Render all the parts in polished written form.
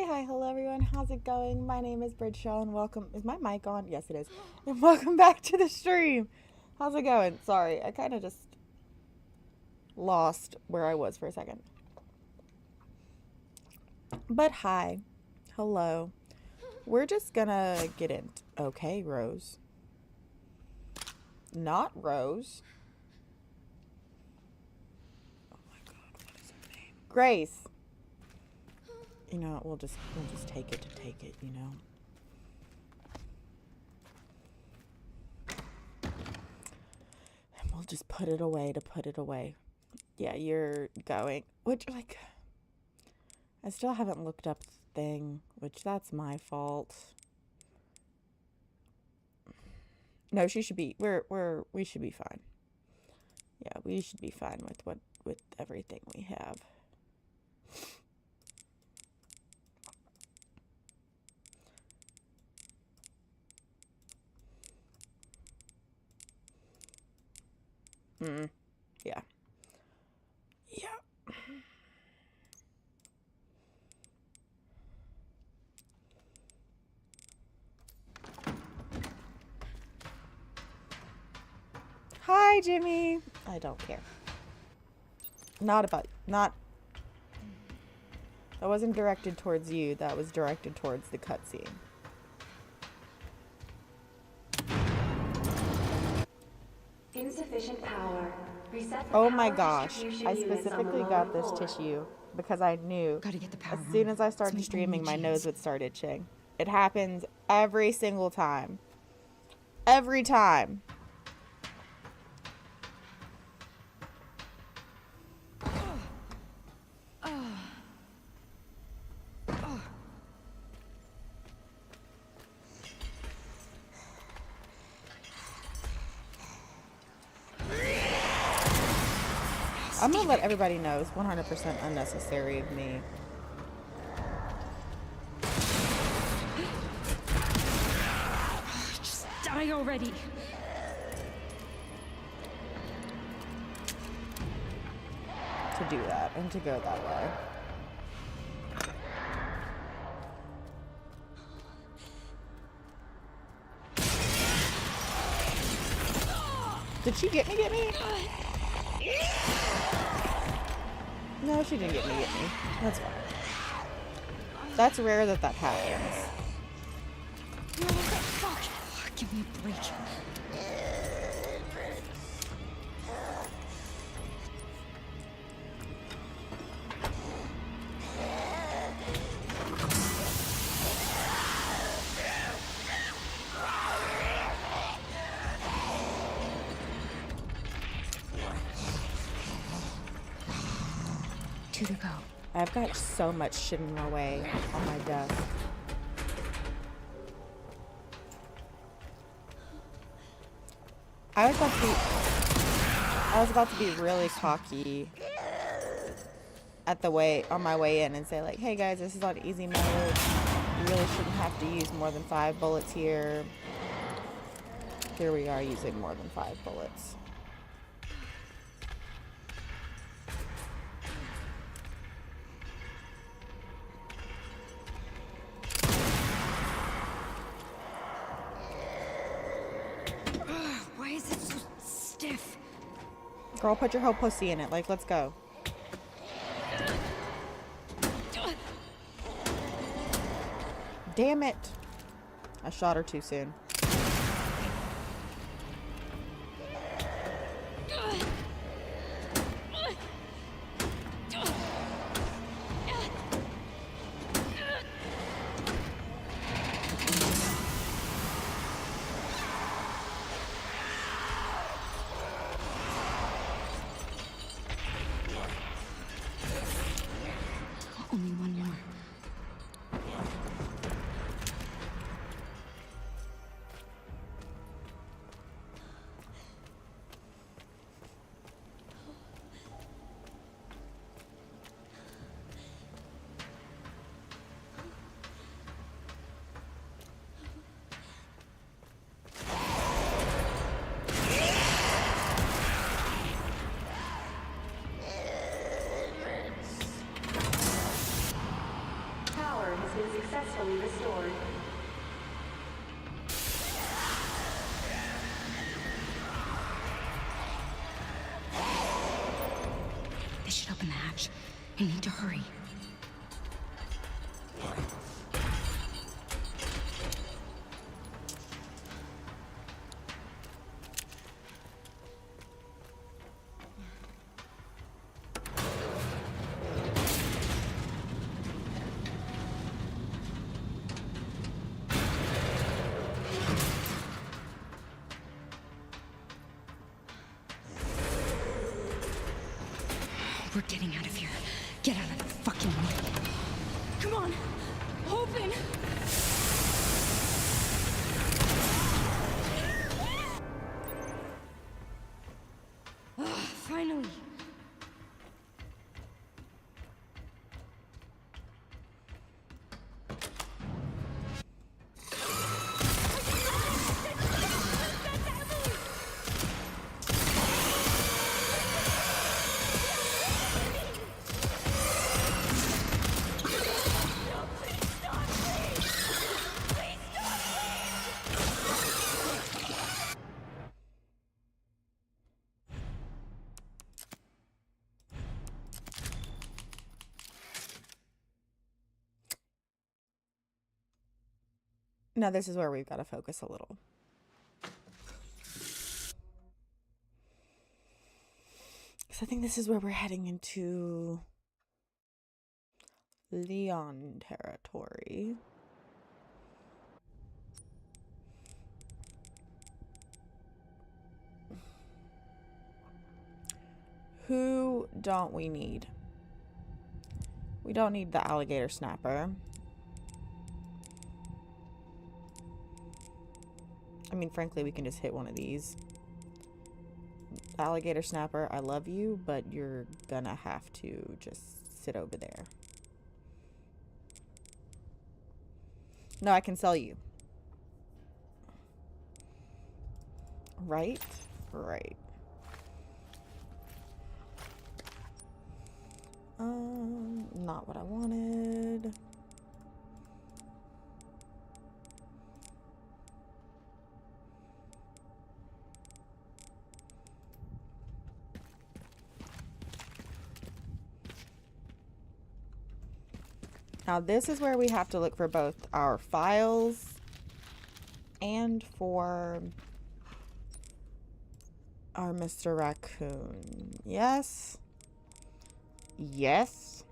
Hi, hello everyone. How's it going? My name is BridgeChele and welcome. Is my mic on? Yes, it is. And welcome back to the stream. How's it going? Sorry, I kind of just lost where I was for a second. But hi, hello. We're just gonna get in. Okay, Rose. Not Rose. Oh my God, what is her name? Grace. You know, we'll just take it to take it, you know. And we'll just put it away to put it away. Yeah, you're going. Which, like, I still haven't looked up the thing, which that's my fault. No, she should be. We should be fine. Yeah, we should be fine with everything we have. Yeah. Yeah. Hi, Jimmy. I don't care. Not. That wasn't directed towards you. That was directed towards the cutscene. Insufficient power. Reset the Oh power my gosh. distribution I units on the specifically lower got this floor. tissue because I knew Gotta get the power as soon on. as I It's started my streaming, only my nose chance. would start itching. It happens every single time. Every time. I'm gonna let everybody know it's 100% unnecessary of me. Just die already. To do that and to go that way. Did she get me? No, she didn't get me. That's fine. That's rare that happens. Fuck. Give me a break. Two to go. I've got so much shit in my way on my desk. I was about to be really cocky on my way in and say like, hey guys, this is on easy mode. You really shouldn't have to use more than 5 bullets here. Here we are using more than 5 bullets. Why is it so stiff? Girl, put your whole pussy in it. Like, let's go. Damn it. I shot her too soon. Only one more. open the hatch. I need to hurry. We're getting out of here. Get out of the fucking way. Come on! Open! Finally! Now this is where we've got to focus a little. Because I think this is where we're heading into Leon territory. Who don't we need? We don't need the alligator snapper. I mean, frankly, we can just hit one of these. Alligator snapper, I love you, but you're gonna have to just sit over there. No, I can sell you. Right? Right. Not what I wanted. Now this is where we have to look for both our files and for our Mr. Raccoon. Yes. Yes.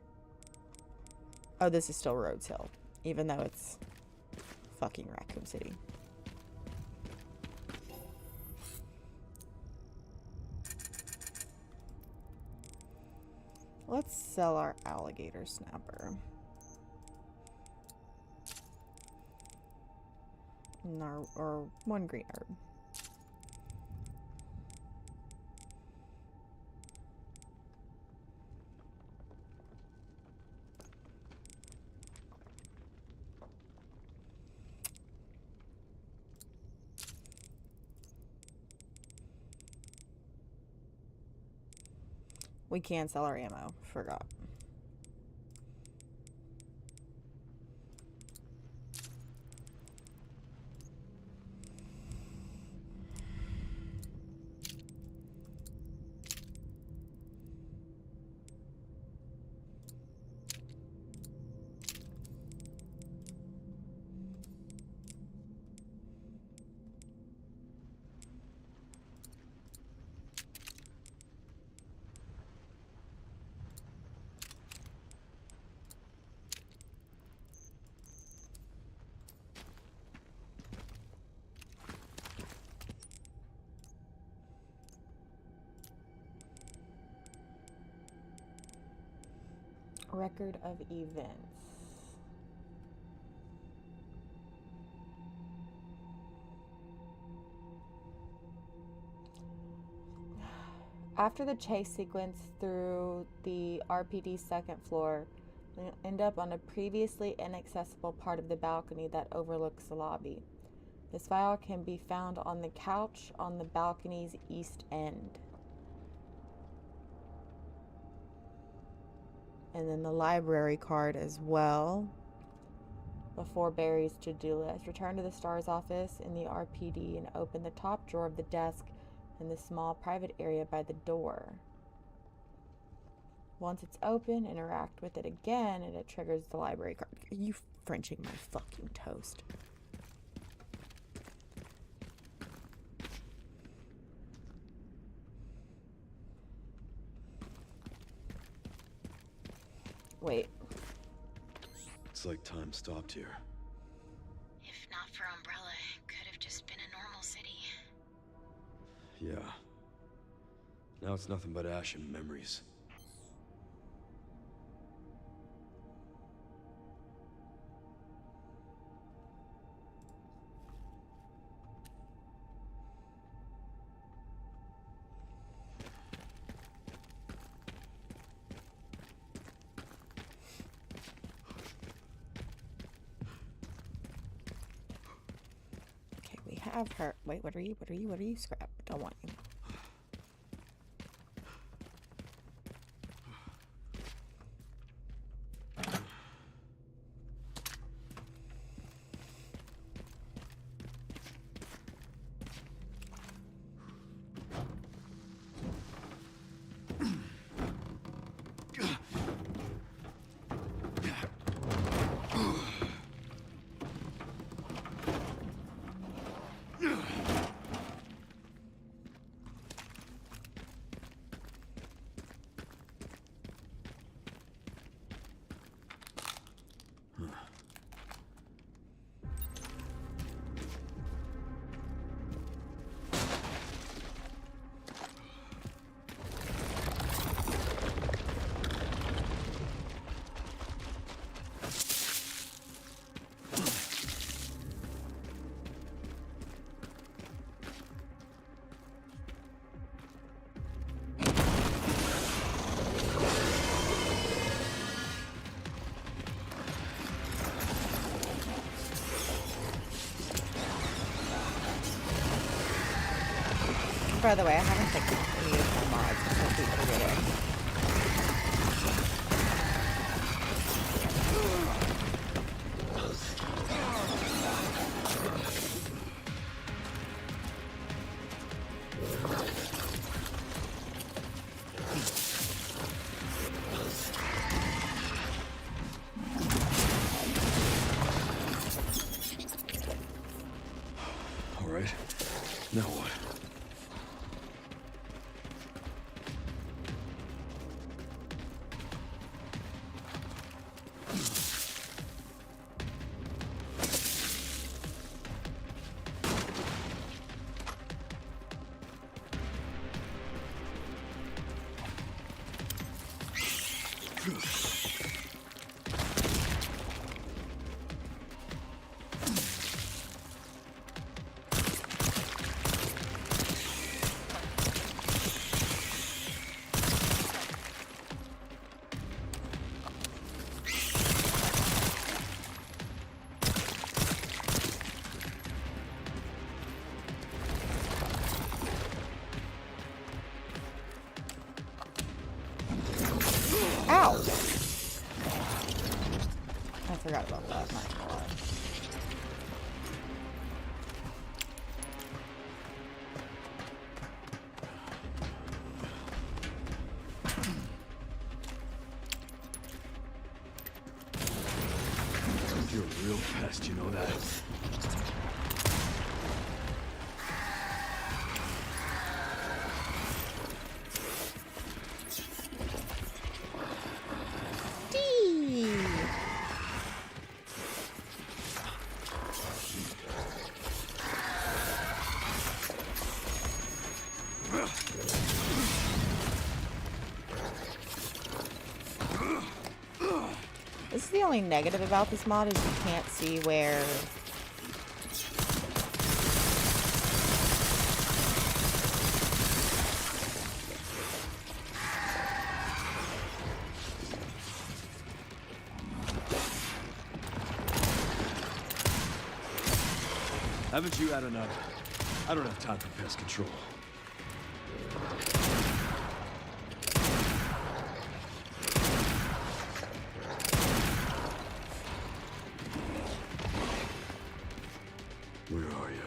Oh, this is still Rhodes Hill, even though it's fucking Raccoon City. Let's sell our alligator snapper. Or one green herb. We can sell our ammo. Forgot. Record of events. After the chase sequence through the RPD's second floor, we end up on a previously inaccessible part of the balcony that overlooks the lobby. This file can be found on the couch on the balcony's east end. And then the library card as well. Before Barry's to-do list. Return to the STARS office in the RPD and open the top drawer of the desk in the small private area by the door. Once it's open, interact with it again, and it triggers the library card. Are you Frenching my fucking toast? Wait. It's like time stopped here. If not for Umbrella, it could have just been a normal city. Yeah. Now it's nothing but ash and memories. Okay, we have her. Wait, what are you? What are you? What are you? Scrap. Don't want you. By the way, I haven't picked any of my mods since we put it in. All right. Now what? Ow! I forgot about that. Not gonna lie. You're a real pest, you know that? This is the only negative about this mod is you can't see where Haven't you had enough? I don't have time for pest control. Where are you?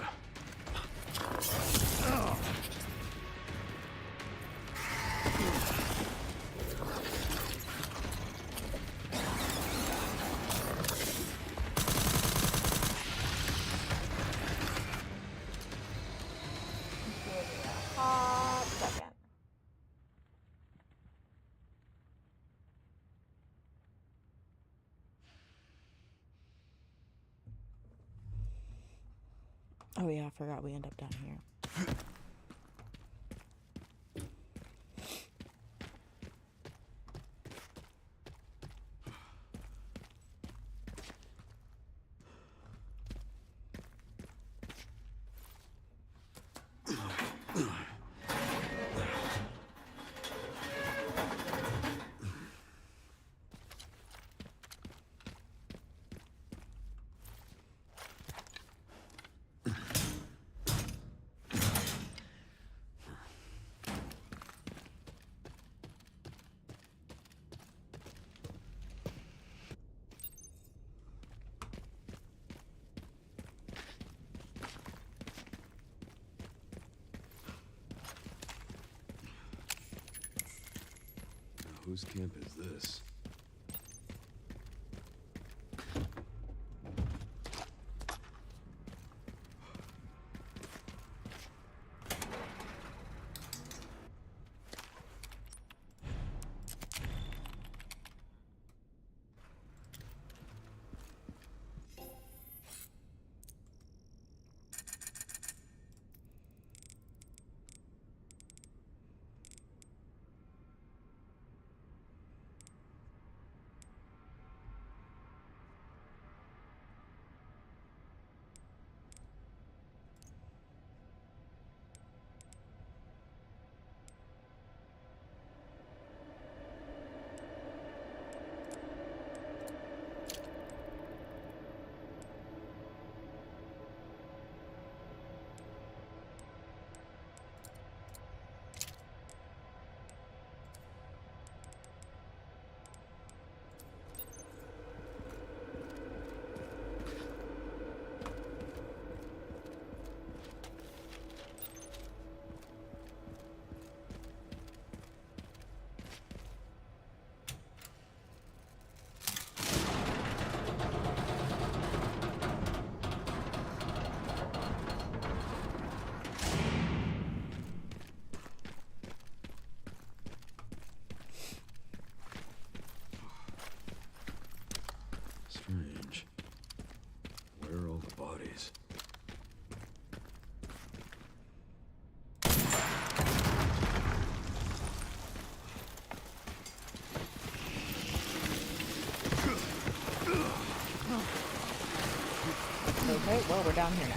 Oh yeah, I forgot we end up down here. Whose camp is this? Strange. Where are all the bodies? Okay, well, we're down here now.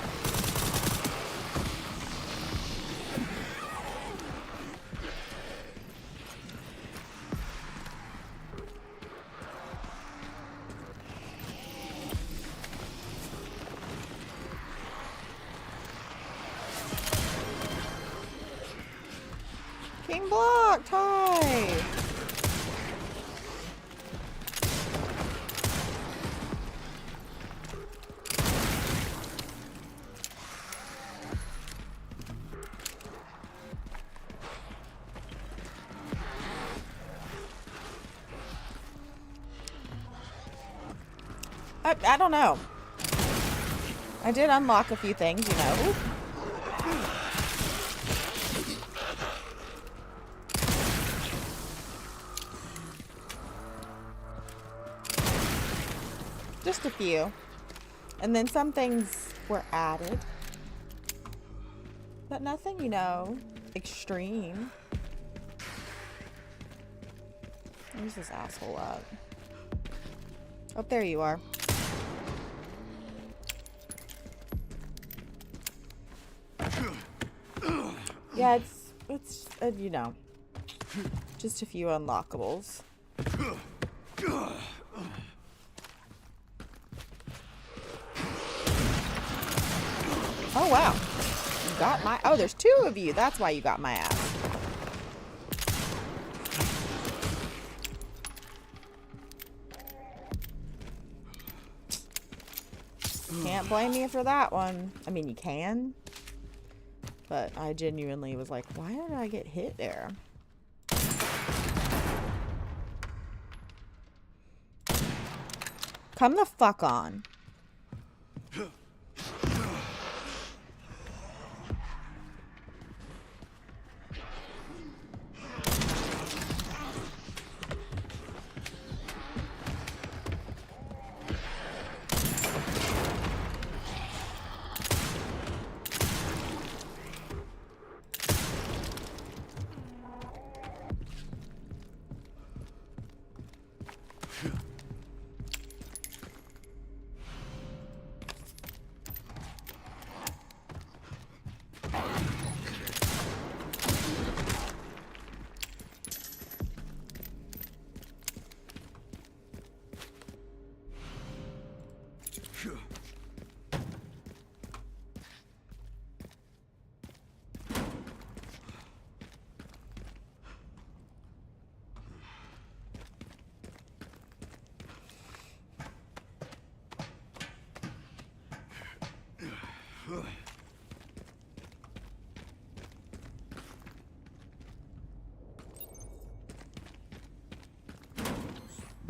King blocked! Hi! I don't know. I did unlock a few things, you know. Just a few. And then some things were added. But nothing, you know, extreme. Where's this asshole at? Oh, there you are. Yeah, it's you know, just a few unlockables. Oh, wow. You got my... Oh, there's two of you. That's why you got my ass. Can't blame you for that one. I mean, you can. But I genuinely was like, why did I get hit there? Come the fuck on.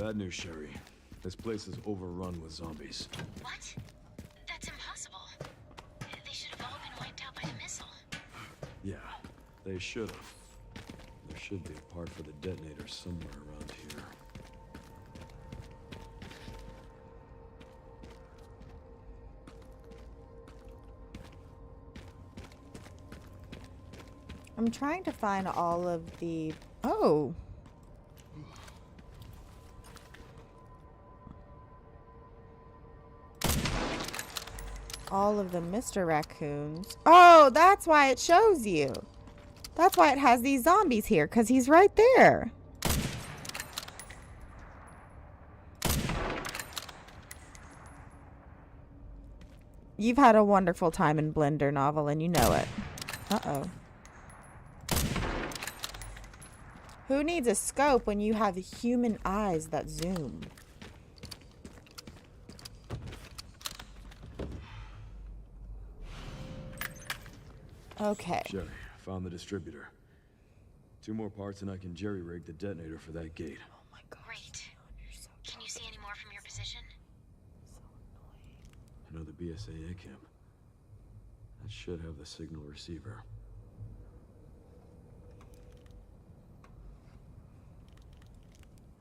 Bad news, Sherry. This place is overrun with zombies. What? That's impossible. They should have all been wiped out by the missile. Yeah, they should have. There should be a part for the detonator somewhere around here. I'm trying to find all of the... Oh! All of the Mr. Raccoons. Oh, that's why it shows you. That's why it has these zombies here, because he's right there. You've had a wonderful time in Blender novel, and you know it. Uh-oh. Who needs a scope when you have human eyes that zoom? Okay. Sherry, found the distributor. 2 more parts and I can jerry-rig the detonator for that gate. Oh my gosh. Great. Can you see any more from your position? Another BSAA camp. That should have the signal receiver.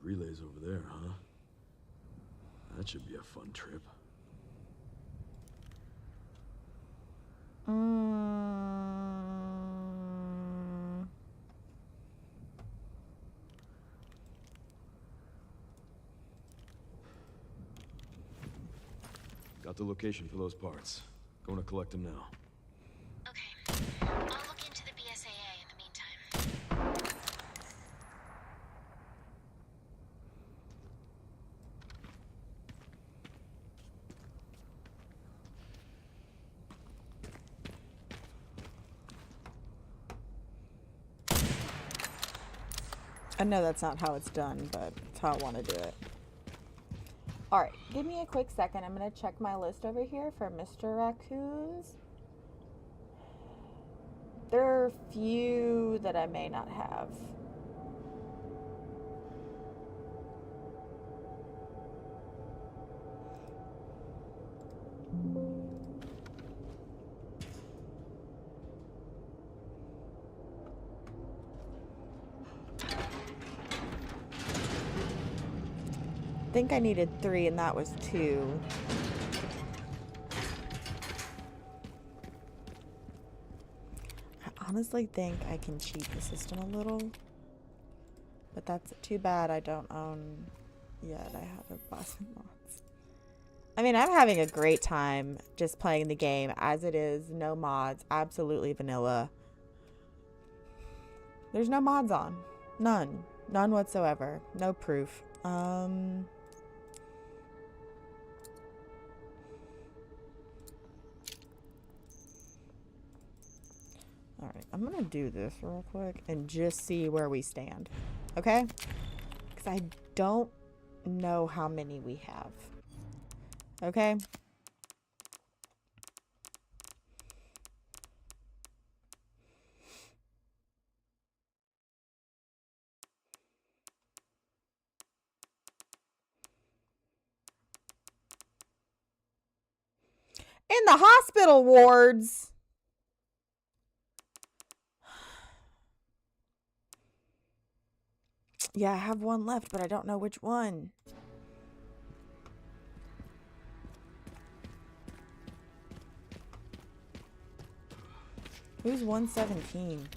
Relays over there, huh? That should be a fun trip. Got the location for those parts. Going to collect them now. Okay. I'll look into the BSAA in the meantime. I know that's not how it's done, but it's how I want to do it. Alright, give me a quick second. I'm going to check my list over here for Mr. Raccoons. There are a few that I may not have. I think I needed 3 and that was 2. I honestly think I can cheat the system a little, but that's too bad I don't own yet. I have a boss mods. I mean, I'm having a great time just playing the game as it is. No mods, absolutely vanilla. There's no mods on. None whatsoever. No proof. Alright, I'm gonna do this real quick and just see where we stand. Okay? Because I don't know how many we have. Okay? In the hospital wards. Yeah, I have 1 left, but I don't know which one. Who's 117?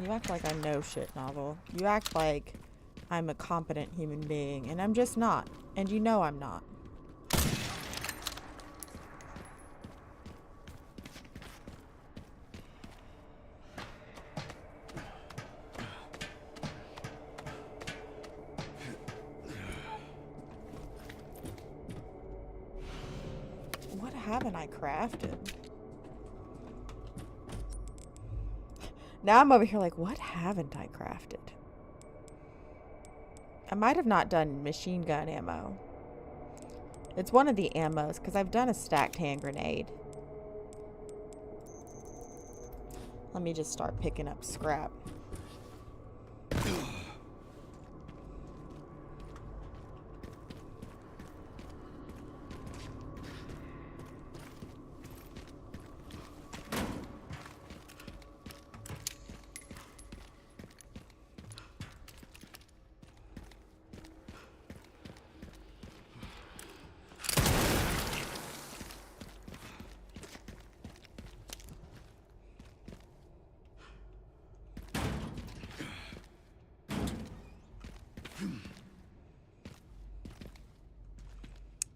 You act like I know shit, novel. You act like I'm a competent human being, and I'm just not. And you know I'm not. What haven't I crafted? Now I'm over here like, what haven't I crafted? I might have not done machine gun ammo. It's one of the ammos, because I've done a stacked hand grenade. Let me just start picking up scrap.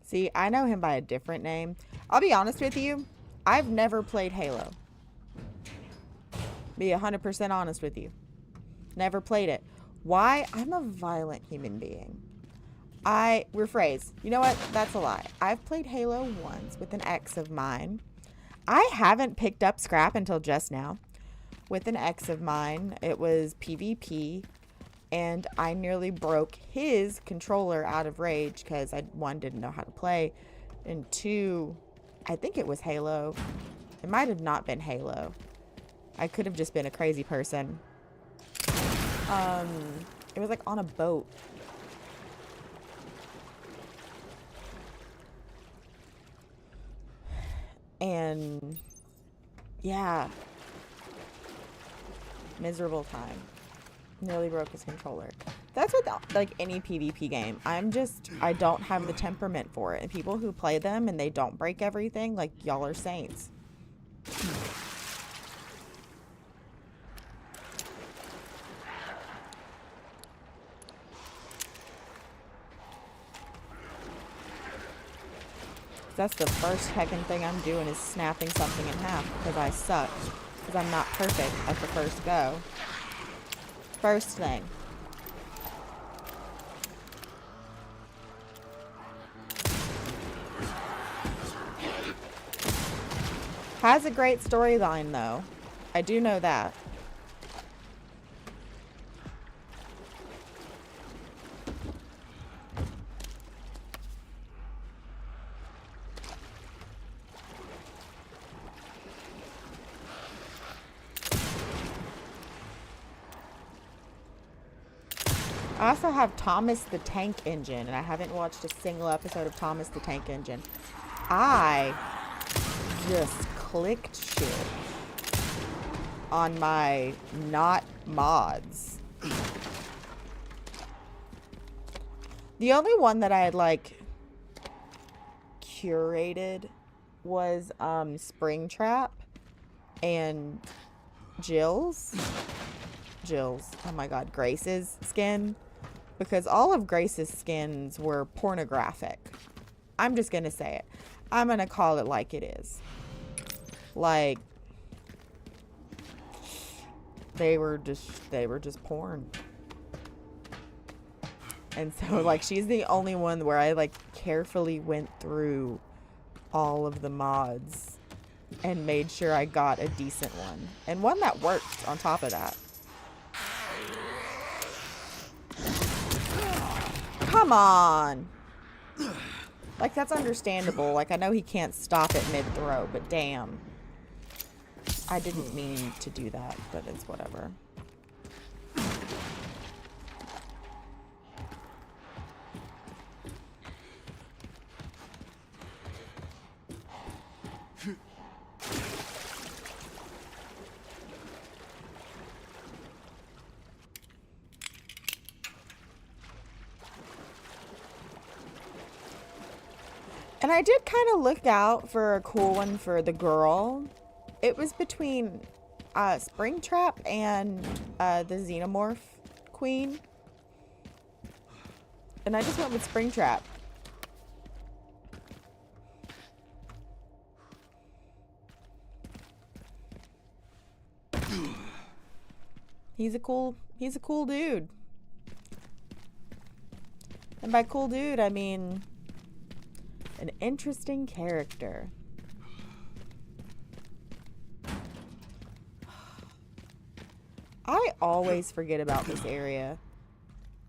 See, I know him by a different name. I'll be honest with you. I've never played Halo. Be 100% honest with you. Never played it. Why? I'm a violent human being. Rephrase. You know what? That's a lie. I've played Halo once with an ex of mine. I haven't picked up scrap until just now. With an ex of mine. It was PvP. And I nearly broke his controller out of rage because one, didn't know how to play, and two, I think it was Halo. It might have not been Halo. I could have just been a crazy person. It was like on a boat. And yeah, miserable time. Nearly broke his controller. That's with like any PvP game. I don't have the temperament for it. And people who play them and they don't break everything, like, y'all are saints. That's the first heckin' thing I'm doing is snapping something in half because I suck. Because I'm not perfect at the first go. First thing. Has a great storyline though. I do know that. I also have Thomas the Tank Engine, and I haven't watched a single episode of Thomas the Tank Engine. I just clicked shit on my not mods. The only one that I had like curated was Springtrap and Jill's, oh my god, Grace's skin. Because all of Grace's skins were pornographic. I'm just gonna say it. I'm gonna call it like it is. Like, they were just porn. And so, like, she's the only one where I, like, carefully went through all of the mods and made sure I got a decent one. And one that worked on top of that. Come on. Like, that's understandable. Like, I know he can't stop at mid-throw, but damn. I didn't mean to do that, but it's whatever. And I did kind of look out for a cool one for the girl. It was between Springtrap and the Xenomorph Queen. And I just went with Springtrap. He's a cool dude. And by cool dude, I mean an interesting character. I always forget about this area.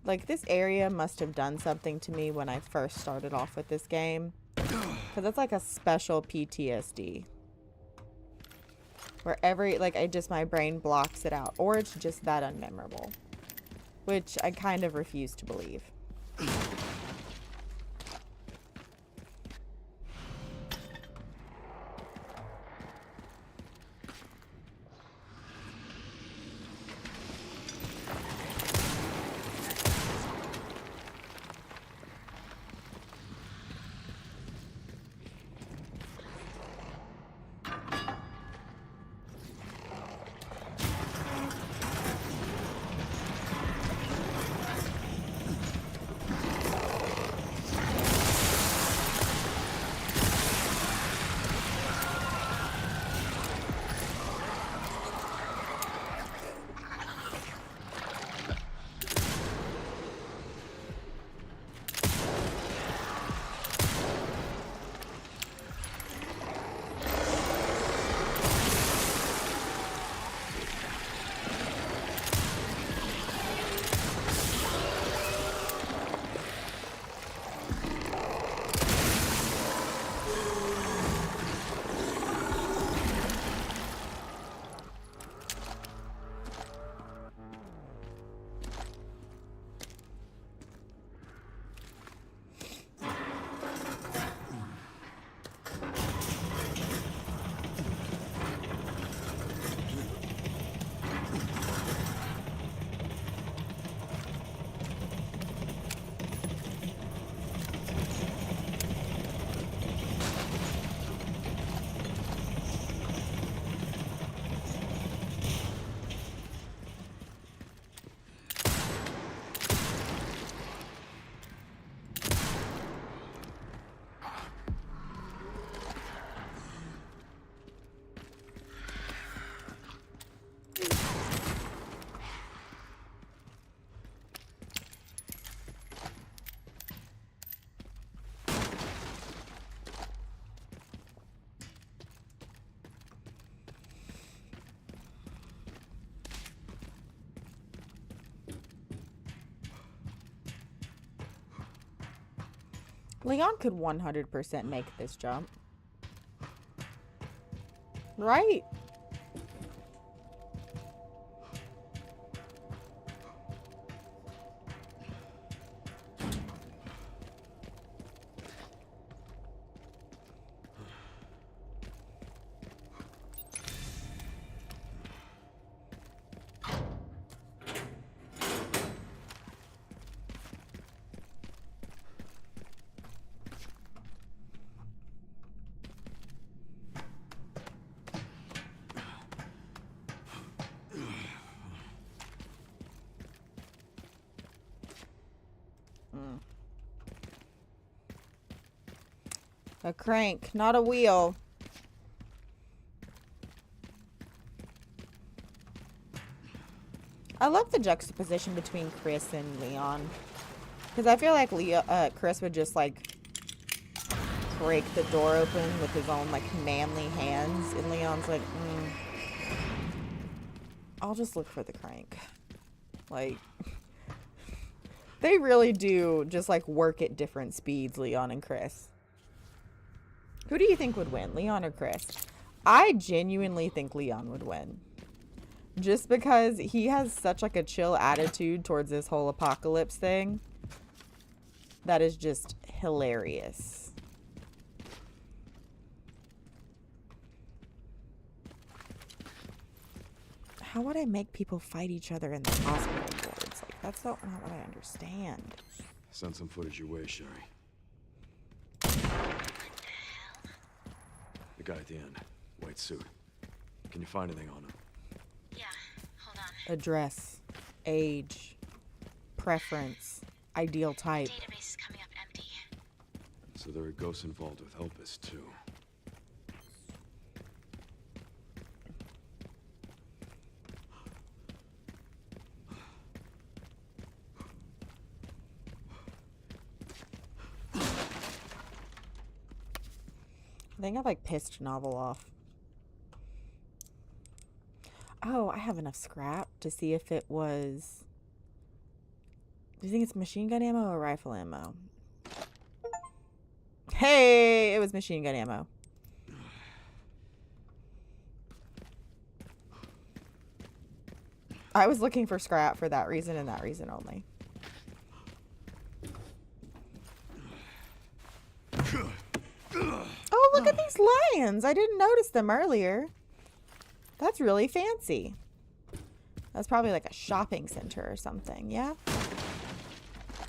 Like, this area must have done something to me when I first started off with this game. Because it's like a special PTSD. Where every, like, my brain blocks it out. Or it's just that unmemorable. Which I kind of refuse to believe. Leon could 100% make this jump. Right? A crank, not a wheel. I love the juxtaposition between Chris and Leon. Because I feel like Chris would just, like, break the door open with his own, like, manly hands. And Leon's like, I'll just look for the crank. Like, they really do just, like, work at different speeds, Leon and Chris. Who do you think would win, Leon or Chris? I genuinely think Leon would win. Just because he has such, like, a chill attitude towards this whole apocalypse thing. That is just hilarious. How would I make people fight each other in the hospital wards? Like, that's not what I understand. Send some footage your way, Sherry. The guy at the end. White suit. Can you find anything on him? Yeah, hold on. Address. Age. Preference. Ideal type. Database is coming up empty. So there are ghosts involved with Elpis, too. I think I've, like, pissed Novel off. Oh, I have enough scrap to see if it was... Do you think it's machine gun ammo or rifle ammo? Hey, it was machine gun ammo. I was looking for scrap for that reason and that reason only. Oh, look at these lions. I didn't notice them earlier. That's really fancy. That's probably like a shopping center or something, yeah?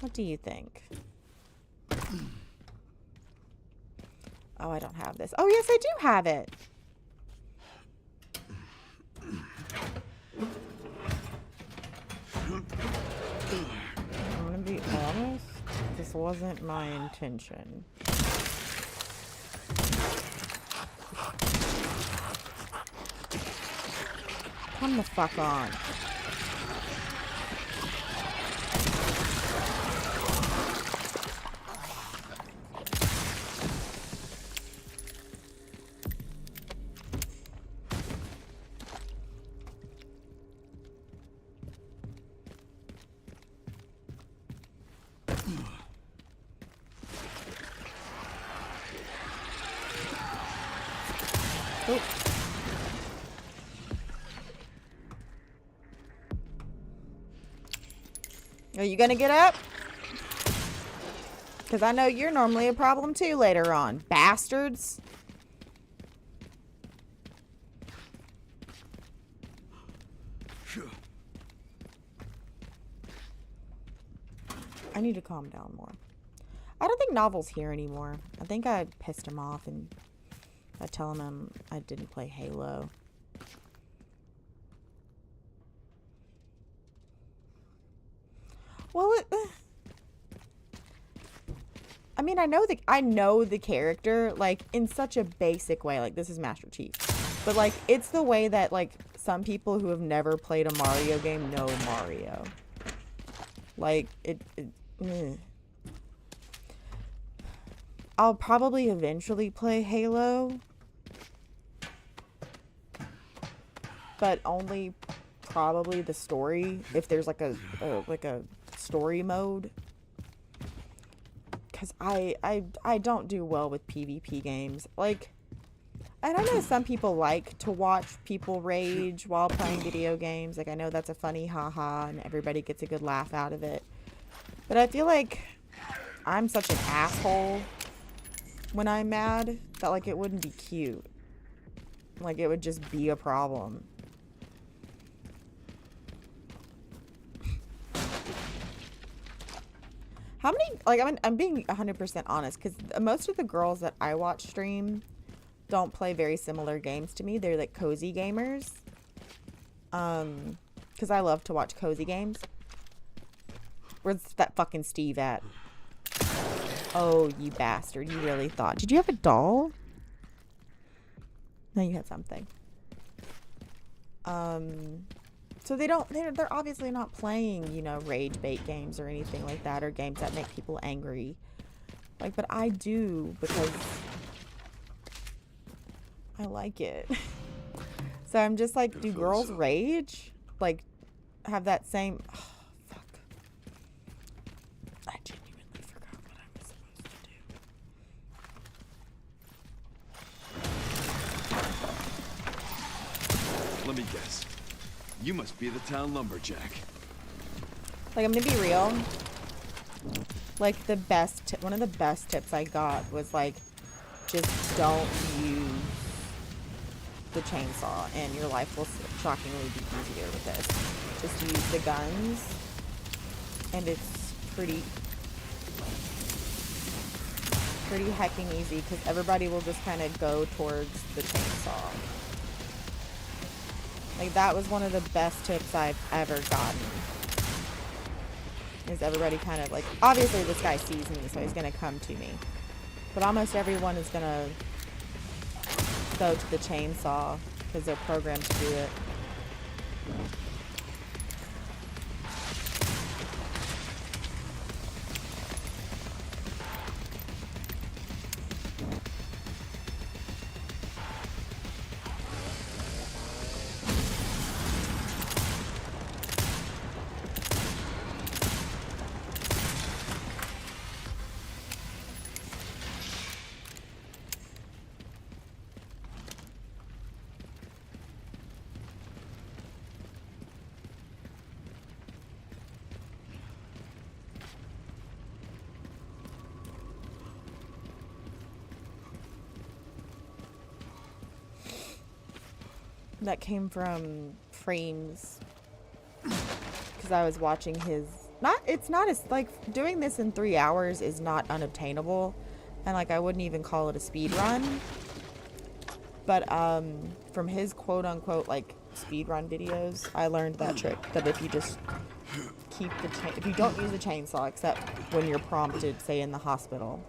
What do you think? Oh, I don't have this. Oh, yes, I do have it. I'm gonna be honest. This wasn't my intention. Come the fuck on. Oh. Are you gonna get up? Because I know you're normally a problem too later on. Bastards. I need to calm down more. I don't think Novel's here anymore. I think I pissed him off and I tell him I didn't play Halo. Well, I mean, I know the character, like, in such a basic way. Like, this is Master Chief. But, like, it's the way that, like, some people who have never played a Mario game know Mario. Like, I'll probably eventually play Halo. But only probably the story, if there's, like, a story mode. Because I don't do well with PvP games. Like, and I know some people like to watch people rage while playing video games. Like, I know that's a funny haha and everybody gets a good laugh out of it. But I feel like I'm such an asshole when I'm mad that, like, it wouldn't be cute. Like, it would just be a problem. How many, like, I'm being 100% honest, because most of the girls that I watch stream don't play very similar games to me. They're, like, cozy gamers. Because I love to watch cozy games. Where's that fucking Steve at? Oh, you bastard. You really thought. Did you have a doll? No, you had something. So they're obviously not playing, you know, rage bait games or anything like that, or games that make people angry. Like, but I do, because I like it. So I'm just like, do girls rage? Like, have that same... Oh, fuck. I genuinely forgot what I was supposed to do. Let me guess. You must be the town lumberjack. Like, I'm gonna be real. Like, one of the best tips I got was, like, just don't use the chainsaw and your life will shockingly be easier with this. Just use the guns and it's pretty hecking easy, because everybody will just kind of go towards the chainsaw. Like, that was one of the best tips I've ever gotten. Is everybody kind of, like, obviously this guy sees me, so he's going to come to me. But almost everyone is going to go to the chainsaw, because they're programmed to do it. that came from Frames, because I was watching his, it's not as, like, doing this in 3 hours is not unobtainable, and like I wouldn't even call it a speed run, but from his quote unquote like speed run videos, I learned that trick, that if you just keep the if you don't use a chainsaw except when you're prompted, say in the hospital,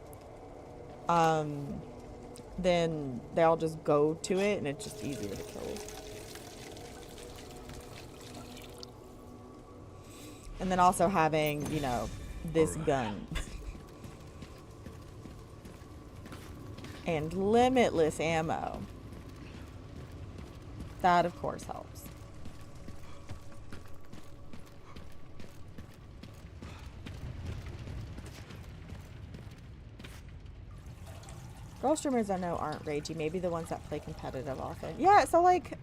then they'll just go to it and it's just easier to kill. And then also having, you know, this gun. And limitless ammo. That, of course, helps. Girl streamers I know aren't ragey. Maybe the ones that play competitive often. Yeah, so, like,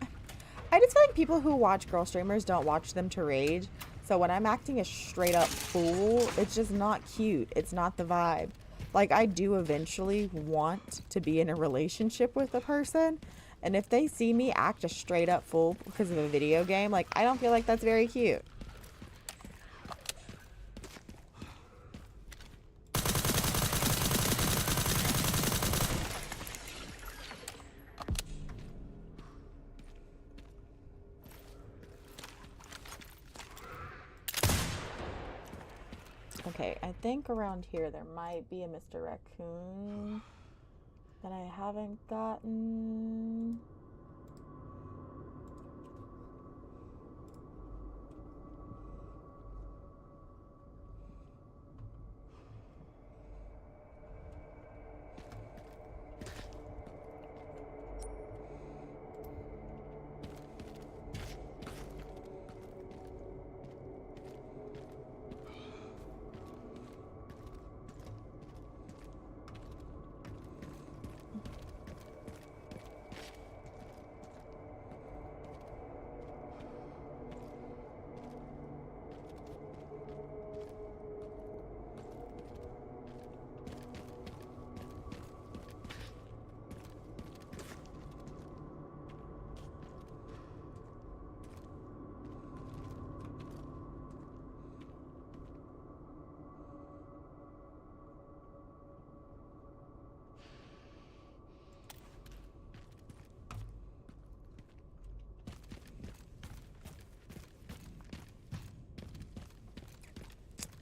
I just feel like people who watch girl streamers don't watch them to rage. So when I'm acting a straight up fool, it's just not cute. It's not the vibe. Like, I do eventually want to be in a relationship with a person. And if they see me act a straight up fool because of a video game, like, I don't feel like that's very cute. Okay, I think around here there might be a Mr. Raccoon that I haven't gotten.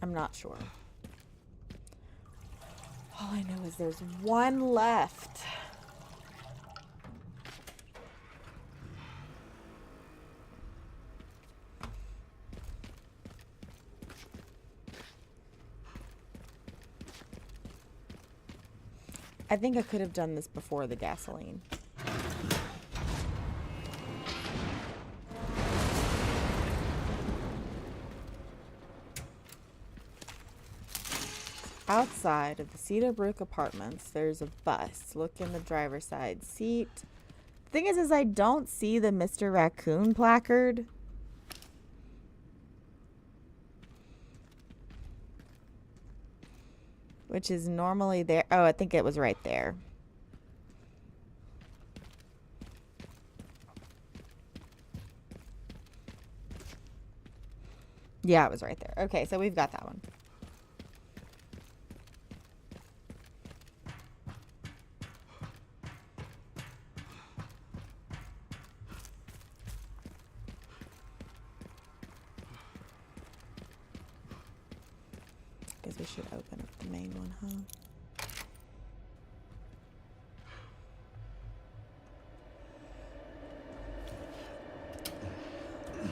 I'm not sure. All I know is there's one left. I think I could have done this before the gasoline. Outside of the Cedarbrook Apartments, there's a bus. Look in the driver's side seat. Thing is I don't see the Mr. Raccoon placard. Which is normally there. Oh, I think it was right there. Yeah, it was right there. Okay, so we've got that one. Guess we should open up the main one, huh?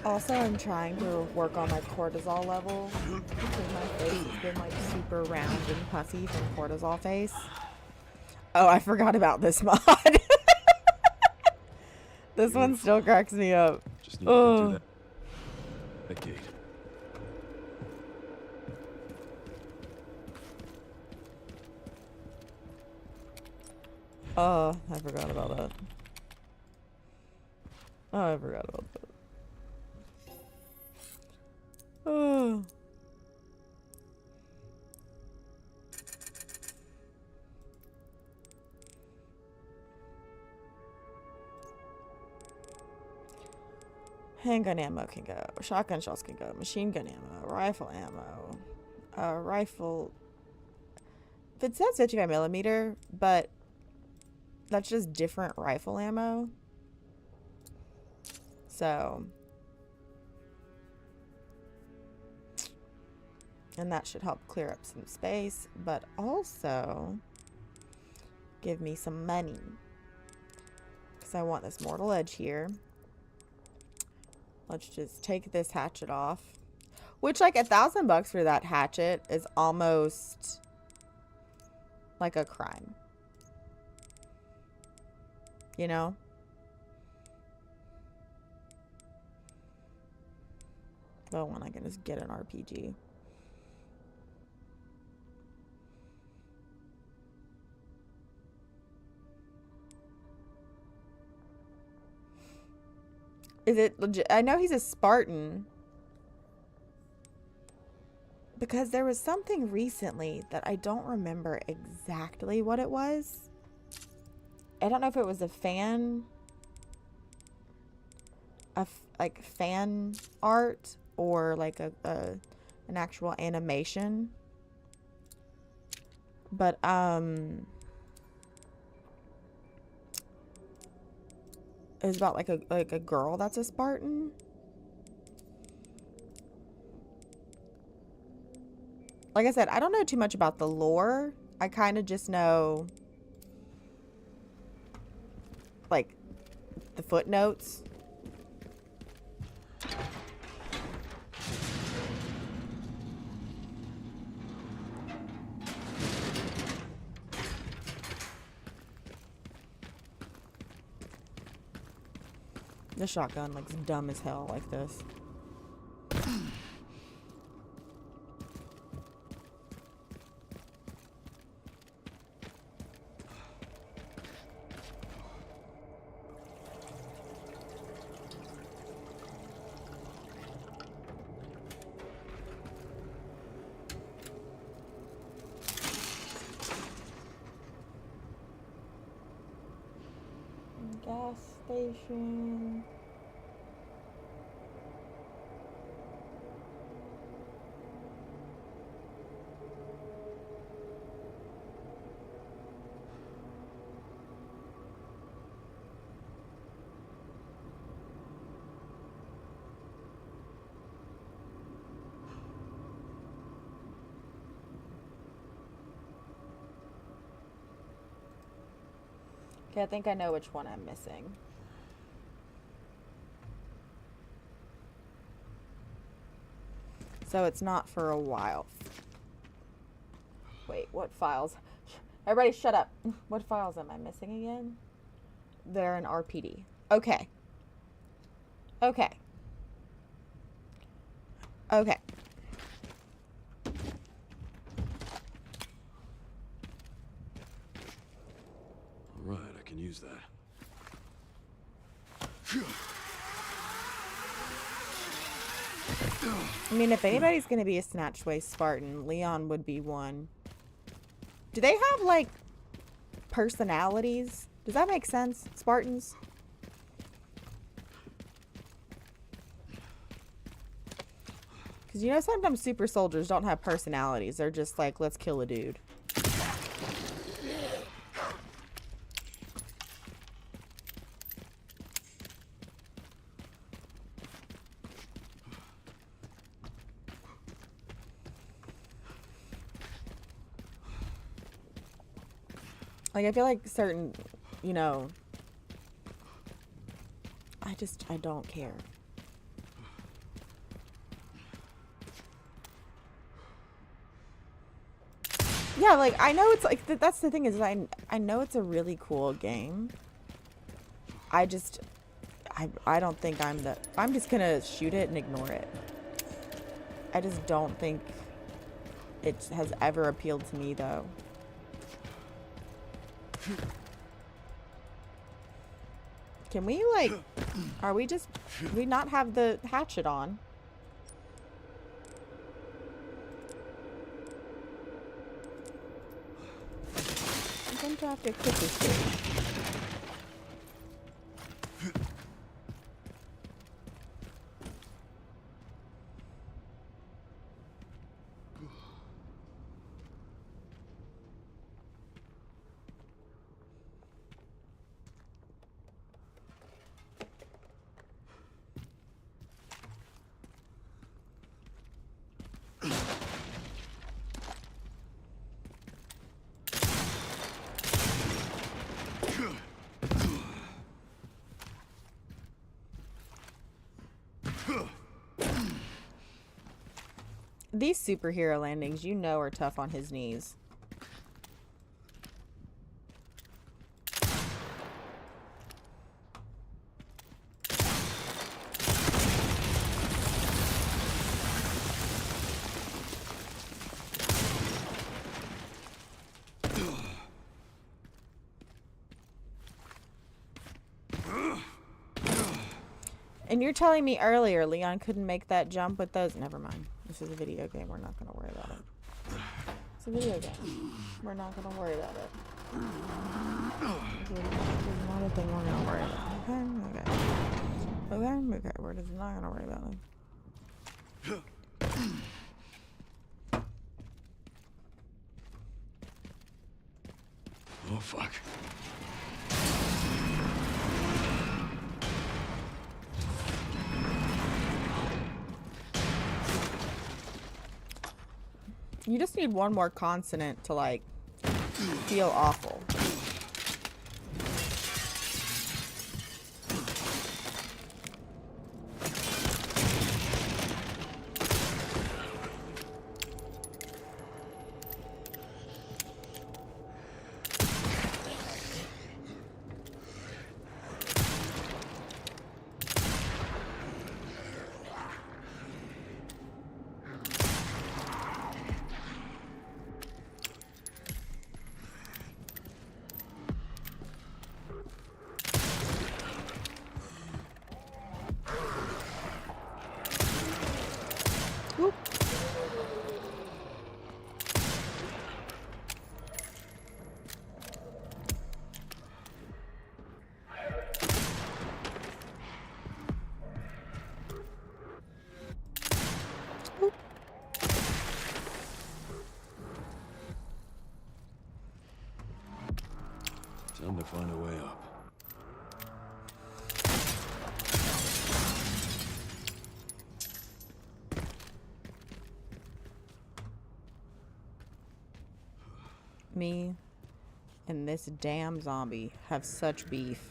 Also, I'm trying to work on my cortisol level because my face has been like super round and puffy from cortisol face. Oh, I forgot about this mod. This one still cracks me up. Just need to get through that gate. Oh, I forgot about that. Oh, I forgot about that. Oh. Handgun ammo can go. Shotgun shells can go. Machine gun ammo. Rifle ammo. Rifle. It says 55 millimeter, but that's just different rifle ammo. So. And that should help clear up some space, but also give me some money. Because I want this mortal edge here. Let's just take this hatchet off. Which, like, $1,000 for that hatchet is almost like a crime. You know? Well, when I can just get an RPG. Is it legit? I know he's a Spartan. Because there was something recently that I don't remember exactly what it was. I don't know if it was a fan... like fan art or like an actual animation. But, it was about like a girl that's a Spartan. Like I said, I don't know too much about the lore. I kind of just know like the footnotes. The shotgun looks dumb as hell like this. Gas station. Okay, I think I know which one I'm missing. So it's not for a while. Wait, what files? Everybody shut up. What files am I missing again? They're in RPD. Okay. Okay. Okay. All right, I can use that. I mean, if anybody's going to be a Snatch Waist Spartan, Leon would be one. Do they have, like, personalities? Does that make sense? Spartans? Because, you know, sometimes super soldiers don't have personalities. They're just like, let's kill a dude. Like, I feel like certain, you know, I don't care. Yeah, like, I know it's, like, that's the thing is, I know it's a really cool game. I don't think I'm just gonna shoot it and ignore it. I just don't think it has ever appealed to me, though. Can we, like, we not have the hatchet on? I'm going to have to quit this game. These superhero landings, you know, are tough on his knees. And you're telling me earlier Leon couldn't make that jump with those? Never mind. This is a video game. We're not going to worry about it. It's a video game. We're not going to worry about it. This is not a thing we're going to worry about. Okay? Okay? We're just not going to worry about it. Oh, fuck. You just need one more consonant to, like, feel awful. Time to find a way up. Me and this damn zombie have such beef.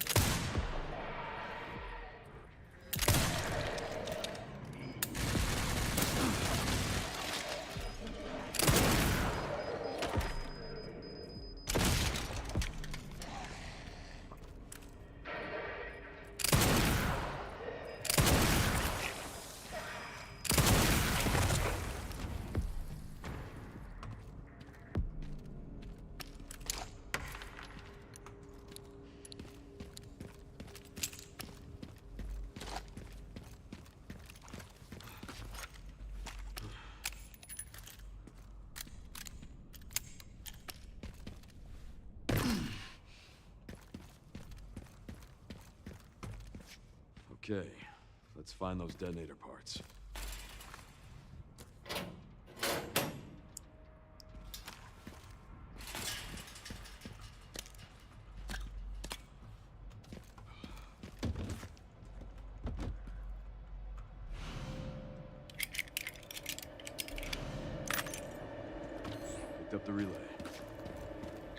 Okay, let's find those detonator parts. Picked up the relay.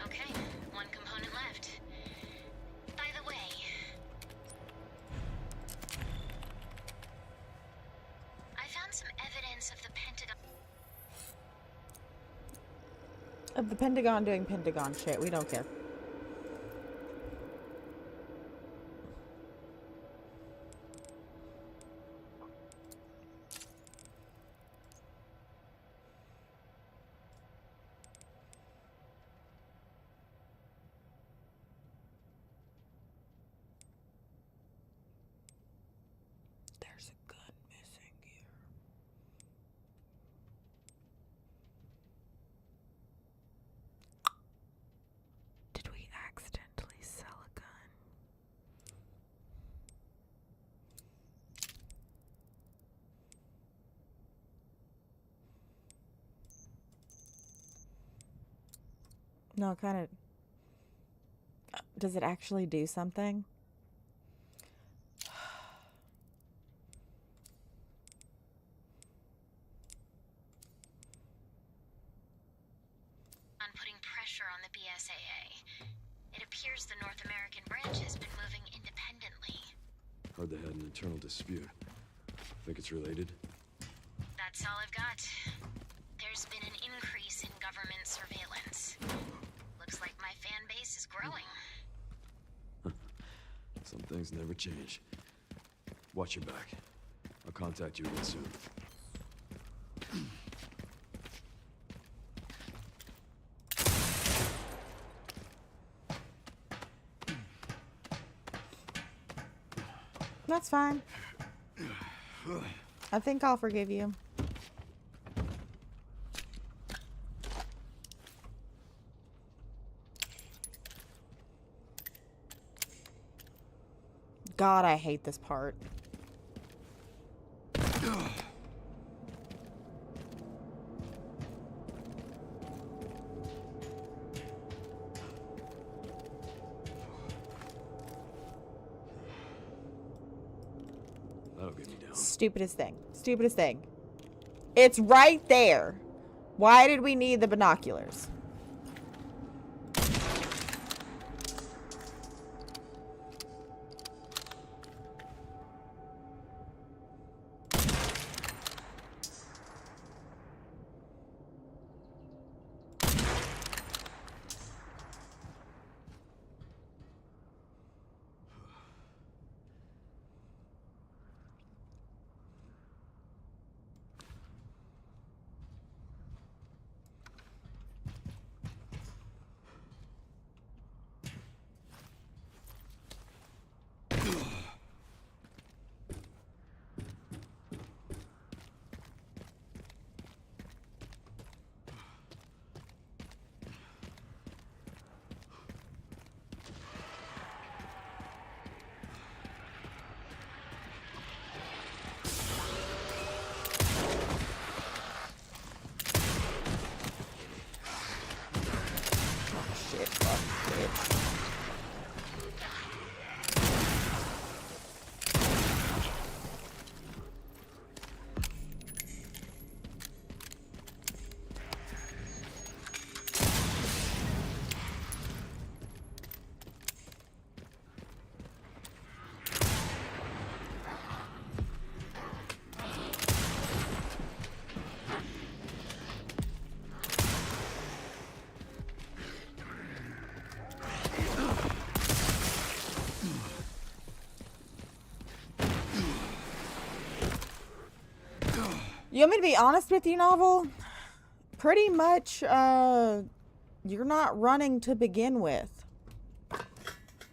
Okay, one component left. By the way, I found some evidence of the Pentagon. Of the Pentagon doing Pentagon shit. We don't care. There's a gun missing here. Did we accidentally sell a gun? No, kind of. Does it actually do something? On putting pressure on the BSAA. It appears the North American branch has been moving independently. Heard they had an internal dispute. Think it's related? That's all I've got. surveillance. Looks like my fan base is growing. Some things never change. Watch your back. I'll contact you again soon. That's fine. I think I'll forgive you. God, I hate this part. That'll get me down. Stupidest thing. Stupidest thing. It's right there. Why did we need the binoculars? Shit, fuck, bitch. You want me to be honest with you, Novel? Pretty much, you're not running to begin with.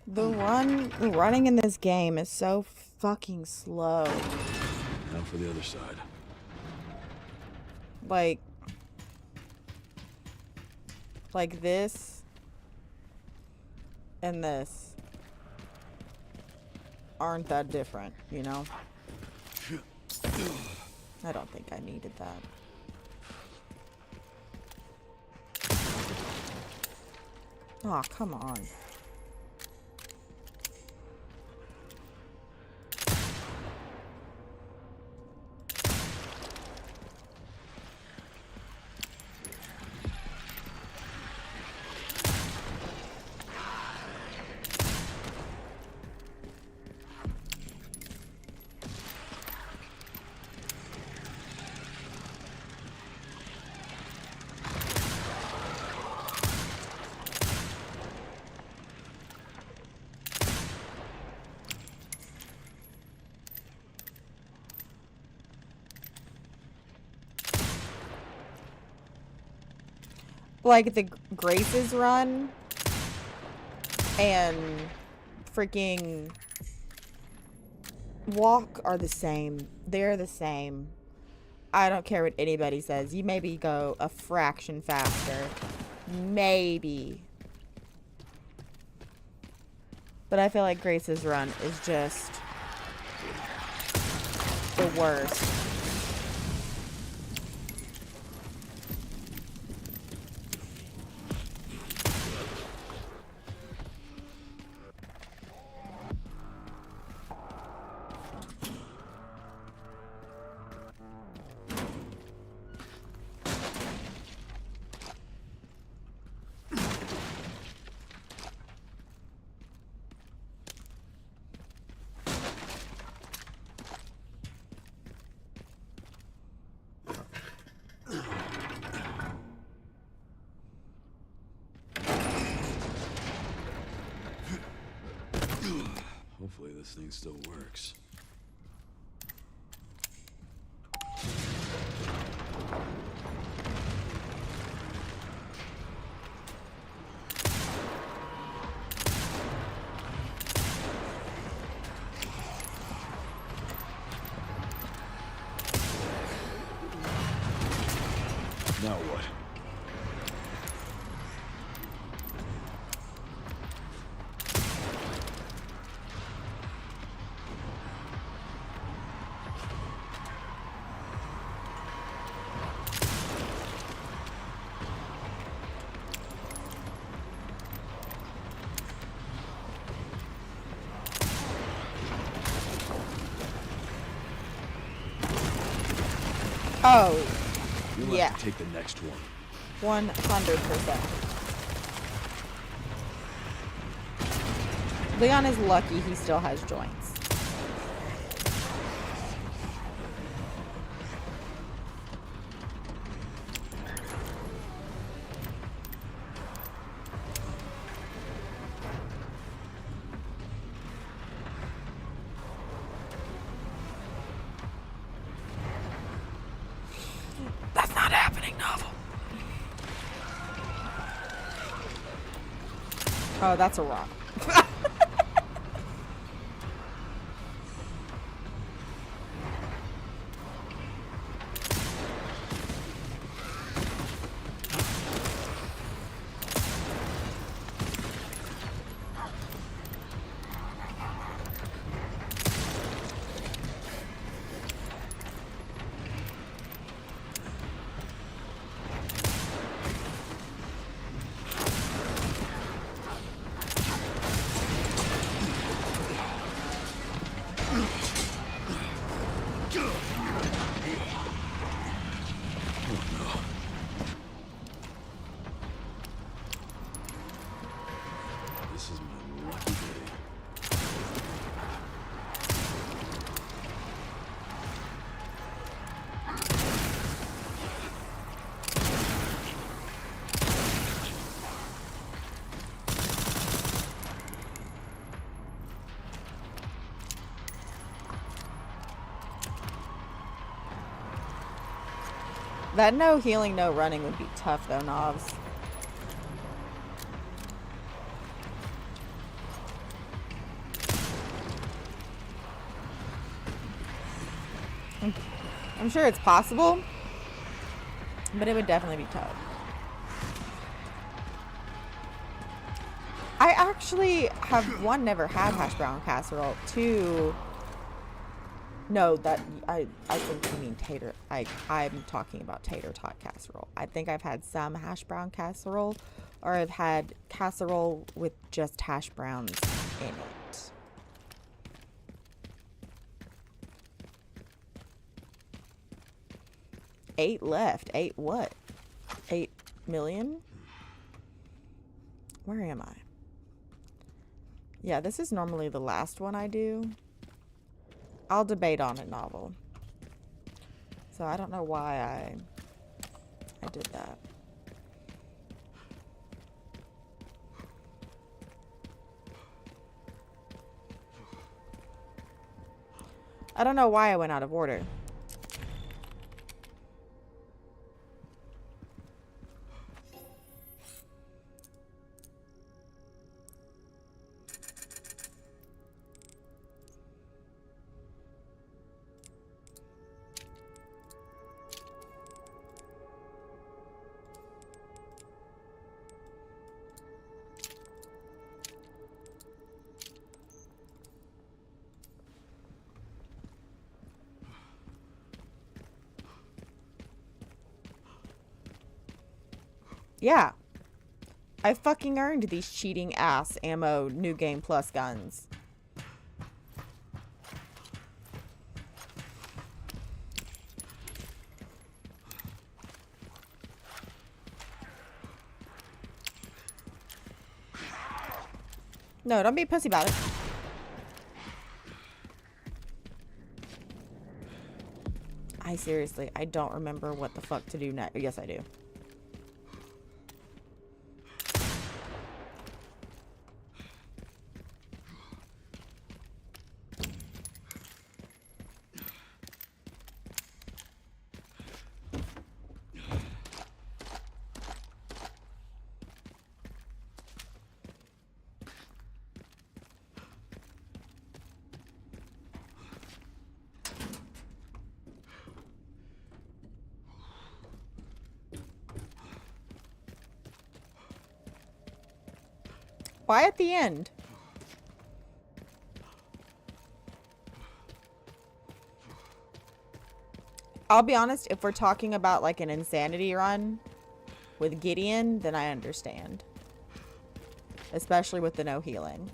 The running in this game is so fucking slow. Now for the other side. Like this and this aren't that different, you know? I don't think I needed that. Aw, come on. Like the Grace's run and freaking walk are the same. They're the same. I don't care what anybody says. You maybe go a fraction faster. Maybe. But I feel like Grace's run is just the worst. Hopefully this thing still works. Now what? Oh, You'll yeah. have to take the next one. 100%. Leon is lucky he still has joints. That's not happening, novel. Oh, that's a rock. This is my lucky day. That no healing, no running would be tough though, Novs. I'm sure it's possible, but it would definitely be tough. I actually have, one, never had hash brown casserole. Two, no, that I think you mean tater. I'm talking about tater tot casserole. I think I've had some hash brown casserole, or I've had casserole with just hash browns in it. Eight left. 8 what? 8 million? Where am I? Yeah, this is normally the last one I do. I'll debate on it, novel. So I don't know why I did that. I don't know why I went out of order. Yeah. I fucking earned these cheating ass ammo new game plus guns. No, don't be a pussy about it. I don't remember what the fuck to do next. Yes, I do. Why at the end? I'll be honest, if we're talking about like an insanity run with Gideon, then I understand. Especially with the no healing.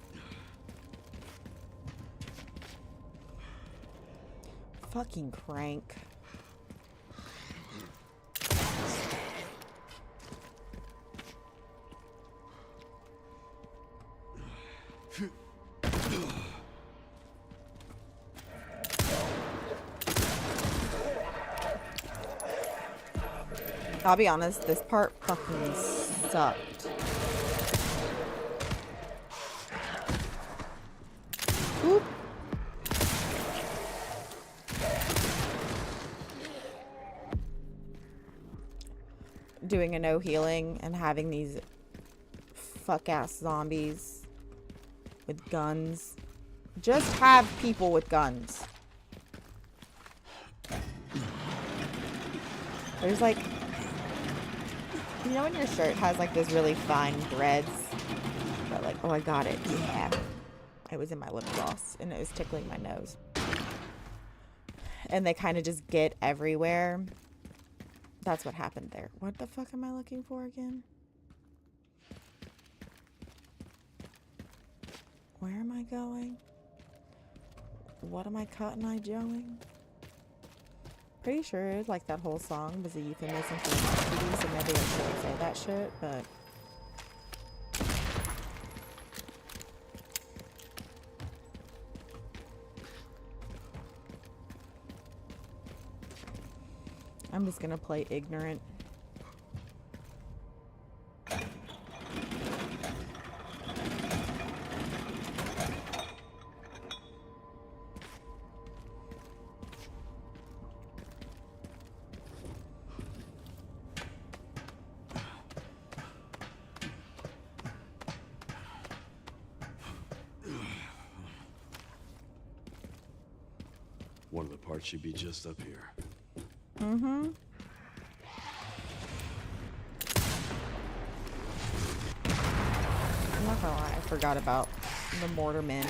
Fucking crank. I'll be honest, this part fucking sucked. Oop. Doing a no healing and having these fuck ass zombies with guns. Just have people with guns. There's like, you know when your shirt has like those really fine threads? But like, oh, I got it. Yeah. It was in my lip gloss and it was tickling my nose. And they kind of just get everywhere. That's what happened there. What the fuck am I looking for again? Where am I going? What am I cutting eye joeing? Pretty sure like that whole song was a euphemism for STD, so maybe I shouldn't say that shit, but I'm just gonna play ignorant. One of the parts should be just up here. Mm-hmm. I'm not gonna lie, I forgot about the mortar men.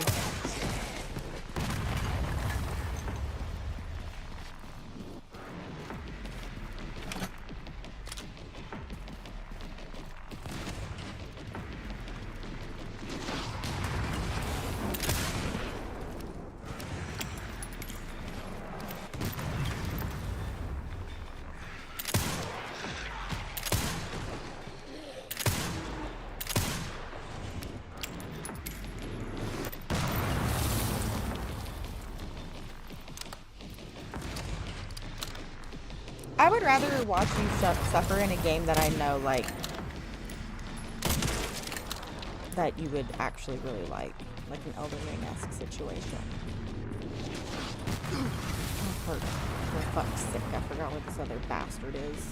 I would rather watch you suffer in a game that I know, like, that you would actually really like an Elden Ring-esque situation. Oh, for fuck's sake, I forgot what this other bastard is.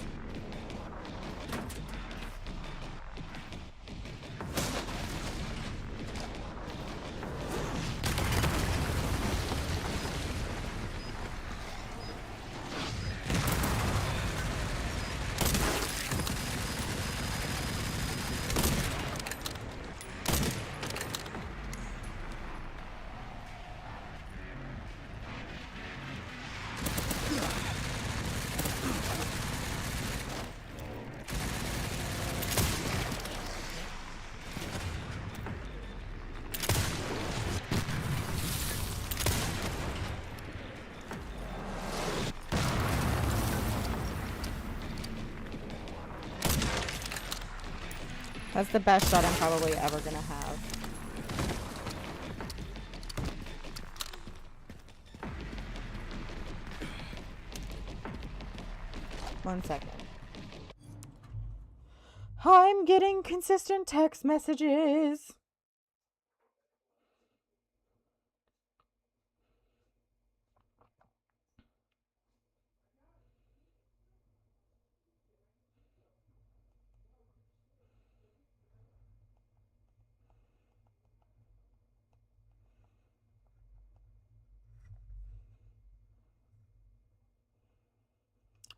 That's the best shot I'm probably ever gonna have. One second. I'm getting consistent text messages.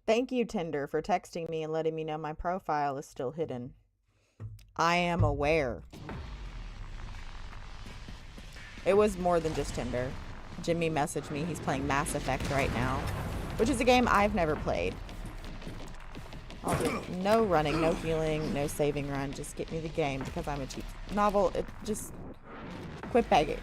Thank you, Tinder, for texting me and letting me know my profile is still hidden. I am aware. It was more than just Tinder. Jimmy messaged me. He's playing Mass Effect right now, which is a game I've never played. I'll do no running, no healing, no saving run. Just get me the game because I'm a cheap novel. It just quit begging.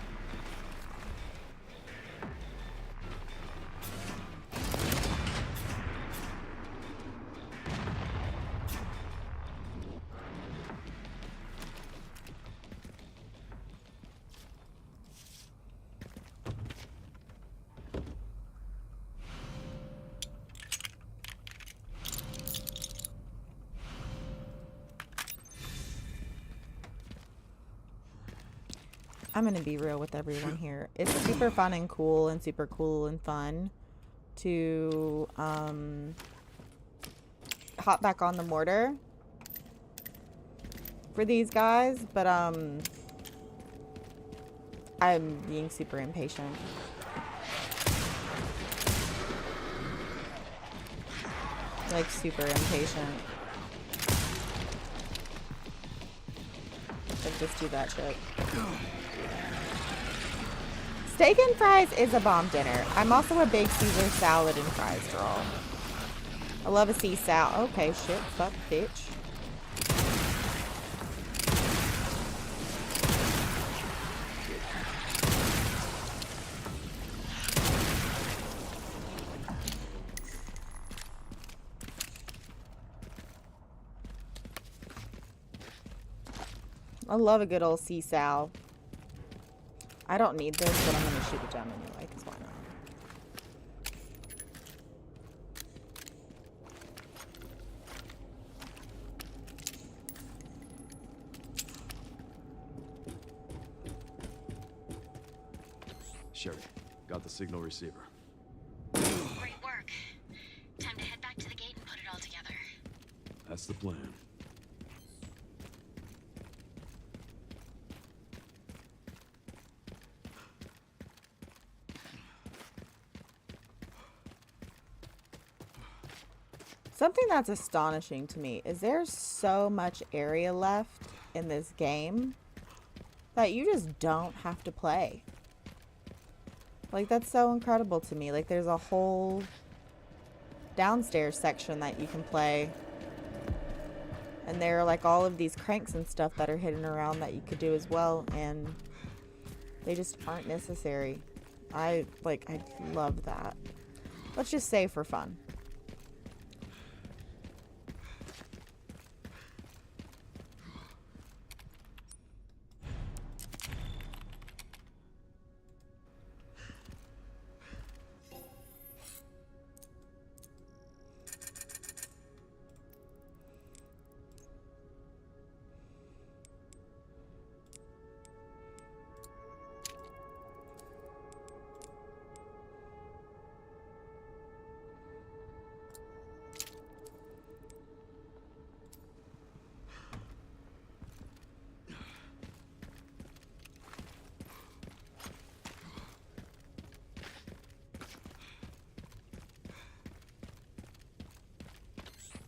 I'm gonna be real with everyone here. It's super fun and cool and super cool and fun to hop back on the mortar for these guys, but I'm being super impatient. Like super impatient. Like just do that shit. Steak and fries is a bomb dinner. I'm also a big Caesar salad and fries girl. I love a sea salad. Okay, shit, fuck, bitch. I love a good old sea sal. I don't need this, but I'm gonna shoot a gem anyway, because why not? Sherry, got the signal receiver. Great work. Time to head back to the gate and put it all together. That's the plan. Something that's astonishing to me is there's so much area left in this game that you just don't have to play. Like, that's so incredible to me. Like, there's a whole downstairs section that you can play. And there are, like, all of these cranks and stuff that are hidden around that you could do as well. And they just aren't necessary. I love that. Let's just say for fun.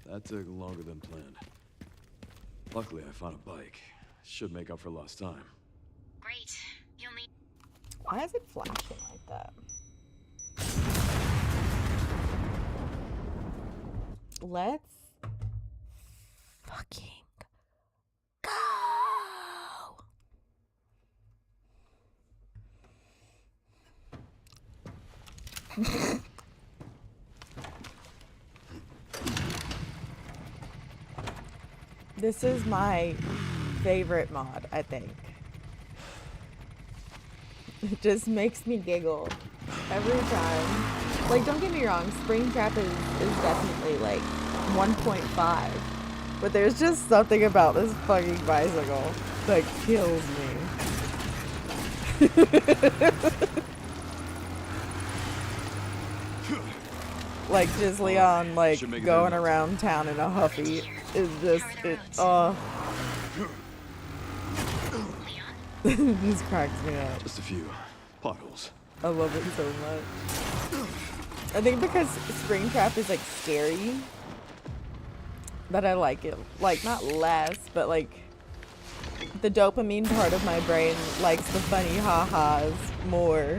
That took longer than planned. Luckily, I found a bike. Should make up for lost time. Great. You'll need... Why is it flashing like that? Let's fucking go. This is my favorite mod, I think. It just makes me giggle every time. Like, don't get me wrong, Springtrap is definitely like 1.5. But there's just something about this fucking bicycle that kills me. Like, just Leon, like, going around town in a huffy is just, this cracks me up. Just a few potholes. I love it so much. I think because Springtrap is, like, scary, that I like it. Like, not less, but, like, The dopamine part of my brain likes the funny ha-has more.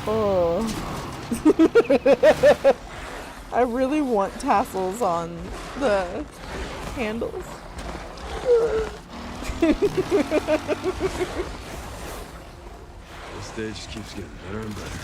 Oh. I really want tassels on the handles. This stage just keeps getting better and better.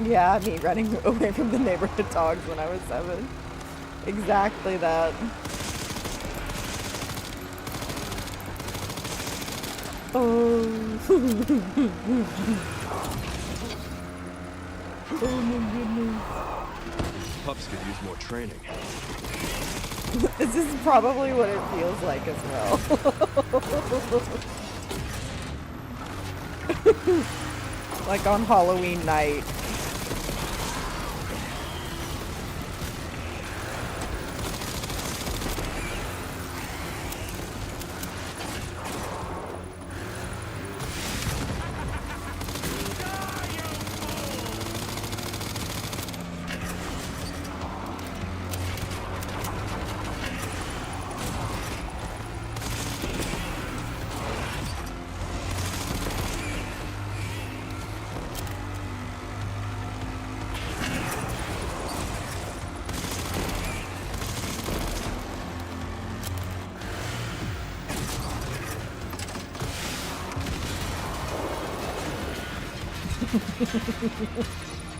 Yeah, me running away from the neighborhood dogs when I was 7. Exactly that. Oh. Oh my goodness. Pups could use more training. This is probably what it feels like as well. Like on Halloween night.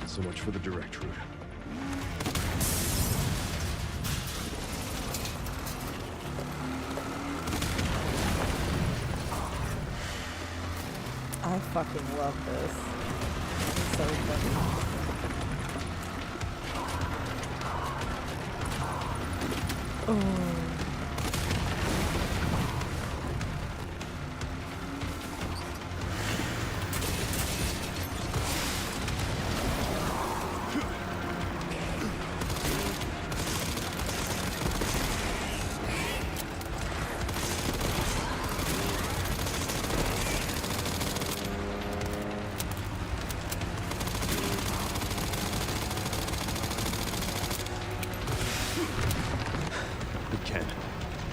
So much for the direct route. I fucking love this. It's so funny. Oh.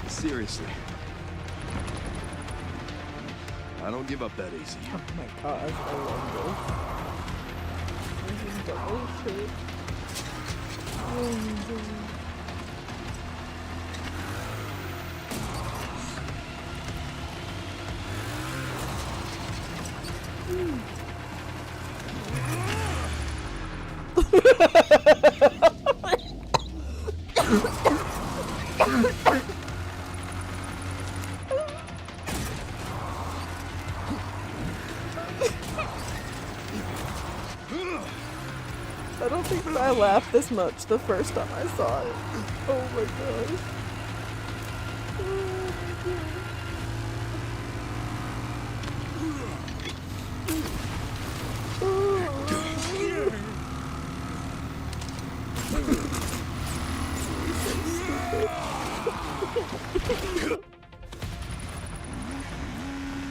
Seriously. I don't give up that easy. Oh my gosh, I love this. This is delicious. Oh my god. I don't think that I laughed this much the first time I saw it. Oh my gosh.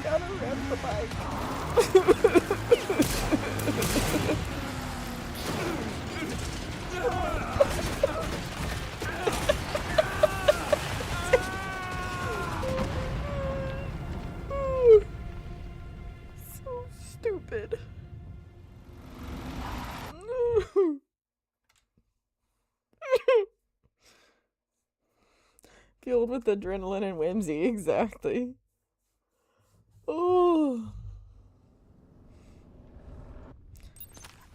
Gotta rent the bike. So stupid. Fueled with adrenaline and whimsy, exactly. Oh.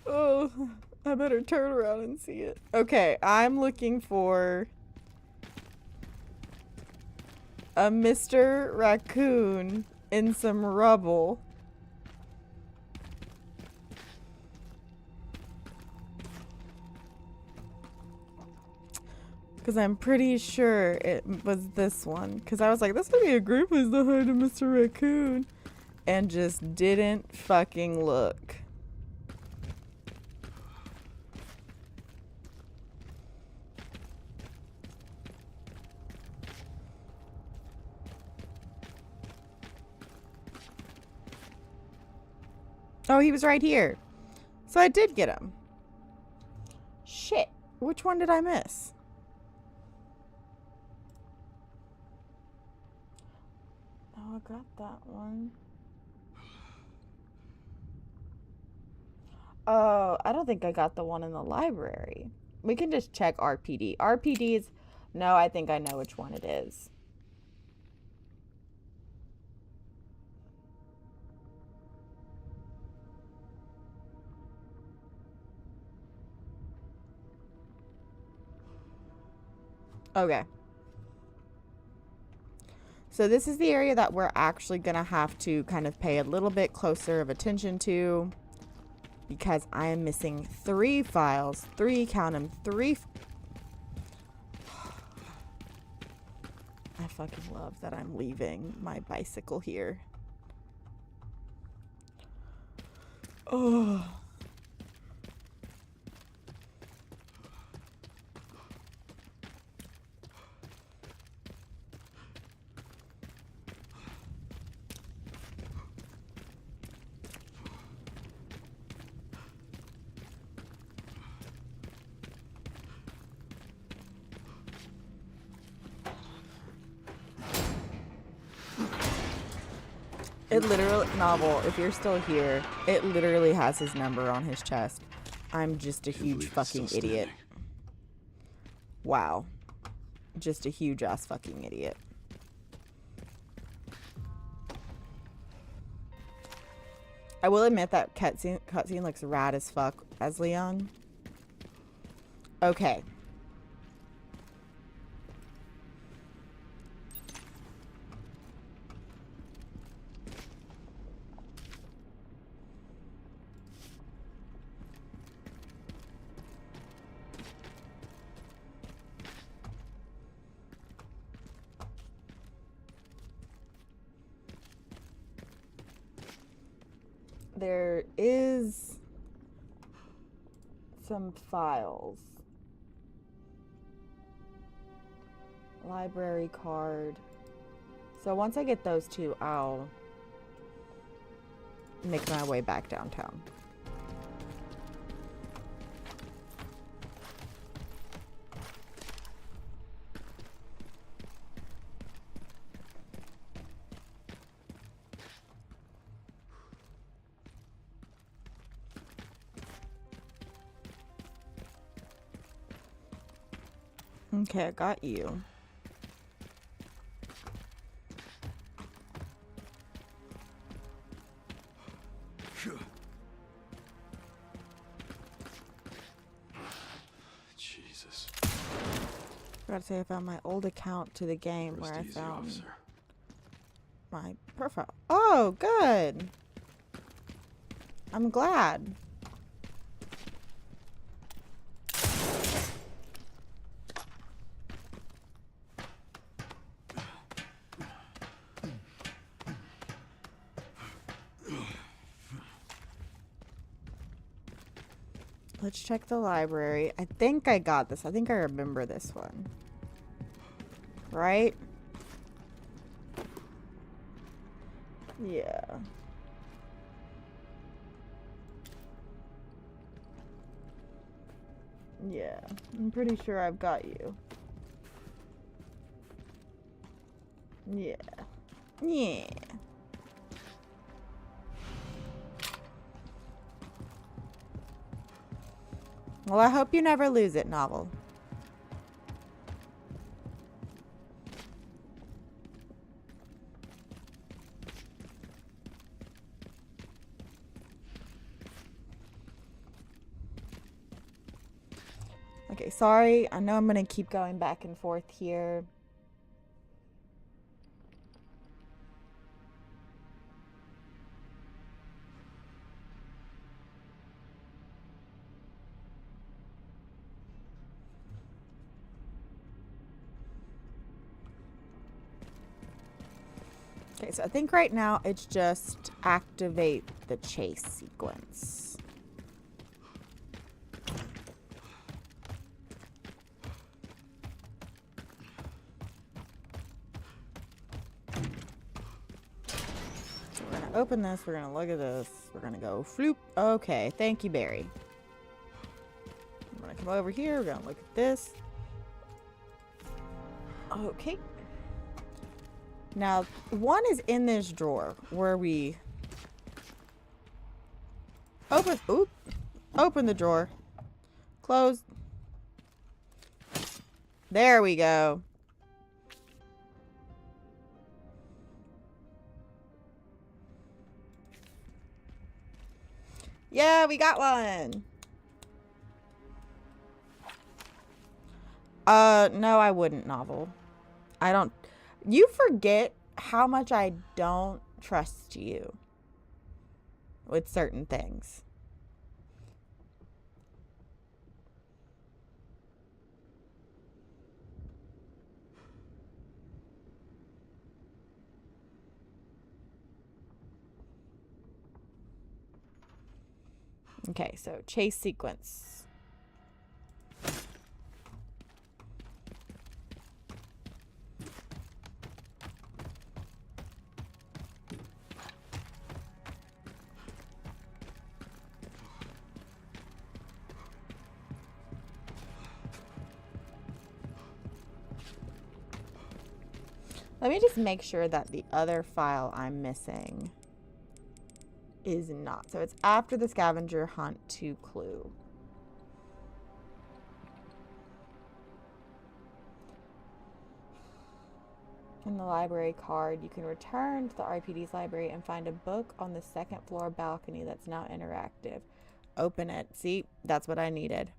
Oh, I better turn around and see it. Okay, I'm looking for a Mr. Raccoon in some rubble. Because I'm pretty sure it was this one. Because I was like, this would be a great place to hide a Mr. Raccoon. And just didn't fucking look. Oh, he was right here. So I did get him. Shit. Which one did I miss? Oh, I got that one. Oh, I don't think I got the one in the library. We can just check RPD. RPD's... No, I think I know which one it is. Okay. So this is the area that we're actually going to have to kind of pay a little bit closer of attention to. Because I am missing 3 files. 3, count them, 3. I fucking love that I'm leaving my bicycle here. Oh. It literally, Novel, if you're still here, it literally has his number on his chest. I'm just a huge fucking idiot. Wow. Just a huge ass fucking idiot. I will admit that cutscene looks rad as fuck as Leon. Okay. There is some files. Library card. So once I get those 2, I'll make my way back downtown. Okay, I got you. Jesus. Forgot to say I found my old account to the game where I found my profile. Oh, good. I'm glad. Let's check the library. I think I got this. I think I remember this one. Right? Yeah. Yeah. I'm pretty sure I've got you. Yeah. Yeah. Well, I hope you never lose it, Novel. Okay, sorry. I know I'm going to keep going back and forth here. Okay, so I think right now it's just activate the chase sequence. So we're gonna open this. We're gonna look at this. We're gonna go floop. Okay, thank you, Barry. I'm gonna come over here. We're gonna look at this. Okay. Now, one is in this drawer where we open. Oop. Open the drawer. Close. There we go. Yeah, we got one. No, I wouldn't, Novel. I don't. You forget how much I don't trust you with certain things. Okay, so chase sequence. Let me just make sure that the other file I'm missing is not. So it's after the scavenger hunt to clue. In the library card, you can return to the RPD's library and find a book on the second floor balcony that's now interactive. Open it. See, that's what I needed.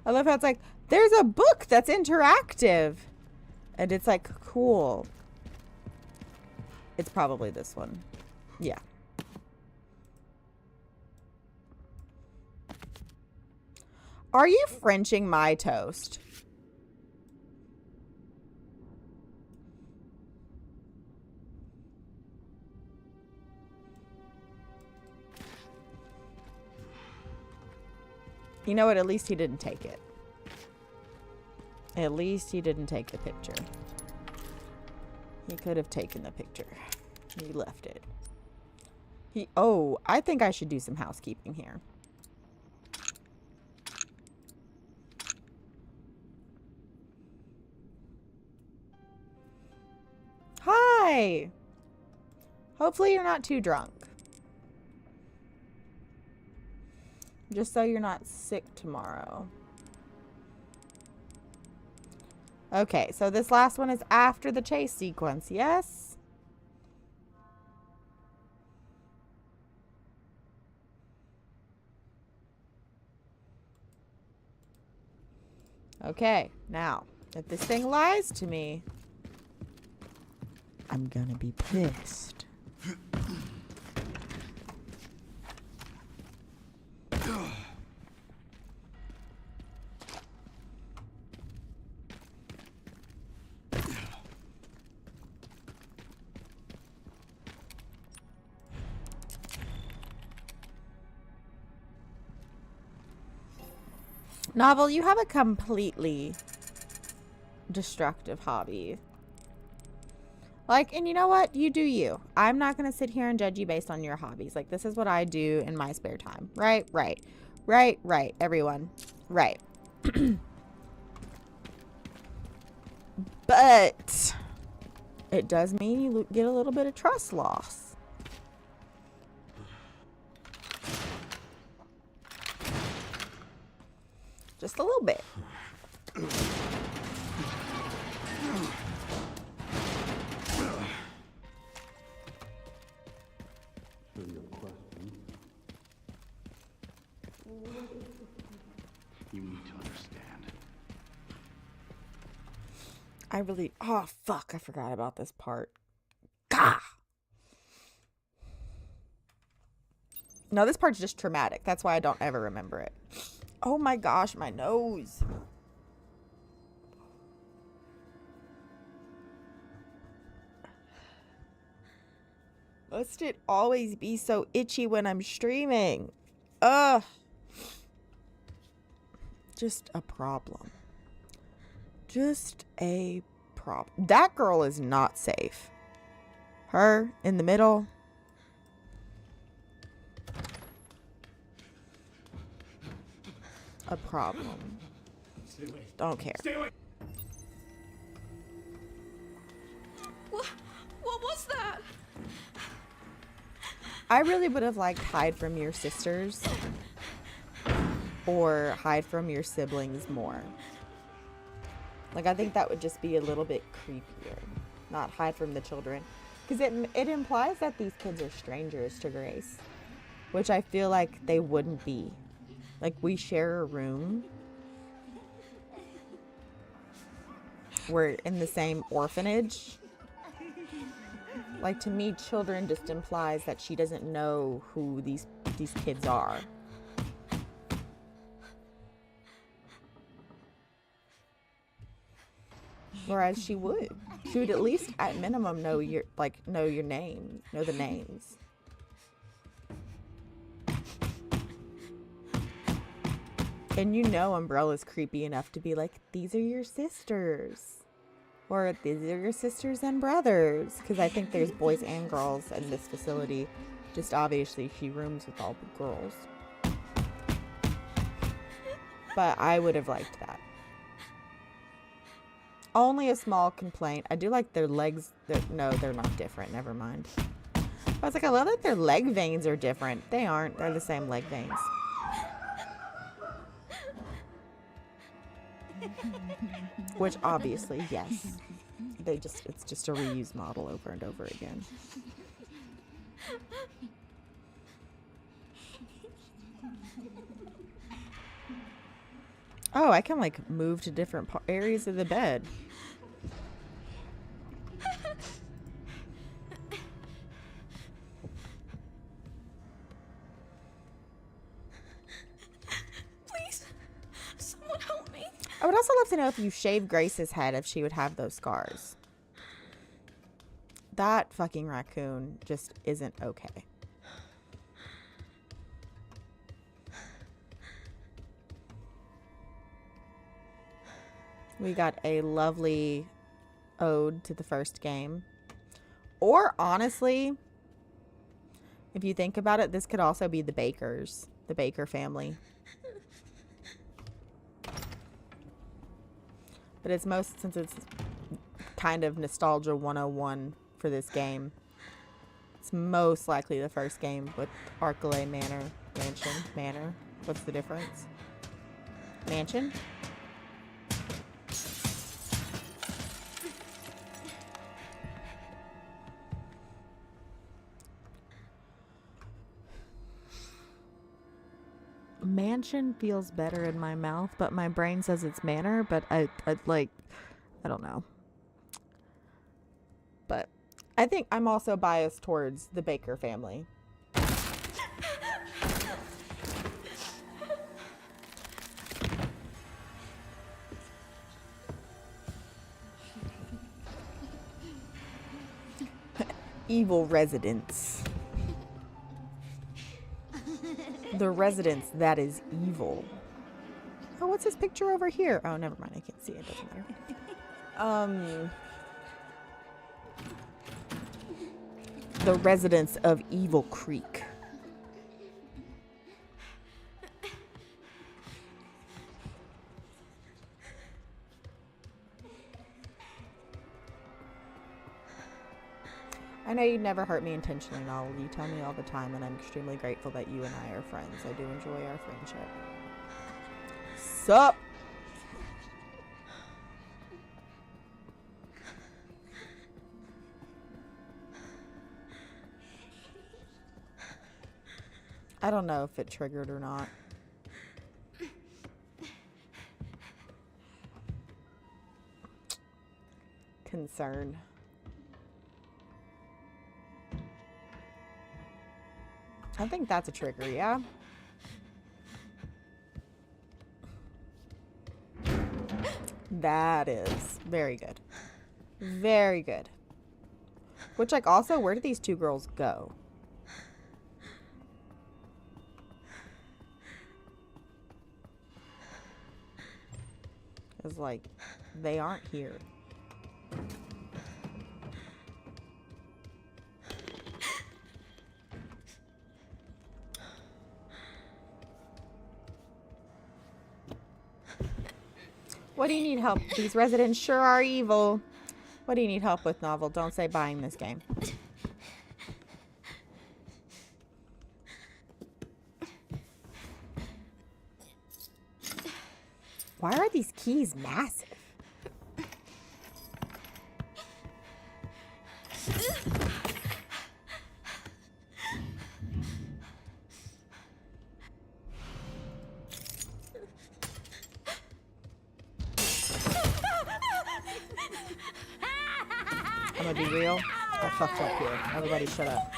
I love how it's like, there's a book that's interactive. And it's like, cool. It's probably this one. Yeah. Are you Frenching my toast? You know what? At least he didn't take it. At least he didn't take the picture. He could have taken the picture. He left it. Oh, I think I should do some housekeeping here. Hi. Hopefully you're not too drunk. Just so you're not sick tomorrow. Okay, so this last one is after the chase sequence, yes? Okay, now, if this thing lies to me, I'm gonna be pissed. Novel, you have a completely destructive hobby. Like, and you know what? You do you. I'm not going to sit here and judge you based on your hobbies. Like, this is what I do in my spare time. Right, right. Right, right, everyone. Right. But it does mean you get a little bit of trust loss. Just a little bit. You need to understand. I really... Oh, fuck. I forgot about this part. Gah! No, this part's just traumatic. That's why I don't ever remember it. Oh my gosh, my nose. Must it always be so itchy when I'm streaming? Ugh. Just a problem. Just a problem. That girl is not safe. Her in the middle. A problem. Stay away. Don't care. Stay away. What was that? I really would have liked hide from your sisters or hide from your siblings more. Like, I think that would just be a little bit creepier. Not hide from the children. Because it implies that these kids are strangers to Grace. Which I feel like they wouldn't be. Like, we share a room. We're in the same orphanage. Like, to me, children just implies that she doesn't know who these kids are. Whereas she would at least at minimum know your name, know the names. And you know Umbrella's creepy enough to be like, these are your sisters. Or these are your sisters and brothers. Because I think there's boys and girls in this facility. Just obviously she rooms with all the girls. But I would have liked that. Only a small complaint. I do like their legs. No, they're not different. Never mind. I was like, I love that their leg veins are different. They aren't. They're the same leg veins. Which obviously, yes. It's just a reused model over and over again. Oh, I can like move to different areas of the bed. Please, someone help me. I would also love to know if you shave Grace's head, if she would have those scars. That fucking raccoon just isn't okay. We got a lovely ode to the first game. Or honestly, if you think about it, this could also be the Bakers, the Baker family. But it's since it's kind of nostalgia 101 for this game, it's most likely the first game with Archelay Manor. What's the difference? Mansion? Mansion feels better in my mouth, but my brain says it's manor, but I don't know. But I think I'm also biased towards the Baker family. Evil residents. The residence that is evil. Oh, what's this picture over here? Oh, never mind. I can't see it. Doesn't matter. The residents of Evil Creek. I know you never hurt me intentionally, Noel. You tell me all the time, and I'm extremely grateful that you and I are friends. I do enjoy our friendship. Sup? I don't know if it triggered or not. Concern. I think that's a trigger, yeah? That is very good. Very good. Which, like, also, where did these two girls go? Because, like, they aren't here. What do you need help? These residents sure are evil. What do you need help with, Novel? Don't say buying this game. Why are these keys massive? I'm gonna be real. I fucked up here. Everybody shut up.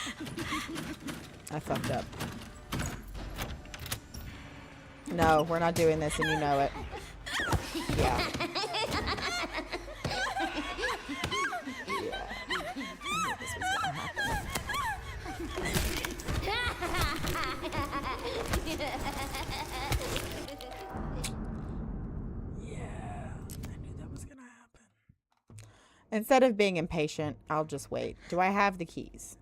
I fucked up. No, we're not doing this and you know it. Yeah. Yeah. I knew this was gonna happen. Yeah, I knew that was gonna happen. Instead of being impatient, I'll just wait. Do I have the keys?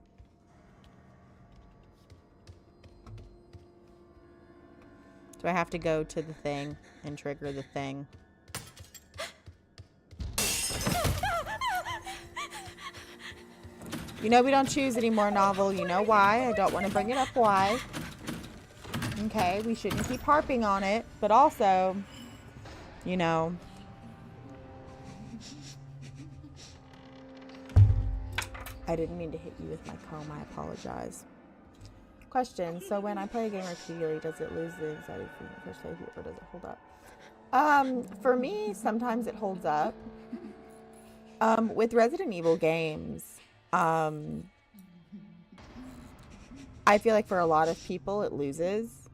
Do I have to go to the thing and trigger the thing? You know we don't choose anymore, Novel. You know why? I don't want to bring it up why. Okay, we shouldn't keep harping on it. But also, you know... I didn't mean to hit you with my comb. I apologize. Question. So when I play a game repeatedly, does it lose the anxiety from the first play or does it hold up? For me, sometimes it holds up. With Resident Evil games, I feel like for a lot of people it loses.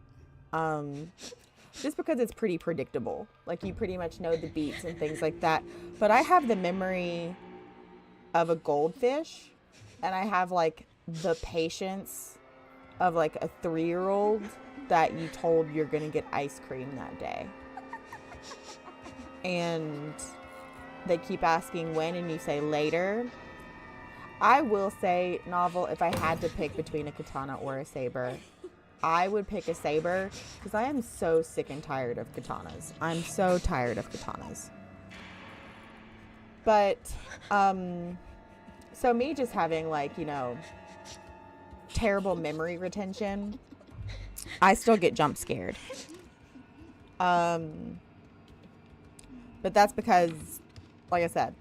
Just because it's pretty predictable. Like you pretty much know the beats and things like that. But I have the memory of a goldfish, and I have like the patience of like a 3-year-old that you told you're gonna get ice cream that day. And they keep asking when and you say later. I will say, Novel, if I had to pick between a katana or a saber, I would pick a saber because I am so sick and tired of katanas. I'm so tired of katanas. But, so me just having like, you know, terrible memory retention, I still get jump scared. But that's because, like I said,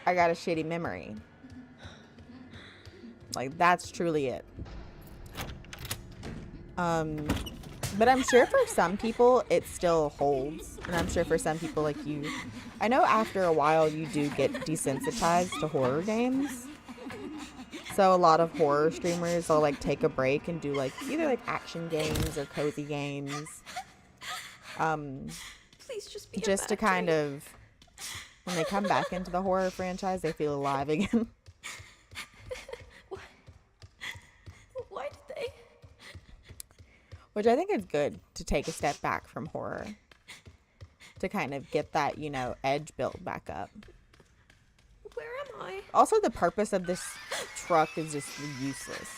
I got a shitty memory. Like, that's truly it. But I'm sure for some people it still holds. And I'm sure for some people like you, I know after a while you do get desensitized to horror games. So a lot of horror streamers will like take a break and do like either like action games or cozy games. Please just to kind of, when they come back into the horror franchise, they feel alive again. Why did they? Which I think is good to take a step back from horror. To kind of get that, you know, edge built back up. Where am I? Also, the purpose of this truck is just useless.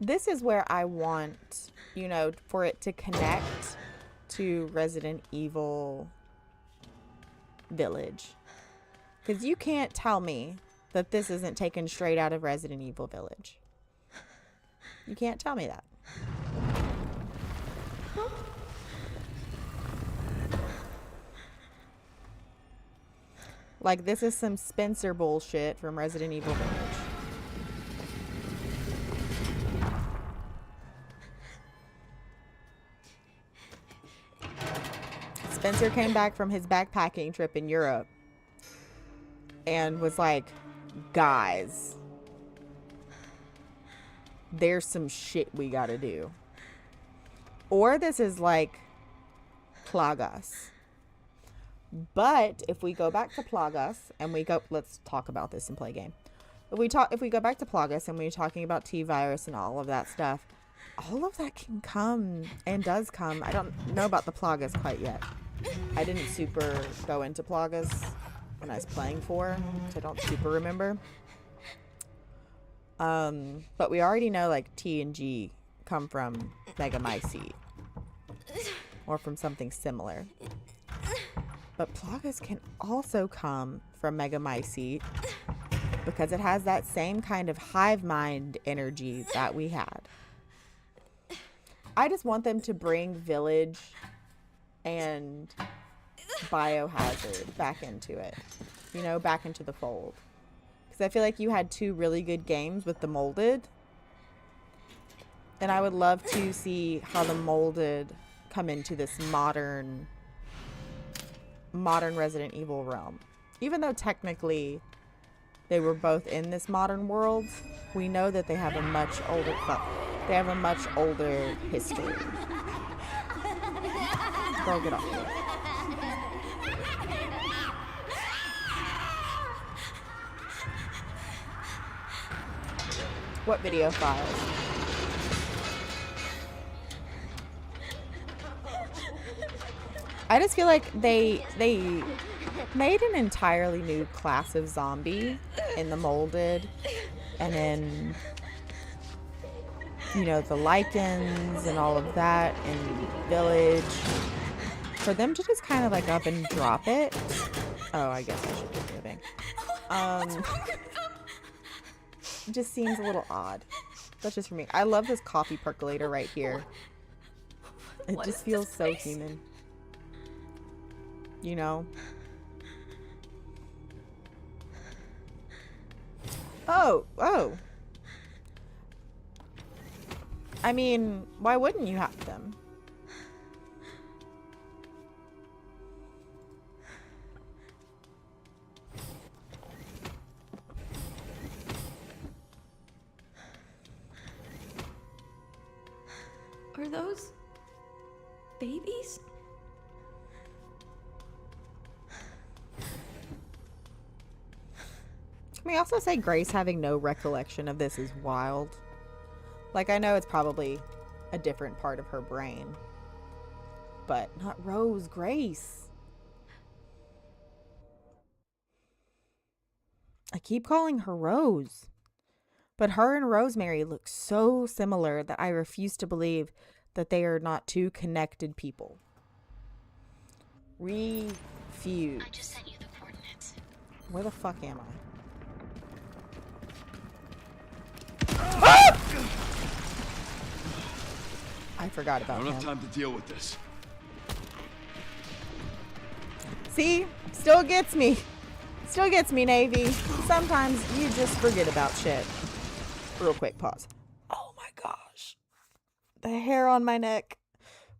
This is where I want, you know, for it to connect to Resident Evil Village. Because you can't tell me that this isn't taken straight out of Resident Evil Village. You can't tell me that. Like, this is some Spencer bullshit from Resident Evil Village. Spencer came back from his backpacking trip in Europe and was like, guys, there's some shit we gotta do. Or this is like Plagas. But if we go back to Plagas and we go, let's talk about this and play a game. If we go back to Plagas and we're talking about T-virus and all of that stuff, all of that can come and does come. I don't know about the Plagas quite yet. I didn't super go into Plagas when I was playing 4, so I don't super remember. But we already know like T and G come from Megamycete or from something similar. But Plagas can also come from Megamycete because it has that same kind of hive mind energy that we had. I just want them to bring Village and Biohazard back into it. You know, back into the fold. Because I feel like you had 2 really good games with the Molded. And I would love to see how the Molded come into this modern Resident Evil realm. Even though technically they were both in this modern world, we know that they have a much older history. Girl, get off here. What video files? I just feel like they made an entirely new class of zombie in the Molded, and then, you know, the Lycans and all of that in Village. For them to just kind of like up and drop it. Oh, I guess I should be moving. It just seems a little odd. That's just for me. I love this coffee percolator right here. It just feels so human. You know? Oh. I mean, why wouldn't you have them? Are those babies? Can we also say Grace having no recollection of this is wild? Like, I know it's probably a different part of her brain. But not Rose, Grace. I keep calling her Rose. But her and Rosemary look so similar that I refuse to believe that they are not 2 connected people. Refuse. I just sent you the coordinates. Where the fuck am I? I forgot about him. I don't have time to deal with this. See? Still gets me. Still gets me, Navy. Sometimes you just forget about shit. Real quick, pause. Oh my gosh. The hair on my neck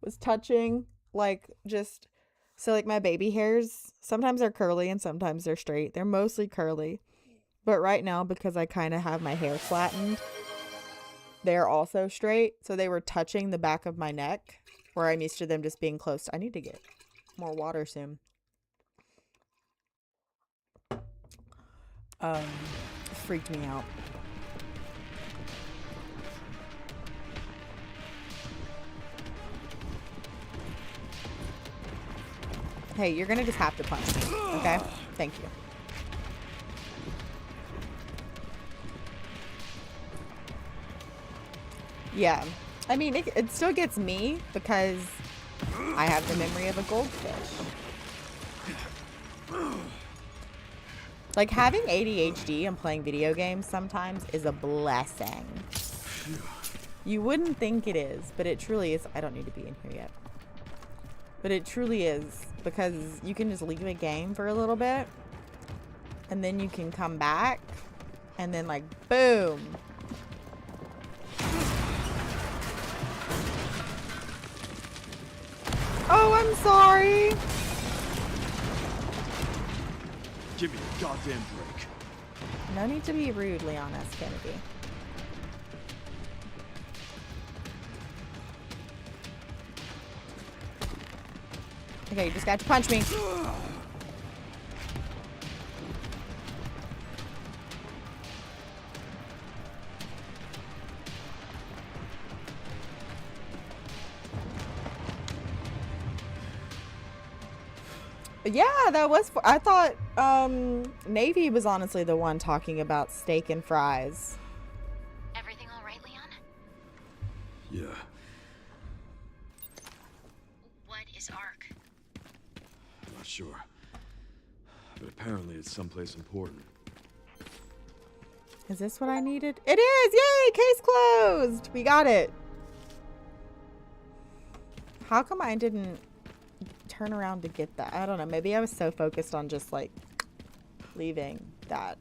was touching, like, just... So, like, my baby hairs, sometimes they're curly and sometimes they're straight. They're mostly curly. But right now, because I kind of have my hair flattened, they're also straight. So they were touching the back of my neck, where I'm used to them just being close. I need to get more water soon. It freaked me out. Hey, you're gonna just have to punch me, okay? Thank you. Yeah. I mean, it still gets me because I have the memory of a goldfish. Like, having ADHD and playing video games sometimes is a blessing. You wouldn't think it is, but it truly is. I don't need to be in here yet. But it truly is, because you can just leave a game for a little bit, and then you can come back, and then, like, boom. Oh, I'm sorry. Give me a goddamn break. No need to be rude, Leon S. Kennedy. Okay, you just got to punch me. Yeah, that was. I thought Navy was honestly the one talking about steak and fries. Everything all right, Leon? Yeah. What is Ark? I'm not sure. But apparently it's someplace important. Is this what I needed? It is! Yay! Case closed! We got it. How come I didn't turn around to get that? I don't know. Maybe I was so focused on just like leaving that.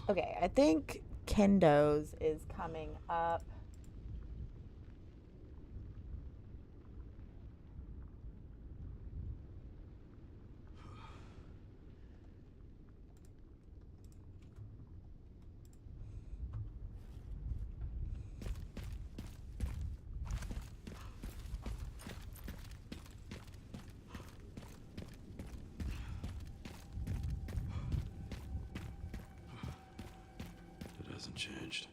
Okay, I think Kendo's is coming up. It hasn't changed.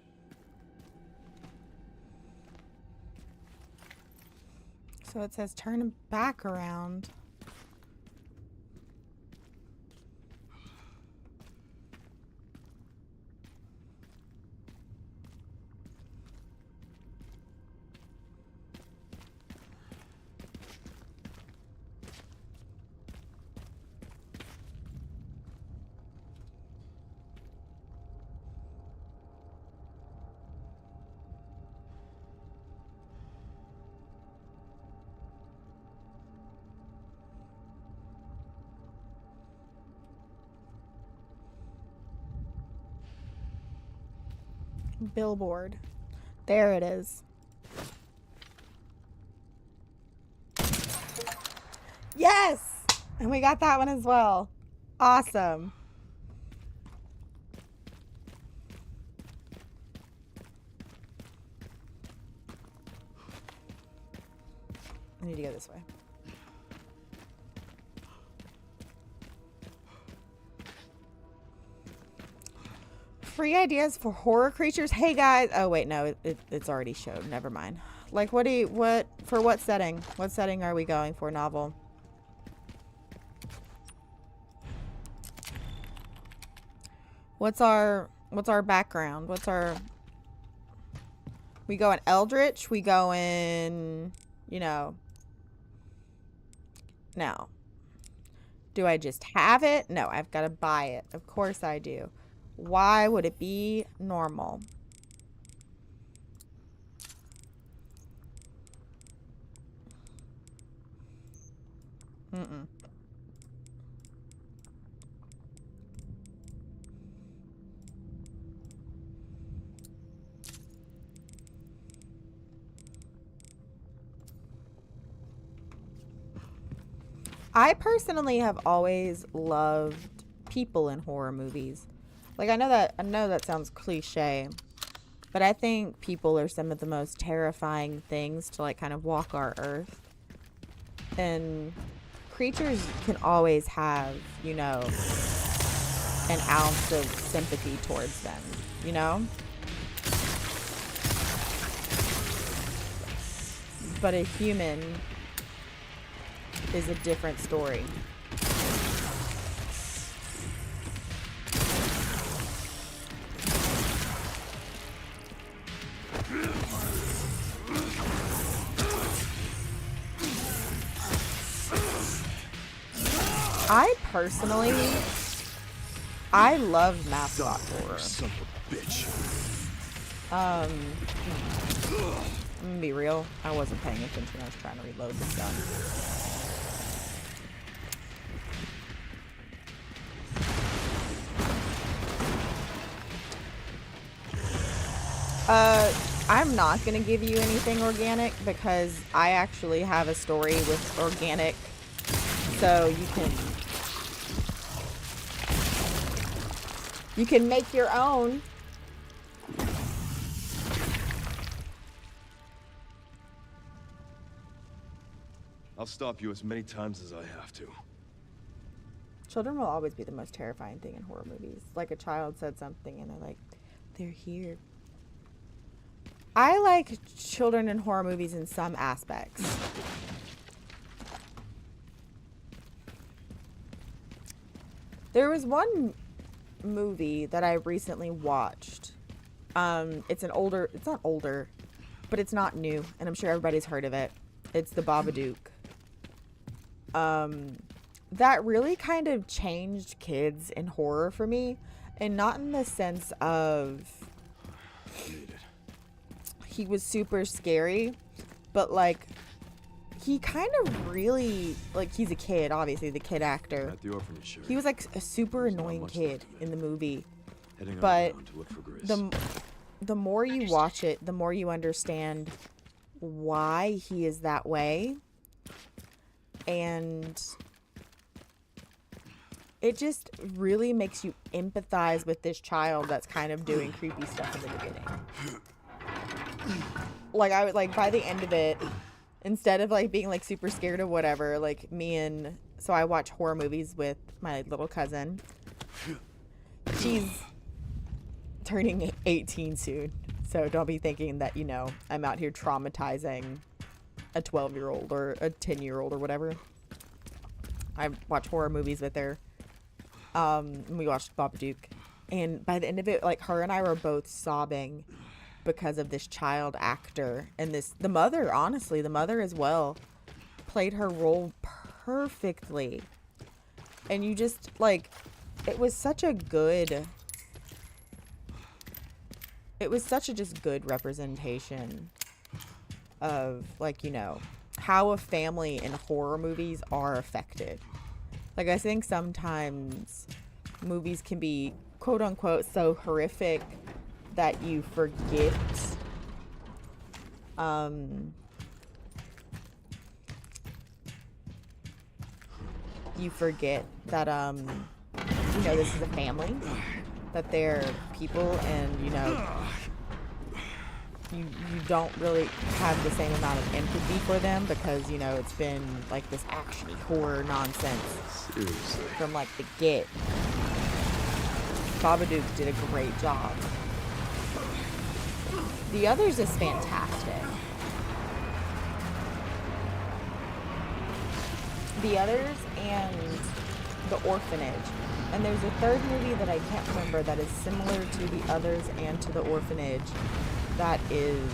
So it says turn back around. Billboard. There it is. Yes! And we got that one as well. Awesome. I need to go this way. Free ideas for horror creatures. Hey guys. Oh wait, no, it's already showed. Never mind. Like, what setting? What setting are we going for? Novel. What's our background? We going Eldritch? We going, you know. No. Do I just have it? No, I've got to buy it. Of course I do. Why would it be normal? I personally have always loved people in horror movies. Like, I know that sounds cliche, but I think people are some of the most terrifying things to, like, kind of walk our earth. And creatures can always have, you know, an ounce of sympathy towards them, you know? But a human is a different story. I personally, I love mascot horror. Son of a bitch. I'm gonna be real. I wasn't paying attention. I was trying to reload this gun. I'm not gonna give you anything organic because I actually have a story with organic, so You can make your own. I'll stop you as many times as I have to. Children will always be the most terrifying thing in horror movies. Like a child said something and they're here. I like children in horror movies in some aspects. There was one movie that I recently watched. It's not older, but it's not new, and I'm sure everybody's heard of it. It's The Babadook. That really kind of changed kids in horror for me, and not in the sense of he was super scary, but like he kind of really, like, he's a kid, obviously, the kid actor. At the orphanage, sure. He was like a super annoying kid in the movie. Heading But underground to look for Grace. the more you watch it, the more you understand why he is that way. And it just really makes you empathize with this child that's kind of doing creepy stuff in the beginning. Like, I would, like, by the end of it, instead of like being like super scared of whatever, like so I watch horror movies with my little cousin. She's turning 18 soon, so don't be thinking that, you know, I'm out here traumatizing a 12-year-old or a 10-year-old or whatever. I watch horror movies with her. We watched Babadook, and by the end of it, like, her and I were both sobbing because of this child actor, and the mother, honestly, the mother as well, played her role perfectly. And you just, like, it was such a just good representation of, like, you know, how a family in horror movies are affected. Like, I think sometimes movies can be, quote unquote, so horrific that you forget that you know, this is a family, that they're people, and, you know, you don't really have the same amount of empathy for them because, you know, it's been like this action horror nonsense. Seriously. From like the get. Babadook did a great job. The Others is fantastic. The Others and The Orphanage. And there's a third movie that I can't remember that is similar to The Others and to The Orphanage that is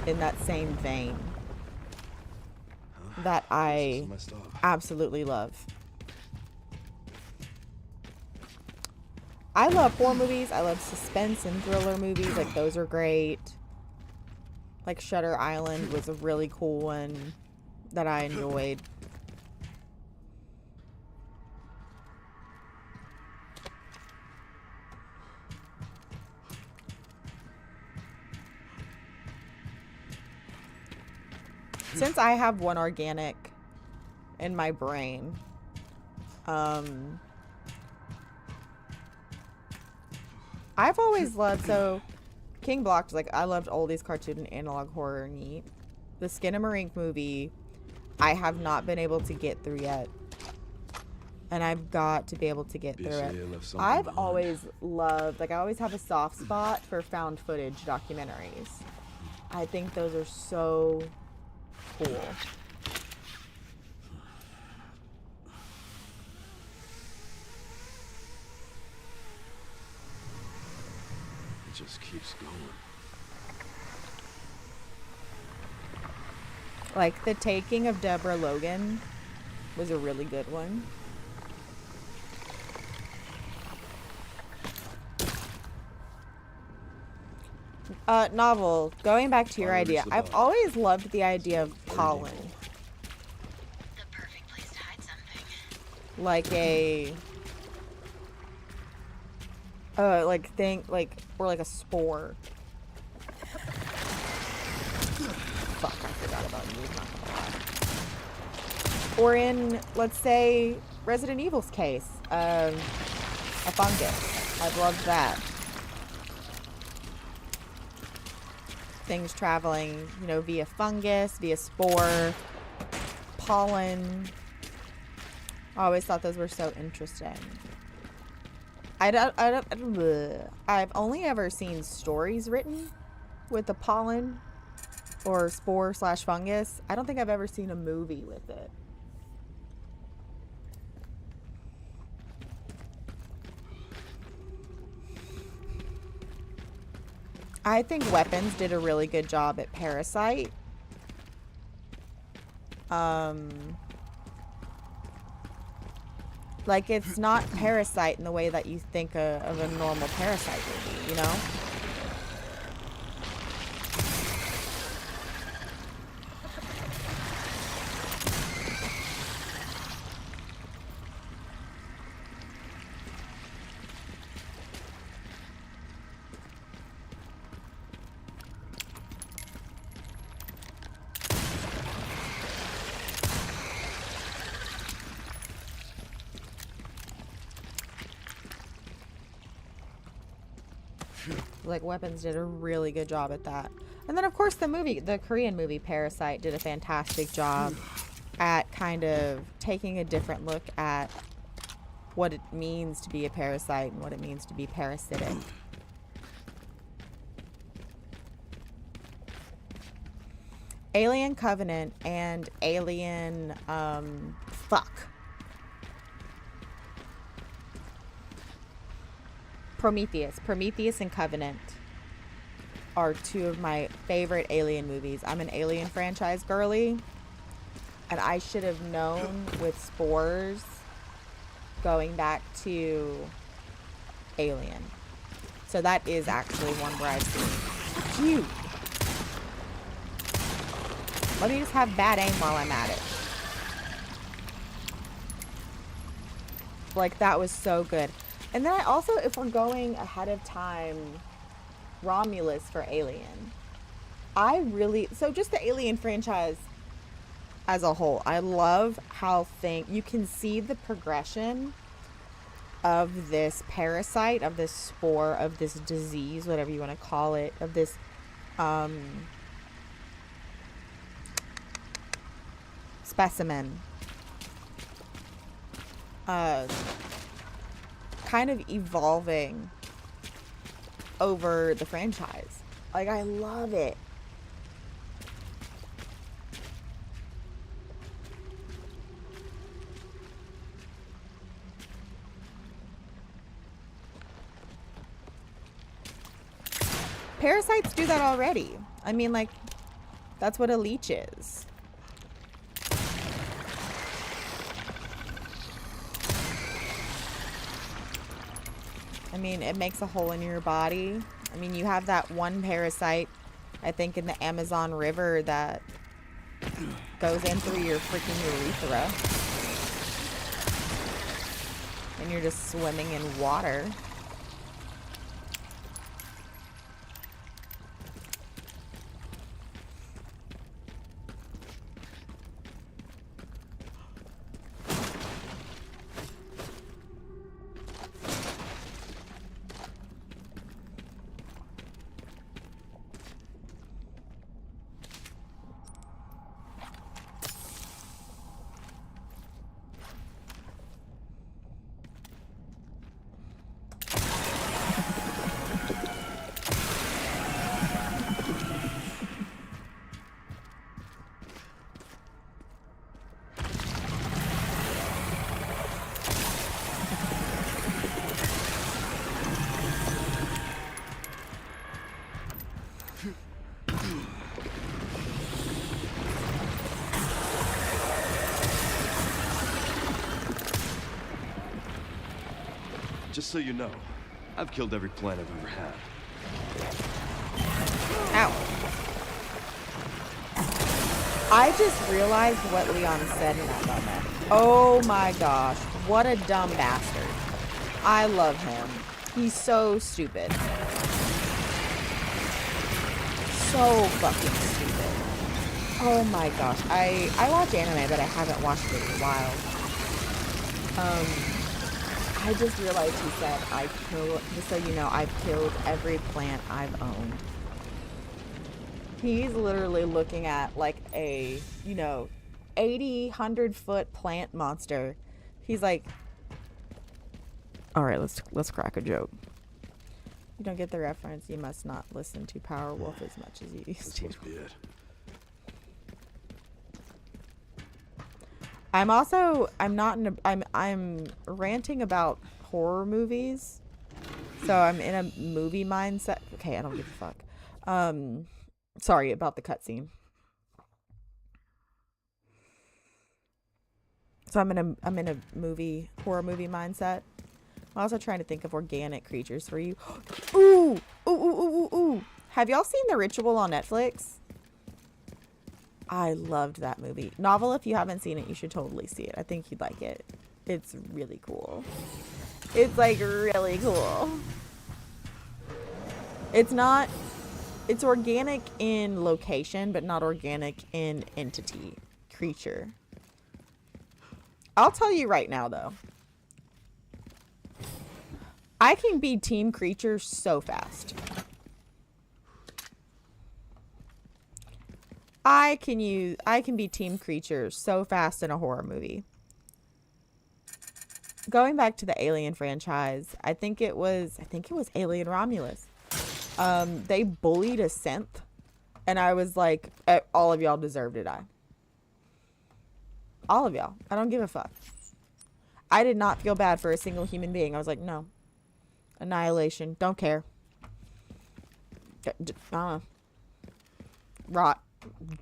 in that same vein that I absolutely love. I love horror movies. I love suspense and thriller movies. Like, those are great. Like, Shutter Island was a really cool one that I enjoyed. Since I have one organic in my brain, I've always loved, so King Blocked, like, I loved all these cartoon and analog horror neat. The Skinamarink movie, I have not been able to get through yet. And I've got to be able to get through it. I've always loved, like, I always have a soft spot for found footage documentaries. I think those are so cool. It just keeps going. Like, The Taking of Deborah Logan was a really good one. Novel, going back to your idea, I've always loved the idea of pollen. The perfect place to hide something. Like a like thing, like, or like a spore. Fuck, I forgot about you, not gonna lie. Or in, let's say, Resident Evil's case, a fungus. I've loved that. Things traveling, you know, via fungus, via spore, pollen. I always thought those were so interesting. I've only ever seen stories written with the pollen or spore / fungus. I don't think I've ever seen a movie with it. I think Weapons did a really good job at Parasite. Like, it's not Parasite in the way that you think of a normal Parasite movie, you know? Like, Weapons did a really good job at that. And then, of course, the Korean movie Parasite did a fantastic job at kind of taking a different look at what it means to be a parasite and what it means to be parasitic. Alien Covenant and Alien, Prometheus and Covenant are two of my favorite Alien movies. I'm an Alien franchise girly, and I should have known with Spores going back to Alien. So that is actually one where I've seen. Phew. Let me just have bad aim while I'm at it. Like, that was so good. And then I also, if we're going ahead of time, Romulus for Alien. So just the Alien franchise as a whole, I love how you can see the progression of this parasite, of this spore, of this disease, whatever you want to call it, of this, specimen. Kind of evolving over the franchise. Like, I love it. Parasites do that already. I mean, like, that's what a leech is. I mean, it makes a hole in your body. I mean, you have that one parasite, I think, in the Amazon River that goes in through your freaking urethra. And you're just swimming in water. Just so you know, I've killed every plant I've ever had. Ow. I just realized what Leon said in that moment. Oh my gosh. What a dumb bastard. I love him. He's so stupid. So fucking stupid. Oh my gosh. I watch anime, but I haven't watched it in a while. I just realized he said I kill, just so you know, I've killed every plant I've owned. He's literally looking at like a, you know, 80, 100-foot plant monster. He's like, all right, let's crack a joke. You don't get the reference. You must not listen to Power Wolf as much as you used to. This must be it. I'm ranting about horror movies. So I'm in a movie mindset. Okay, I don't give a fuck. Sorry about the cutscene. So I'm in a horror movie mindset. I'm also trying to think of organic creatures for you. Ooh! Ooh, ooh, ooh, ooh, ooh. Have y'all seen The Ritual on Netflix? I loved that movie. Novel, if you haven't seen it, you should totally see it. I think you'd like it. It's really cool. It's like really cool. It's organic in location, but not organic in entity, creature. I'll tell you right now, though. I can be team creature so fast. I can be team creature so fast in a horror movie. Going back to the Alien franchise, I think it was Alien Romulus. They bullied a synth, and I was like, all of y'all deserve to die. All of y'all. I don't give a fuck. I did not feel bad for a single human being. I was like, no. Annihilation. Don't care. Rot.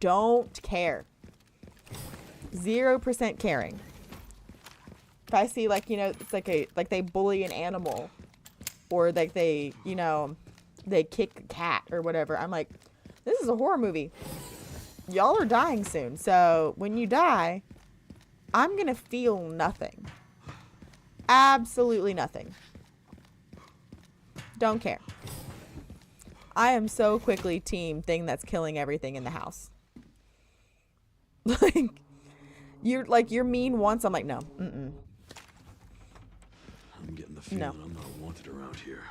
Don't care. 0% caring. If I see, like, you know, it's like they bully an animal, or like they, you know, they kick a cat or whatever, I'm like, this is a horror movie. Y'all are dying soon. So when you die, I'm gonna feel nothing. Absolutely nothing. Don't care. I am so quickly team thing that's killing everything in the house. You're mean once. I'm like, no. Mm-mm. I'm getting the feeling I'm not wanted around here.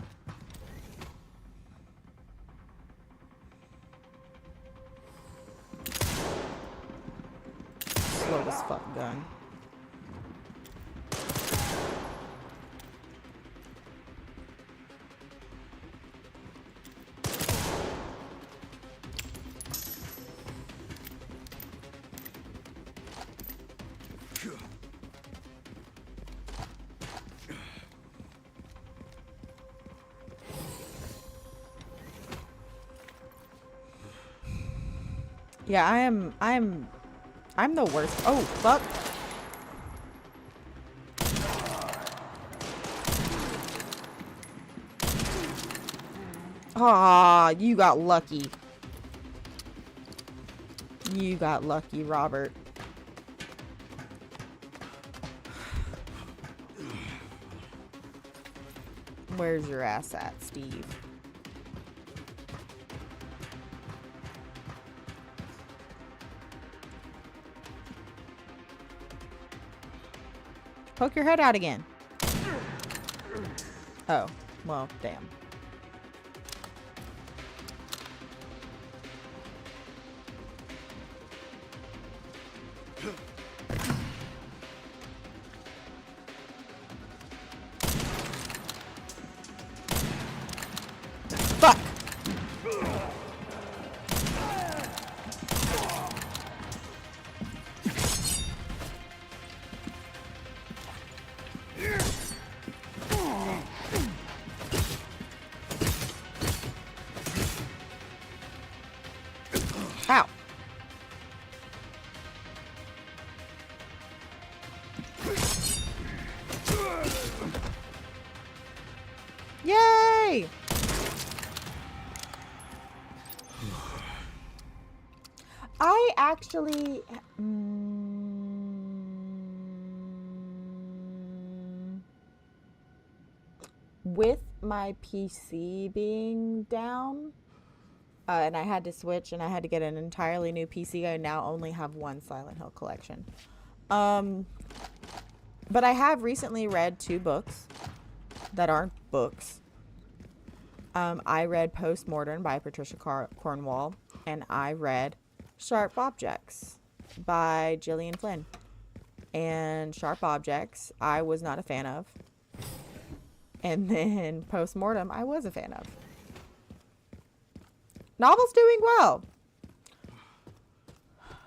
Slow as fuck gun. Yeah, I'm the worst. Oh, fuck. Ah, you got lucky. You got lucky, Robert. Where's your ass at, Steve? Poke your head out again. Oh, well, damn. Fuck! Ow. Yay! I actually... with my PC being down, and I had to switch and I had to get an entirely new PC, I now only have one Silent Hill collection. But I have recently read 2 books that aren't books. I read Postmortem by Patricia Cornwall, and I read Sharp Objects by Gillian Flynn. And Sharp Objects, I was not a fan of. And then Postmortem, I was a fan of. Novel's doing well.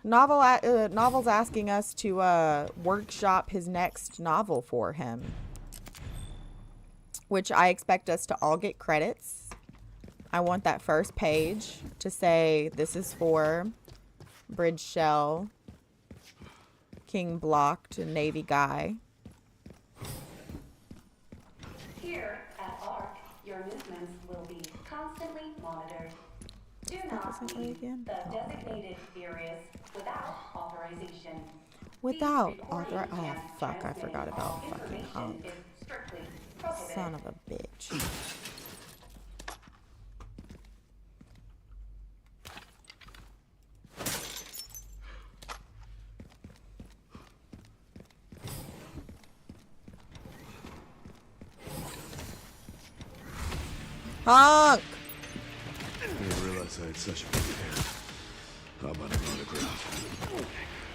Novel's asking us to workshop his next novel for him, which I expect us to all get credits. I want that first page to say this is for BridgeChele, King Blocked, Navy Guy. Here at ARC, your movements will be constantly monitored. Do not leave the designated areas without authorization. Without author. Oh fuck! I forgot about fucking Hunk. Son of a bitch. Hunk! I didn't realize I had such a big hand. How about an autograph?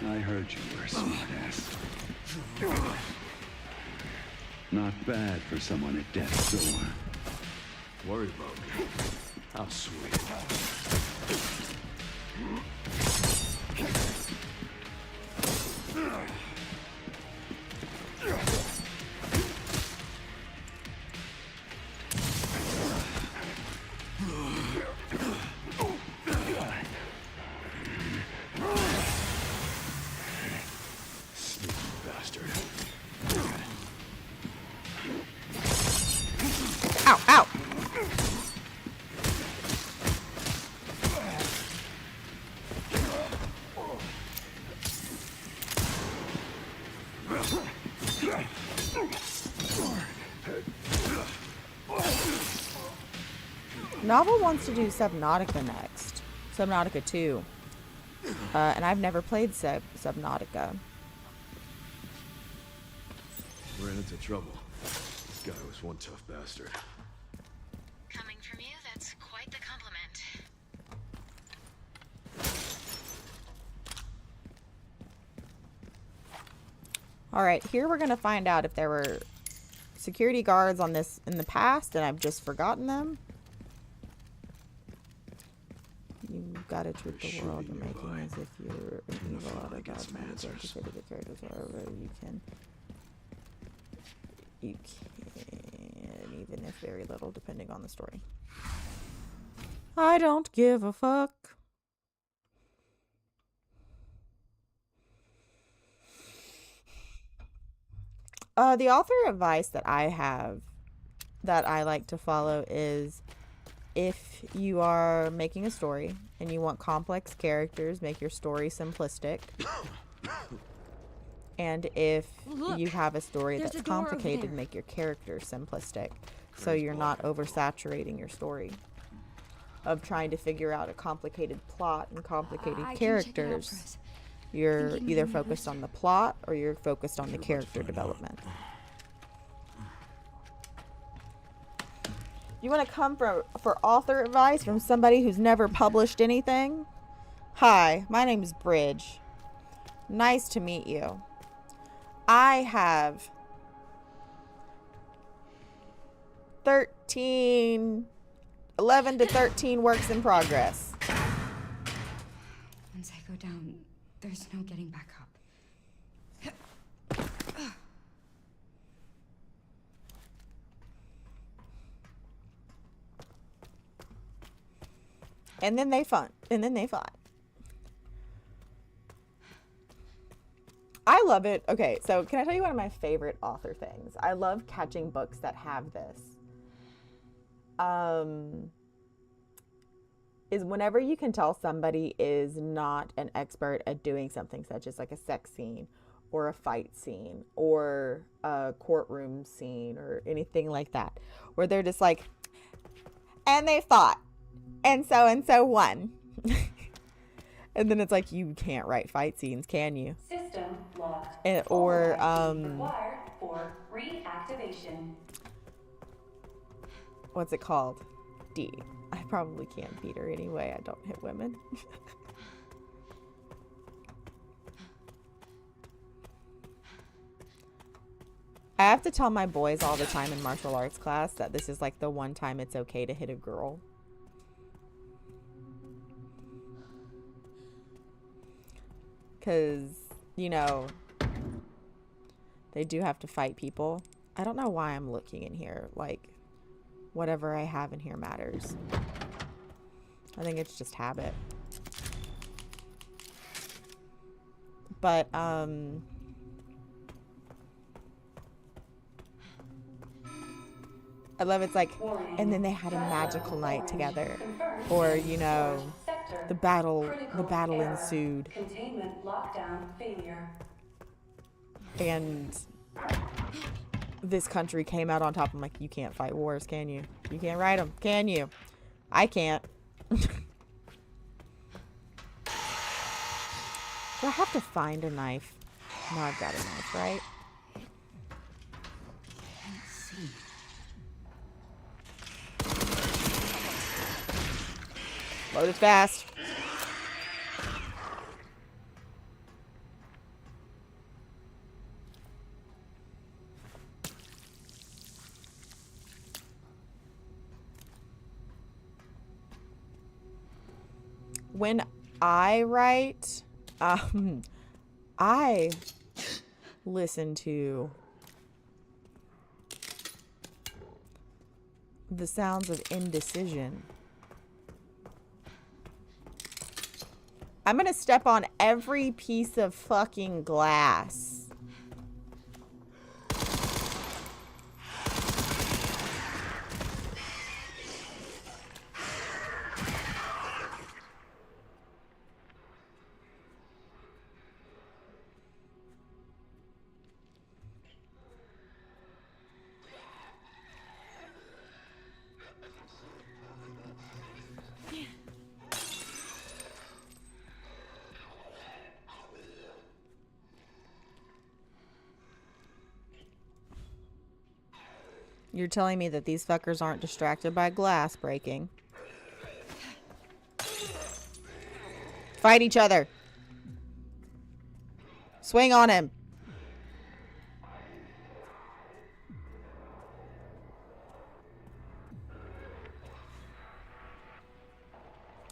I heard you were a smartass. Not bad for someone at death's door. Worried about me? How sweet. Ow, ow! Novel wants to do Subnautica next. Subnautica 2. And I've never played Subnautica. Ran into trouble. This guy was one tough bastard. Coming from you, that's quite the compliment. Alright, here we're going to find out if there were security guards on this in the past and I've just forgotten them. You gotta treat the world and making as if you're an evil out of God's mind. The characters however you can. You can, even if very little, depending on the story. I don't give a fuck. The author advice that I have that I like to follow is if you are making a story and you want complex characters, make your story simplistic. And if you have a story that's complicated, make your character simplistic. So you're not oversaturating your story of trying to figure out a complicated plot and complicated characters. You're either focused on the plot or you're focused on the character development. You want to come for author advice from somebody who's never published anything? Hi, my name is Bridge. Nice to meet you. I have 11 to 13 works in progress. Once I go down, there's no getting back up. And then they fought. I love it. Okay, so can I tell you one of my favorite author things? I love catching books that have this. Is whenever you can tell somebody is not an expert at doing something such as like a sex scene or a fight scene or a courtroom scene or anything like that, where they're just like, and they fought. And so won. And then it's like, you can't write fight scenes, can you? System locked. Or required for reactivation. What's it called? D. I probably can't beat her anyway. I don't hit women. I have to tell my boys all the time in martial arts class that this is like the one time it's okay to hit a girl. Because, you know, they do have to fight people. I don't know why I'm looking in here. Like, whatever I have in here matters. I think it's just habit. But, I love it's like, and then they had a magical night together. Or, you know, the battle ensued. Containment lockdown failure. And this country came out on top. I'm like, you can't fight wars, can you? You can't write them, can you? I can't. Do I have to find a knife? No, I've got a knife, right? Load it fast. When I write, I listen to the sounds of indecision. I'm gonna step on every piece of fucking glass. You're telling me that these fuckers aren't distracted by glass breaking. Fight each other. Swing on him.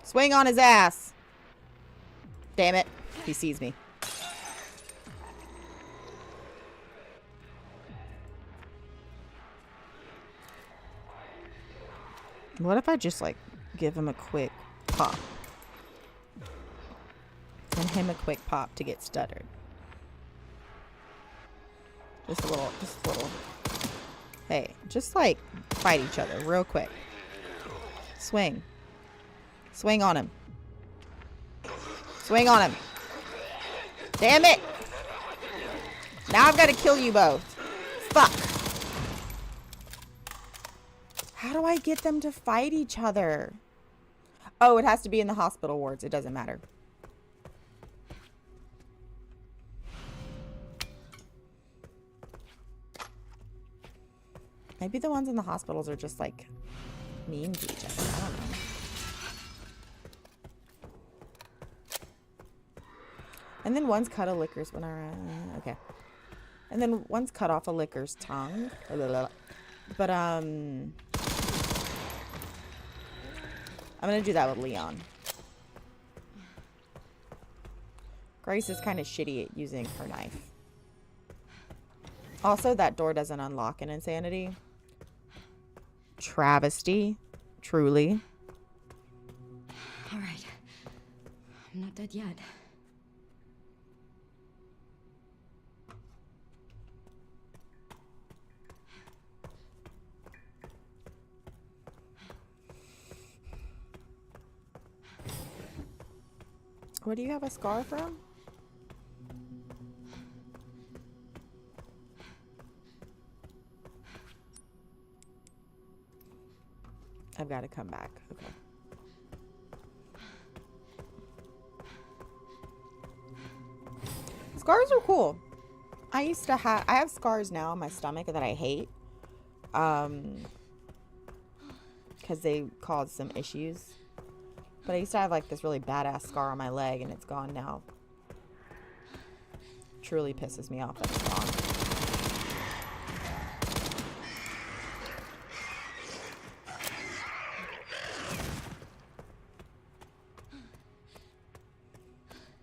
Swing on his ass. Damn it. He sees me. What if I just, like, give him a quick pop? And him a quick pop to get stuttered. Just a little. Hey, just, like, fight each other real quick. Swing. Swing on him. Swing on him. Damn it! Now I've got to kill you both. Fuck. How do I get them to fight each other? Oh, it has to be in the hospital wards. It doesn't matter. Maybe the ones in the hospitals are just like mean to each other. I don't know. And then one's cut a licker's when I okay. And then one's cut off a licker's tongue. But I'm gonna do that with Leon. Grace is kind of shitty at using her knife. Also, that door doesn't unlock in Insanity. Travesty. Truly. All right. I'm not dead yet. Where do you have a scar from? I've got to come back. Okay. Scars are cool. I used to have, I have scars now on my stomach that I hate. Because they caused some issues. But I used to have like this really badass scar on my leg and it's gone now. Truly pisses me off that it's gone.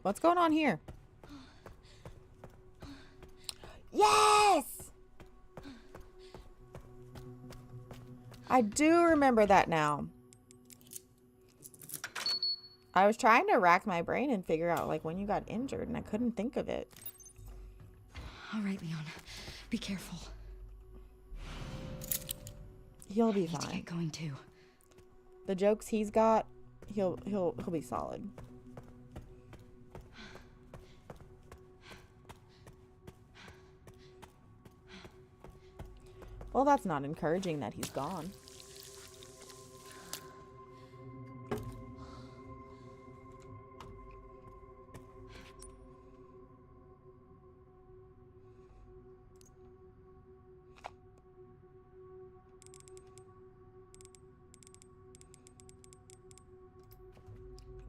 What's going on here? Yes! I do remember that now. I was trying to rack my brain and figure out like when you got injured and I couldn't think of it. All right, Leon. Be careful. He'll be I need to fine. get going too. The jokes he's got, he'll be solid. Well, that's not encouraging that he's gone.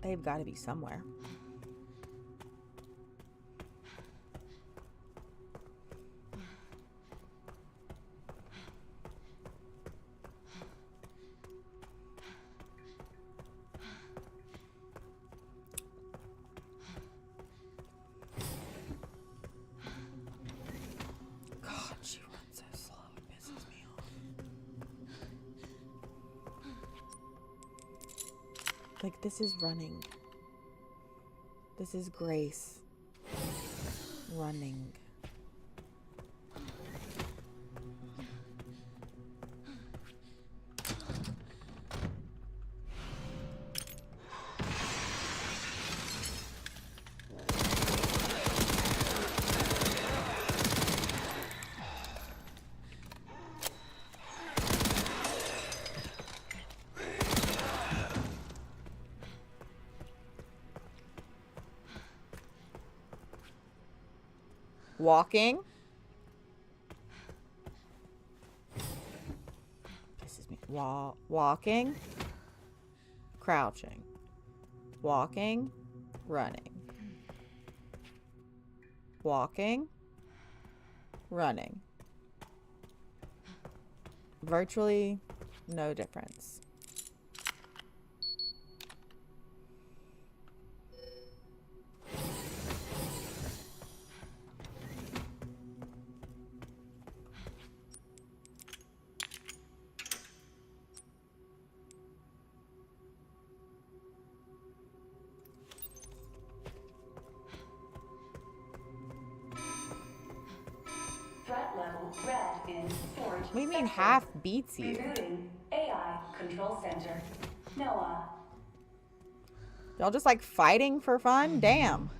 They've got to be somewhere. God, she runs so slow. It pisses me off. Like, this is running. This is Grace. Running. Walking. Pisses me. Walking. Crouching. Walking. Running. Walking. Running. Virtually no difference. Threat level red in storage. What do you mean section. half beats you? Rebooting AI control center. Noah. Y'all just like fighting for fun? Damn.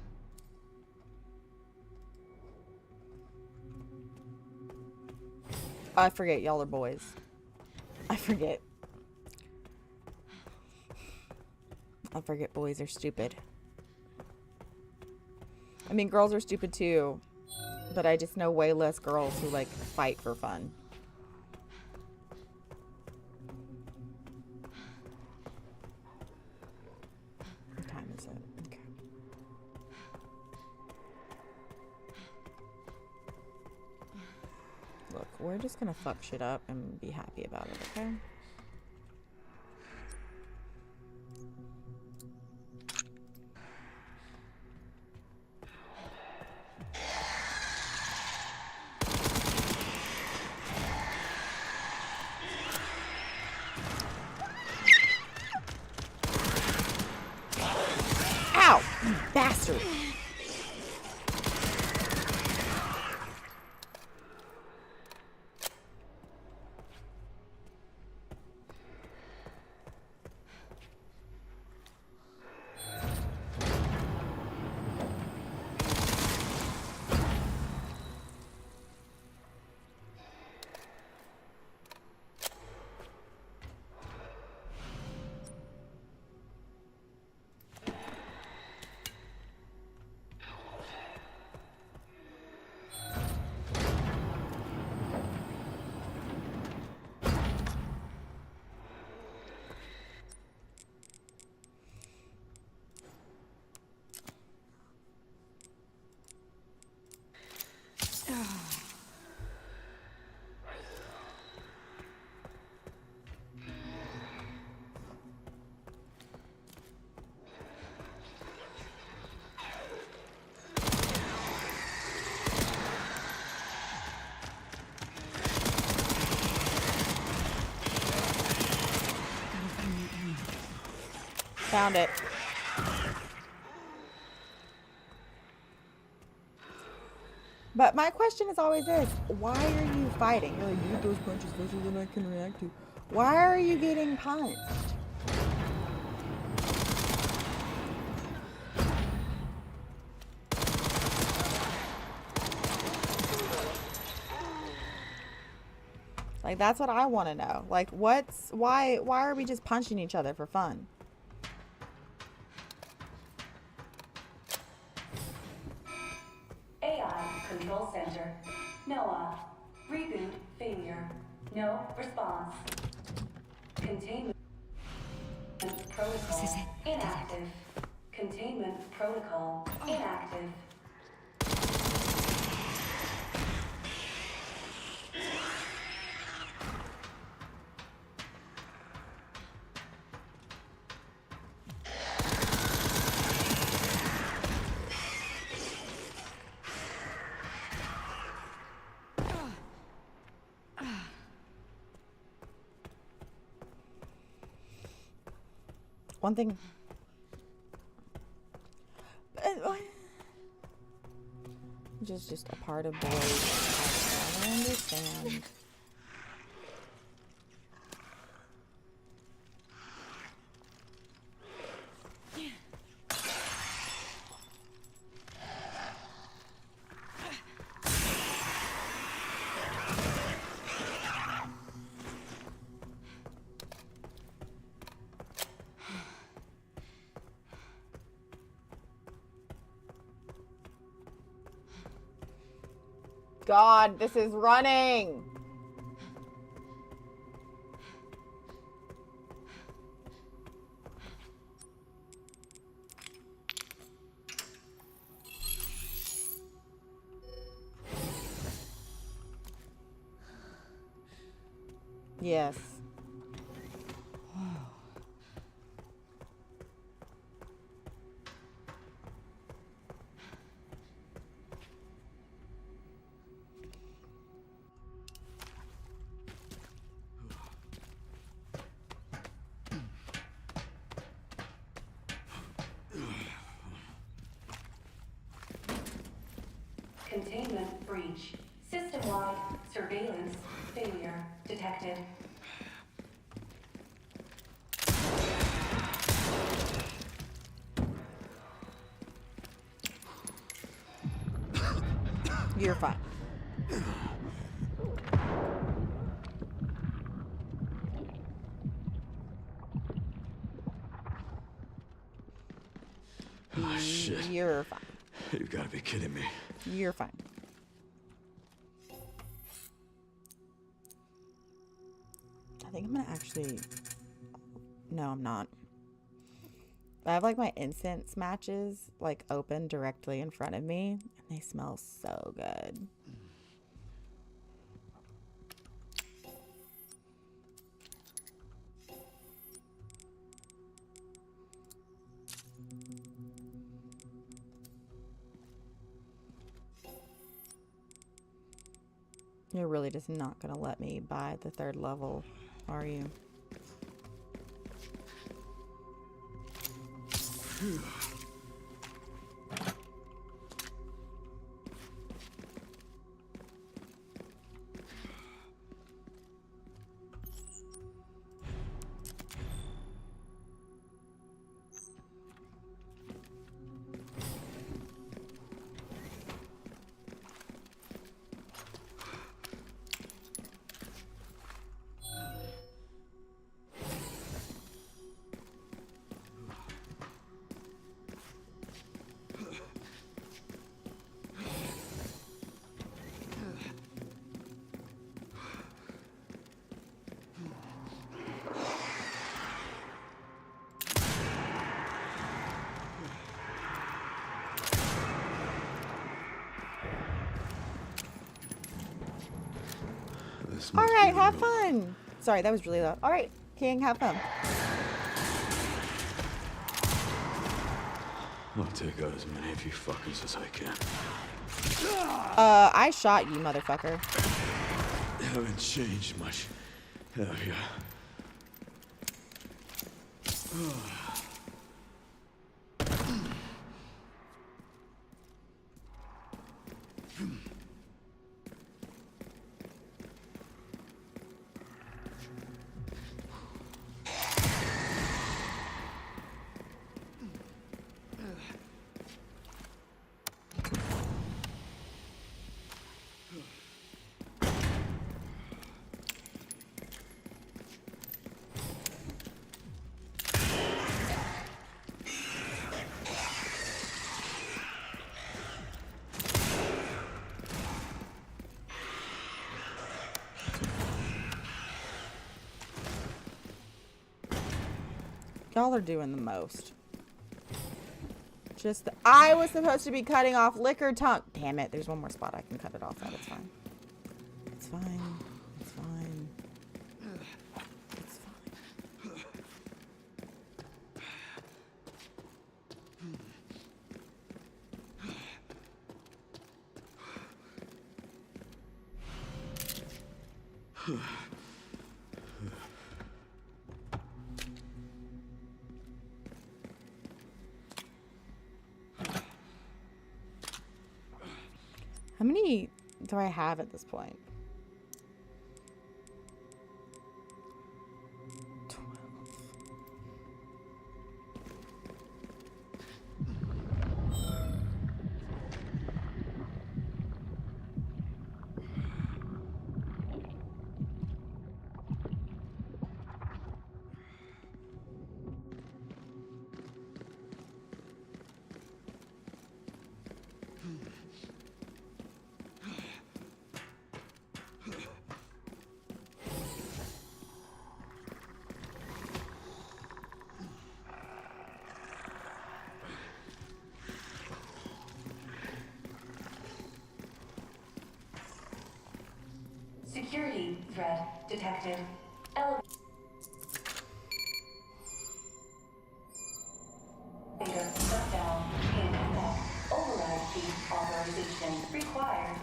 I forget y'all are boys. I forget. I forget boys are stupid. I mean, girls are stupid too. But I just know way less girls who like fight for fun. What time is it? Okay. Look, we're just gonna fuck shit up and be happy about it, okay? Ow! You bastard! Found it. But my question is always this: why are you fighting? You're like, you get those punches faster than I can react to. Why are you getting punched? Like, that's what I want to know. Like, why are we just punching each other for fun? AI Control Center. Noah. Reboot failure. No response. Containment protocol This is it. inactive. Containment protocol inactive. One thing. Just a part of boys. I don't understand. God, this is running. Yes. Containment breach. System-wide surveillance failure detected. You're fine. Oh, shit. You're fine. You've got to be kidding me. You're fine. I think I'm gonna actually... No, I'm not. I have like my incense matches like open directly in front of me, and they smell so good. You're really just not gonna let me buy the 3rd level, are you? All right, have fun. Sorry, that was really loud. All right, King, have fun. I'll take out as many of you fuckers as I can. I shot you, motherfucker. Haven't changed much, have ya? Y'all are doing the most. I was supposed to be cutting off liquor tongue. Damn it, there's one more spot I can cut it off at. It's fine. It's fine. It's fine. It's fine. How many do I have at this point? 12. Security threat detected. Elevator shut down in effect. Override key authorization required.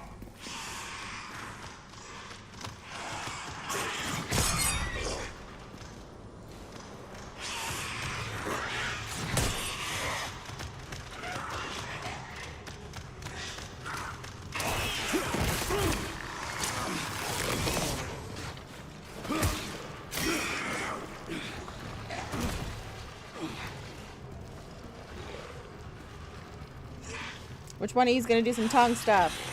Which one of you's gonna do some tongue stuff?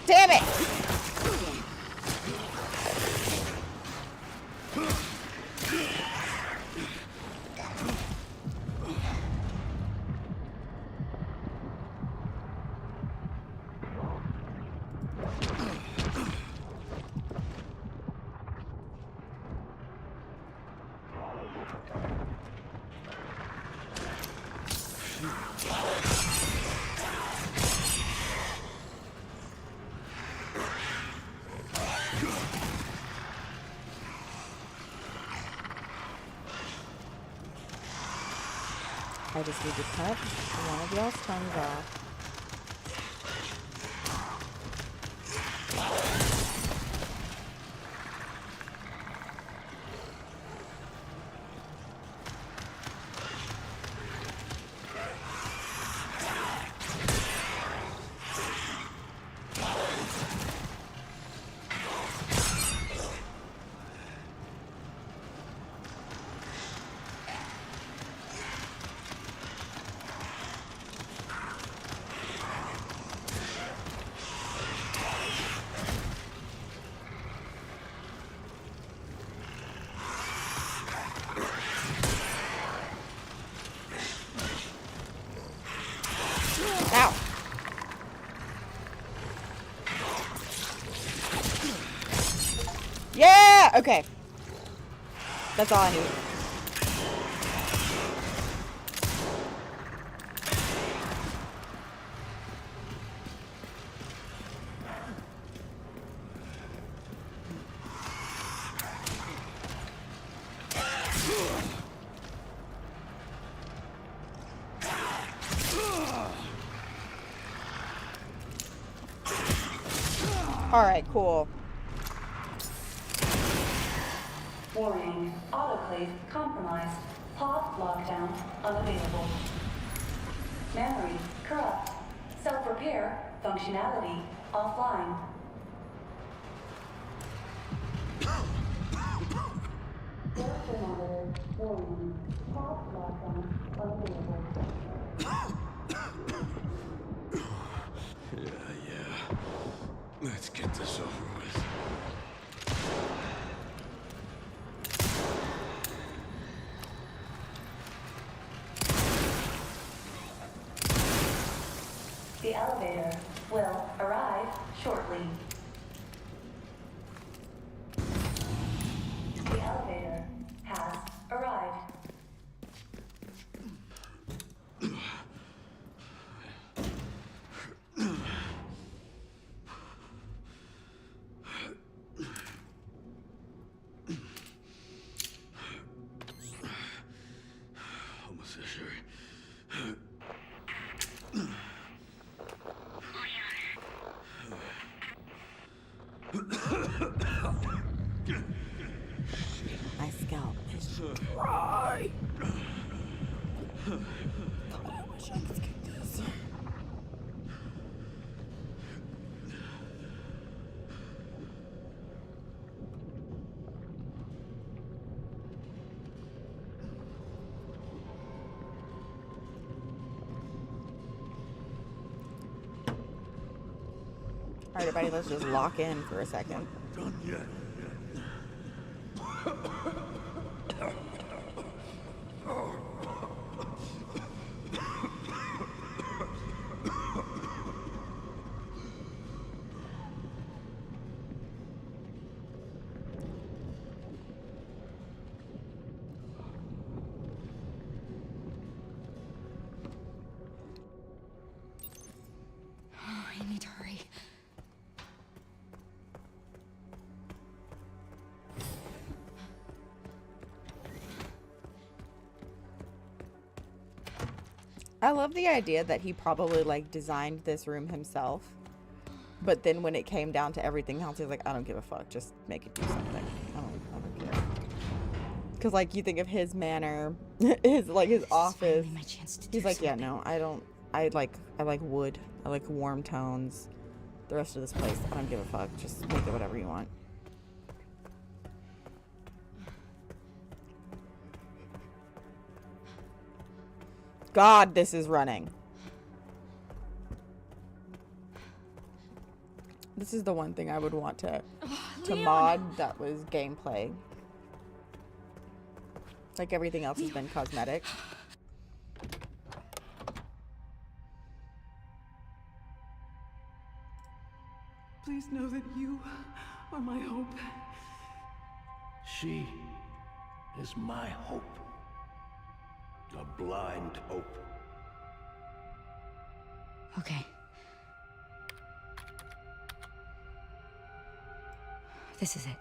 Damn it! I just need to cut one of y'all's tongues off. Ow. Yeah! Okay. That's all I need. Alright, cool. Warning, autoclave compromised. Pod lockdown unavailable. Memory corrupt. Self-repair functionality offline. Character monitor warning. Pod lockdown unavailable. Yeah. Let's get this over with. The elevator will arrive shortly. The elevator has arrived. Almost there. My scalp is dry. God, I wish I could skip this. Alright, everybody, let's just lock in for a second. Done yet. Oh, I need to hurry. I love the idea that he probably like designed this room himself, but then when it came down to everything else, he was like, I don't give a fuck, just make it do something. I don't care. Because like you think of his manner, his office. My chance to He's do like, yeah, something. no, I don't. I like wood. I like warm tones. The rest of this place, I don't give a fuck. Just make it whatever you want. God, this is running. This is the one thing I would want to Leon! mod that was gameplay. Like everything else has been cosmetic. Please know that you are my hope. She is my hope. A blind hope. Okay. This is it.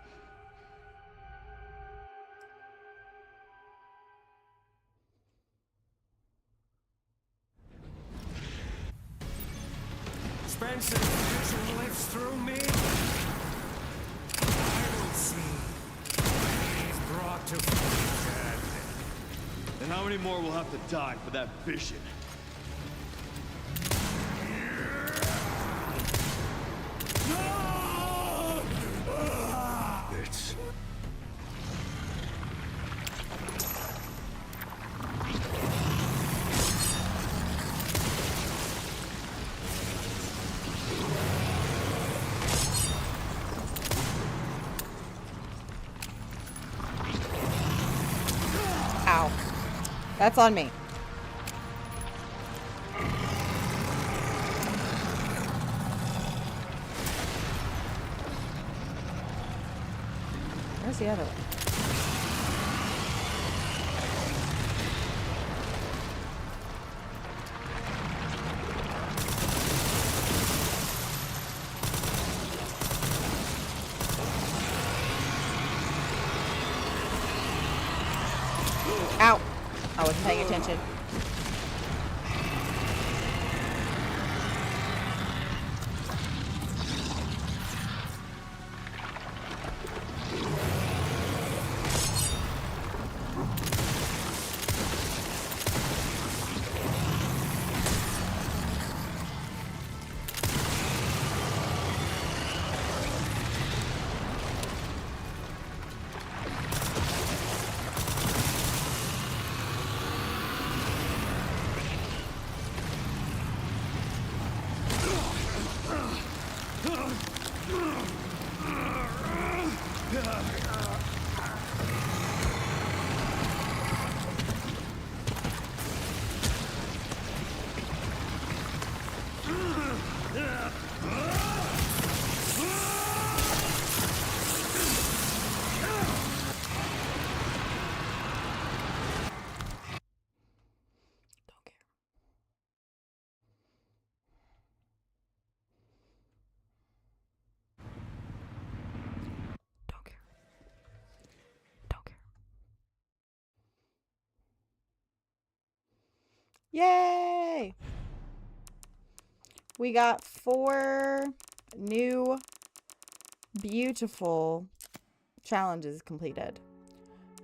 Spencer's vision lives through me. I will see. He's brought to dead. And how many more will have to die for that vision? It's... Ow. That's on me. Where's the other one? Ow. I wasn't paying attention. Don't care. Don't care. Don't care. Yay! We got 4 new beautiful challenges completed.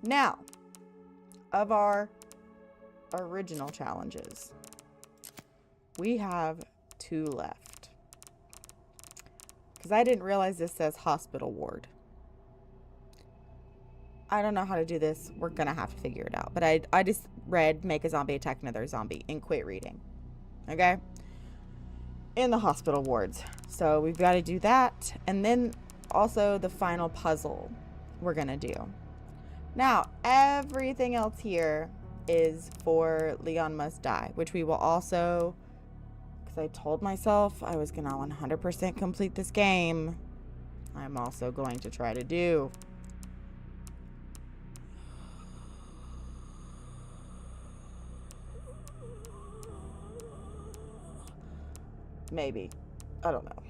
Now, of our original challenges, we have 2 left. Because I didn't realize this says hospital ward. I don't know how to do this. We're going to have to figure it out. But I just read make a zombie attack another zombie and quit reading. Okay? In the hospital wards. So we've got to do that. And then also the final puzzle we're going to do. Now, everything else here is for Leon Must Die, which we will also, because I told myself I was going to 100% complete this game, I'm also going to try to do. Maybe. I don't know.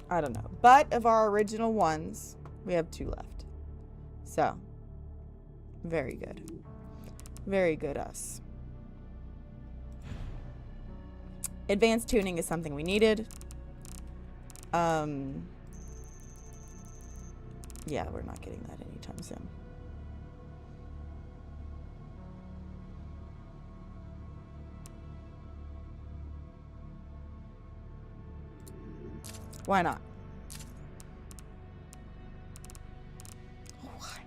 I don't know. But of our original ones, we have 2 left. So, very good. Very good us. Advanced tuning is something we needed. Yeah, we're not getting that anytime soon. Why not? Why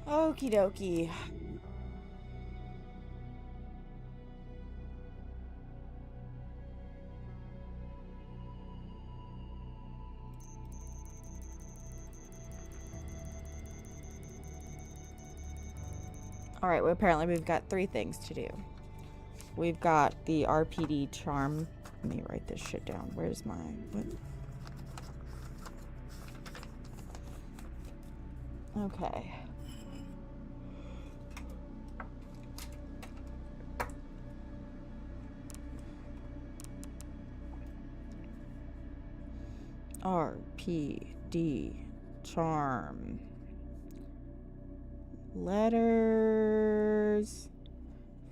not? Okie dokie. All right, well, apparently we've got 3 things to do. We've got the RPD charm. Let me write this shit down. Where's my... What? Okay. RPD charm. Letters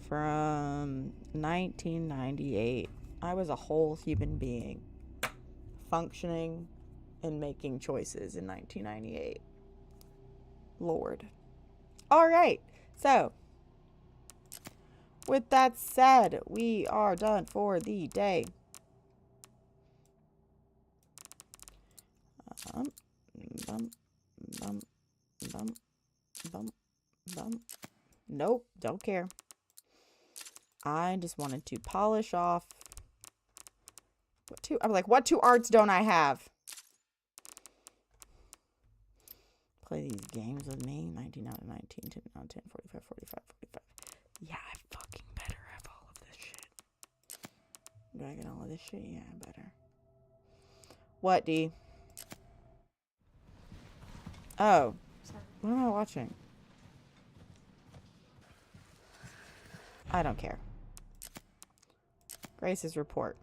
from 1998. I was a whole human being, functioning and making choices in 1998. Lord. All right. So, with that said, we are done for the day. Bum, bum, bum, bum. Nope, don't care. I just wanted to polish off. I'm like, what 2 arts don't I have? Play these games with me. 19 out of 19, 10 out of 10, 45, 45, 45. Yeah, I fucking better have all of this shit. Do I get all of this shit? Yeah, I better. What, D? Oh. What am I watching? I don't care. Grace's report.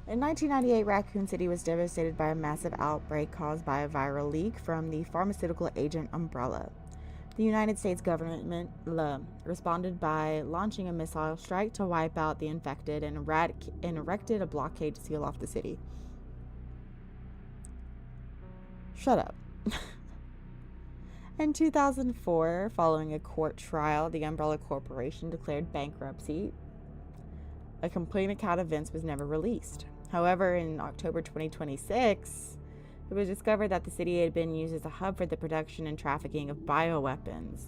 In 1998, Raccoon City was devastated by a massive outbreak caused by a viral leak from the pharmaceutical agent Umbrella. The United States government responded by launching a missile strike to wipe out the infected and erected a blockade to seal off the city. Shut up. In 2004, following a court trial, the Umbrella Corporation declared bankruptcy. A complete account of events was never released. However, in October 2026, it was discovered that the city had been used as a hub for the production and trafficking of bioweapons.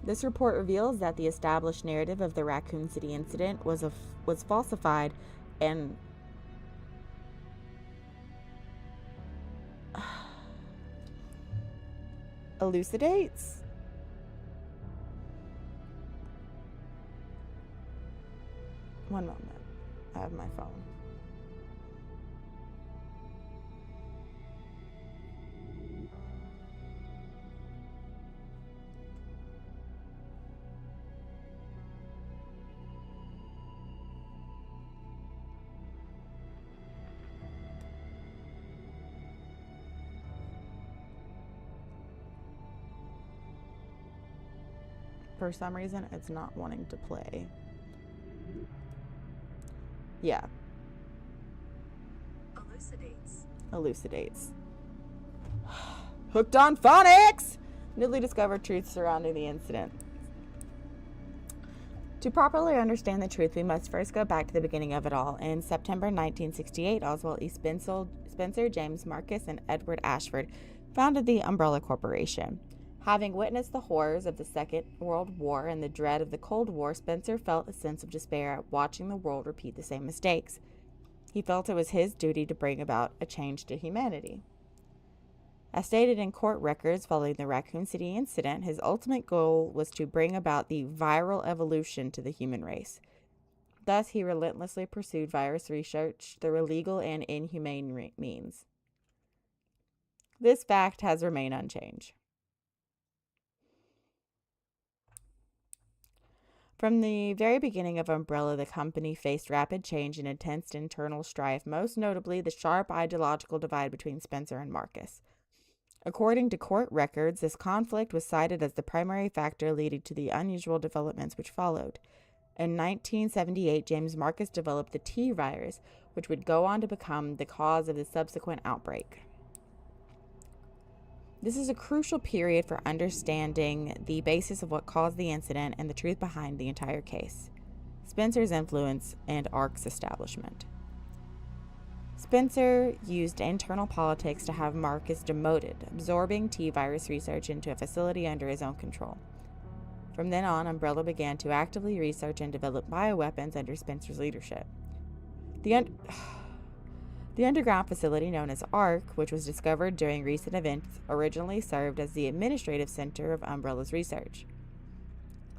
This report reveals that the established narrative of the Raccoon City incident was falsified and elucidates. One moment. I have my phone. For some reason, it's not wanting to play. Yeah. Elucidates. Hooked on phonics! Newly discovered truths surrounding the incident. To properly understand the truth, we must first go back to the beginning of it all. In September 1968, Oswald E. Spencer, James Marcus, and Edward Ashford founded the Umbrella Corporation. Having witnessed the horrors of the Second World War and the dread of the Cold War, Spencer felt a sense of despair at watching the world repeat the same mistakes. He felt it was his duty to bring about a change to humanity. As stated in court records following the Raccoon City incident, his ultimate goal was to bring about the viral evolution to the human race. Thus, he relentlessly pursued virus research through illegal and inhumane means. This fact has remained unchanged. From the very beginning of Umbrella, the company faced rapid change and intense internal strife, most notably the sharp ideological divide between Spencer and Marcus. According to court records, this conflict was cited as the primary factor leading to the unusual developments which followed. In 1978, James Marcus developed the T virus, which would go on to become the cause of the subsequent outbreak. This is a crucial period for understanding the basis of what caused the incident and the truth behind the entire case. Spencer's influence and ARC's establishment. Spencer used internal politics to have Marcus demoted, absorbing T-virus research into a facility under his own control. From then on, Umbrella began to actively research and develop bioweapons under Spencer's leadership. The underground facility known as ARC, which was discovered during recent events, originally served as the administrative center of Umbrella's research.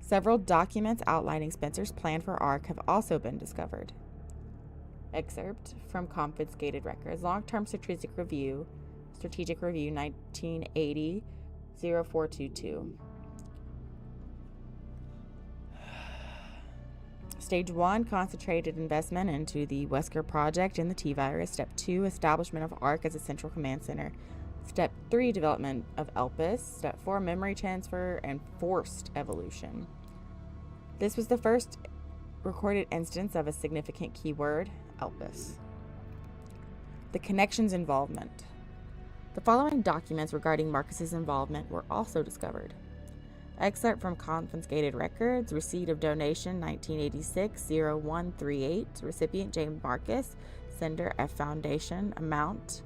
Several documents outlining Spencer's plan for ARC have also been discovered. Excerpt from confiscated records. Long-Term Strategic Review 1980, 0422. Stage 1, concentrated investment into the Wesker Project and the T-Virus. Step 2, establishment of ARC as a central command center. Step 3, development of ELPIS. Step 4, memory transfer and forced evolution. This was the first recorded instance of a significant keyword, ELPIS. The connections involvement. The following documents regarding Marcus's involvement were also discovered. Excerpt from confiscated records. Receipt of donation 1986-0138. Recipient James Marcus. Sender F Foundation. Amount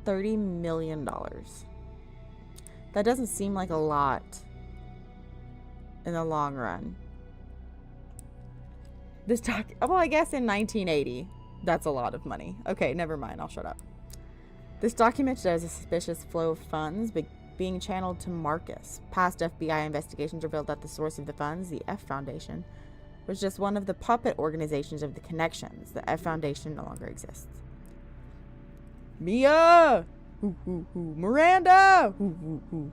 $30 million. That doesn't seem like a lot in the long run. Well, I guess in 1980, that's a lot of money. Okay, never mind. I'll shut up. This document shows a suspicious flow of funds being channeled to Marcus. Past FBI investigations revealed that the source of the funds, the F Foundation, was just one of the puppet organizations of the connections. The F Foundation no longer exists. Mia! Hoo, hoo, hoo. Miranda! Hoo, hoo, hoo.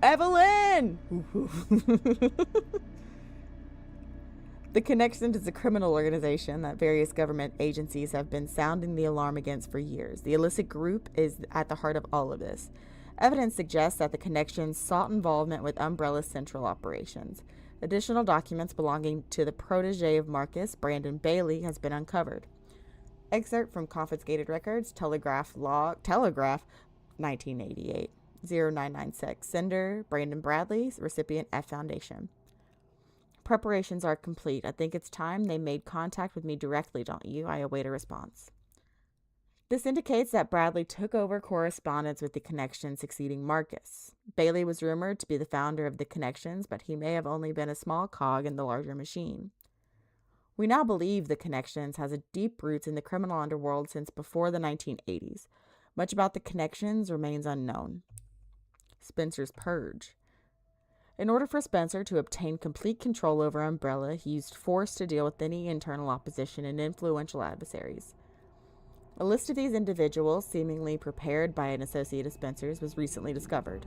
Evelyn! Hoo, hoo. The Connections is a criminal organization that various government agencies have been sounding the alarm against for years. The illicit group is at the heart of all of this. Evidence suggests that the Connections sought involvement with Umbrella's central operations. Additional documents belonging to the protege of Marcus, Brandon Bailey, has been uncovered. Excerpt from confiscated records, Telegraph 1988, 0996. Sender, Brandon Bradley, recipient, F Foundation. Preparations are complete. I think it's time they made contact with me directly, don't you? I await a response. This indicates that Bradley took over correspondence with the Connections, succeeding Marcus. Bailey was rumored to be the founder of the Connections, but he may have only been a small cog in the larger machine. We now believe the Connections has a deep roots in the criminal underworld since before the 1980s. Much about the Connections remains unknown. Spencer's Purge. In order for Spencer to obtain complete control over Umbrella, he used force to deal with any internal opposition and influential adversaries. A list of these individuals, seemingly prepared by an associate of Spencer's, was recently discovered.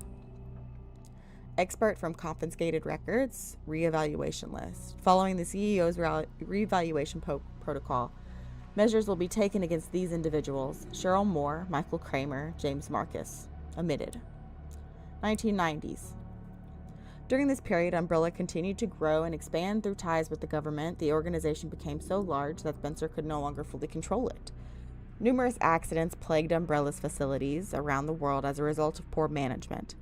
Expert from confiscated records, reevaluation list. Following the CEO's reevaluation protocol, measures will be taken against these individuals: Cheryl Moore, Michael Kramer, James Marcus. Omitted. 1990s. During this period, Umbrella continued to grow and expand through ties with the government. The organization became so large that Spencer could no longer fully control it. Numerous accidents plagued Umbrella's facilities around the world as a result of poor management.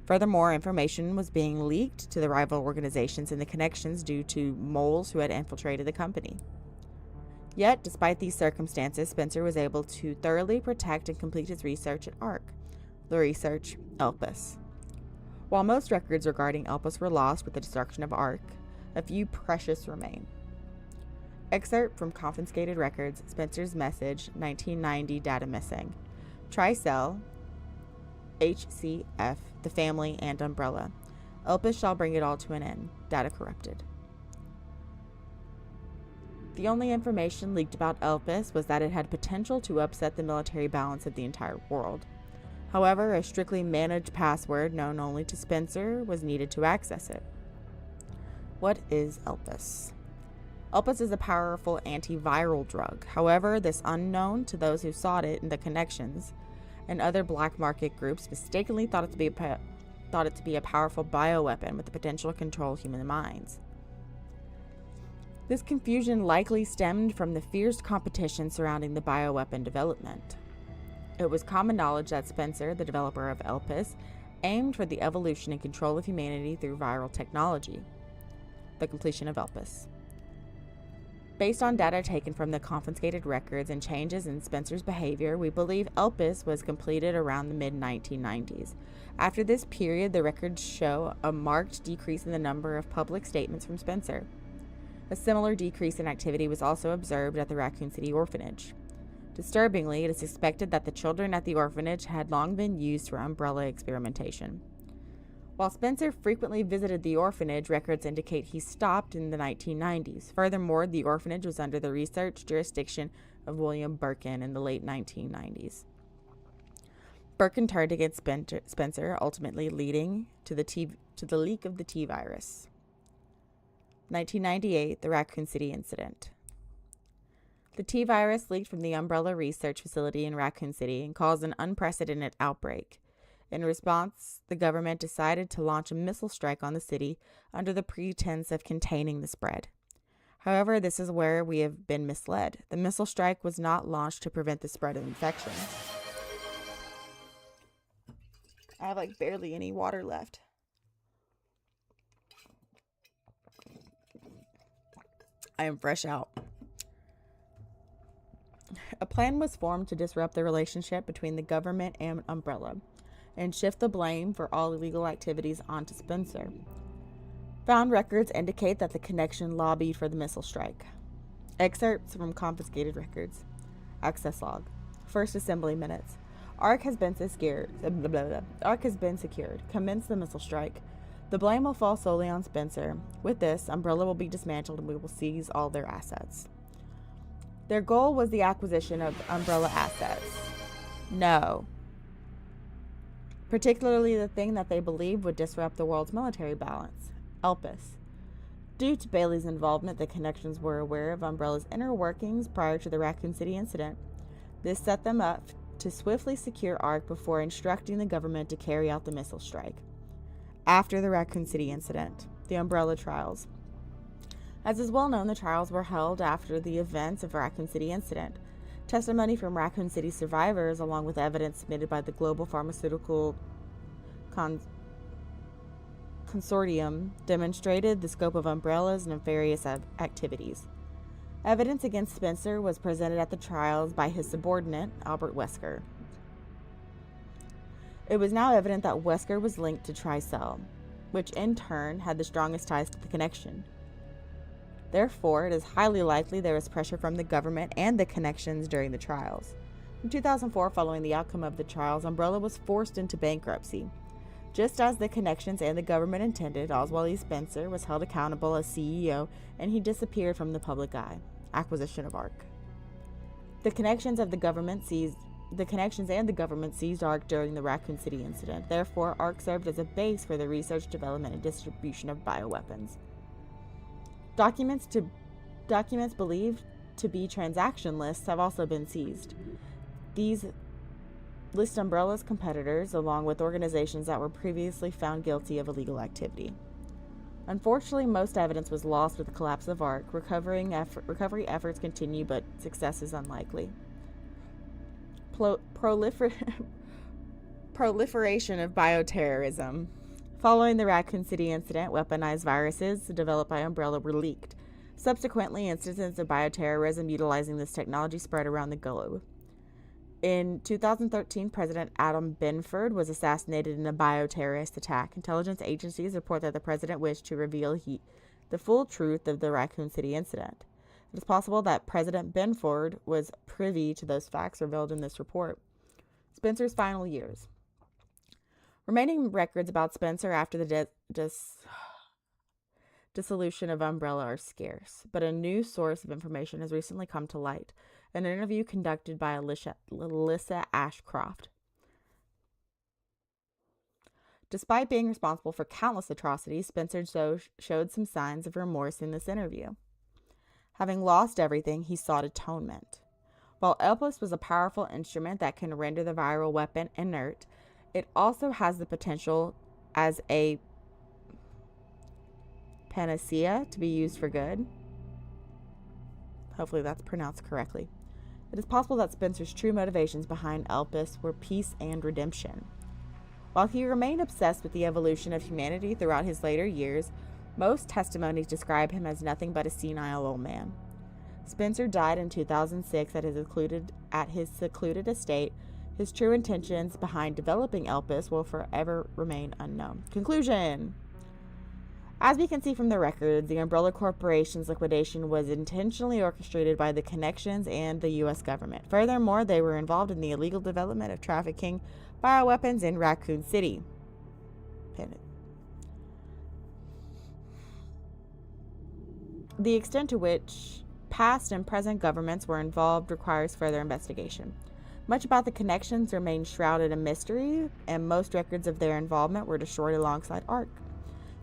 Furthermore, information was being leaked to the rival organizations and the Connections due to moles who had infiltrated the company. Yet, despite these circumstances, Spencer was able to thoroughly protect and complete his research at ARC. The research, Elpis. While most records regarding Elpis were lost with the destruction of ARC, a few precious remain. Excerpt from confiscated records, Spencer's Message, 1990, data missing. Tricell, HCF, the family, and Umbrella. Elpis shall bring it all to an end. Data corrupted. The only information leaked about Elpis was that it had potential to upset the military balance of the entire world. However, a strictly managed password known only to Spencer was needed to access it. What is Elpis? Elpis is a powerful antiviral drug. However, this unknown to those who sought it in the Connections and other black market groups mistakenly thought it to be a powerful bioweapon with the potential to control human minds. This confusion likely stemmed from the fierce competition surrounding the bioweapon development. It was common knowledge that Spencer, the developer of Elpis, aimed for the evolution and control of humanity through viral technology. The completion of Elpis. Based on data taken from the confiscated records and changes in Spencer's behavior, we believe Elpis was completed around the mid-1990s. After this period, the records show a marked decrease in the number of public statements from Spencer. A similar decrease in activity was also observed at the Raccoon City orphanage. Disturbingly, it is suspected that the children at the orphanage had long been used for Umbrella experimentation. While Spencer frequently visited the orphanage, records indicate he stopped in the 1990s. Furthermore, the orphanage was under the research jurisdiction of William Birkin in the late 1990s. Birkin turned against Spencer, ultimately leading to the leak of the T-virus. 1998, the Raccoon City incident. The T-virus leaked from the Umbrella Research Facility in Raccoon City and caused an unprecedented outbreak. In response, the government decided to launch a missile strike on the city under the pretense of containing the spread. However, this is where we have been misled. The missile strike was not launched to prevent the spread of infection. I have barely any water left. I am fresh out. A plan was formed to disrupt the relationship between the government and Umbrella and shift the blame for all illegal activities onto Spencer. Found records indicate that the Connection lobbied for the missile strike. Excerpts from confiscated records. Access log. First assembly minutes. ARC has been secured. Commence the missile strike. The blame will fall solely on Spencer. With this, Umbrella will be dismantled and we will seize all their assets. Their goal was the acquisition of Umbrella assets. No. Particularly the thing that they believed would disrupt the world's military balance, Elpis. Due to Bailey's involvement, the connections were aware of Umbrella's inner workings prior to the Raccoon City incident. This set them up to swiftly secure ARC before instructing the government to carry out the missile strike. After the Raccoon City incident, the Umbrella trials. As is well known, the trials were held after the events of Raccoon City incident. Testimony from Raccoon City survivors, along with evidence submitted by the Global Pharmaceutical Consortium, demonstrated the scope of Umbrella's nefarious activities. Evidence against Spencer was presented at the trials by his subordinate, Albert Wesker. It was now evident that Wesker was linked to Tricell, which in turn had the strongest ties to the connection. Therefore, it is highly likely there was pressure from the government and the connections during the trials. In 2004, following the outcome of the trials, Umbrella was forced into bankruptcy. Just as the connections and the government intended, Oswald E. Spencer was held accountable as CEO, and he disappeared from the public eye. Acquisition of ARC. The connections and the government seized ARC during the Raccoon City incident. Therefore, ARC served as a base for the research, development, and distribution of bioweapons. Documents believed to be transaction lists have also been seized. These list Umbrella's competitors, along with organizations that were previously found guilty of illegal activity. Unfortunately, most evidence was lost with the collapse of ARC. Recovery efforts continue, but success is unlikely. Proliferation of bioterrorism. Following the Raccoon City incident, weaponized viruses developed by Umbrella were leaked. Subsequently, instances of bioterrorism utilizing this technology spread around the globe. In 2013, President Adam Benford was assassinated in a bioterrorist attack. Intelligence agencies report that the president wished to reveal the full truth of the Raccoon City incident. It is possible that President Benford was privy to those facts revealed in this report. Spencer's final years. Remaining records about Spencer after the dissolution of Umbrella are scarce, but a new source of information has recently come to light. An interview conducted by Alyssa Ashcroft. Despite being responsible for countless atrocities, Spencer showed some signs of remorse in this interview. Having lost everything, he sought atonement. While Elpis was a powerful instrument that can render the viral weapon inert, it also has the potential as a panacea to be used for good. Hopefully that's pronounced correctly. It is possible that Spencer's true motivations behind Elpis were peace and redemption. While he remained obsessed with the evolution of humanity throughout his later years, most testimonies describe him as nothing but a senile old man. Spencer died in 2006 at his secluded estate. His true intentions behind developing Elpis will forever remain unknown. Conclusion. As we can see from the records, the Umbrella Corporation's liquidation was intentionally orchestrated by the connections and the U.S. government. Furthermore, they were involved in the illegal development of trafficking bioweapons in Raccoon City. The extent to which past and present governments were involved requires further investigation. Much about the connections remains shrouded in mystery, and most records of their involvement were destroyed alongside ARC.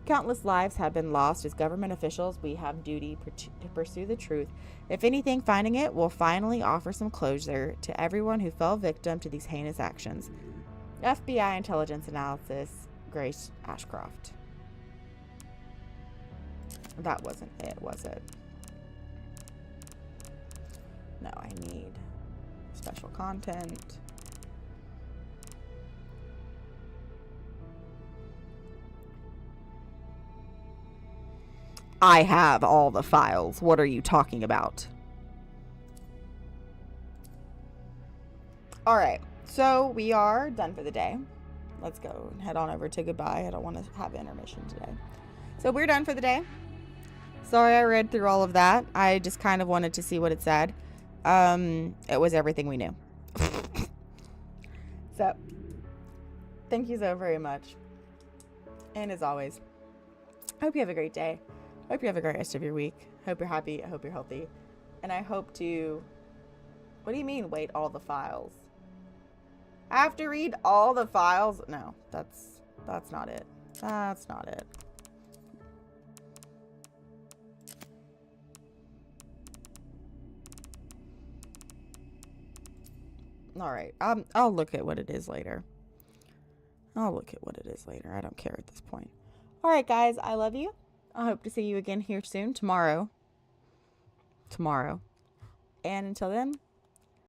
Countless lives have been lost. As government officials, we have duty to pursue the truth. If anything, finding it will finally offer some closure to everyone who fell victim to these heinous actions. FBI Intelligence Analysis, Grace Ashcroft. That wasn't it, was it? No, I need special content. I have all the files. What are you talking about? Alright, so we are done for the day. Let's go and head on over to goodbye. I don't want to have intermission today. So we're done for the day. Sorry I read through all of that. I just kind of wanted to see what it said. It was everything we knew. So, thank you so very much. And as always, I hope you have a great day. Hope you have a great rest of your week. Hope you're happy. I hope you're healthy. And I hope to... What do you mean, wait, all the files? I have to read all the files? No, that's not it. That's not it. All right. I'll look at what it is later. I'll look at what it is later. I don't care at this point. All right, guys. I love you. I hope to see you again here soon. Tomorrow. And until then,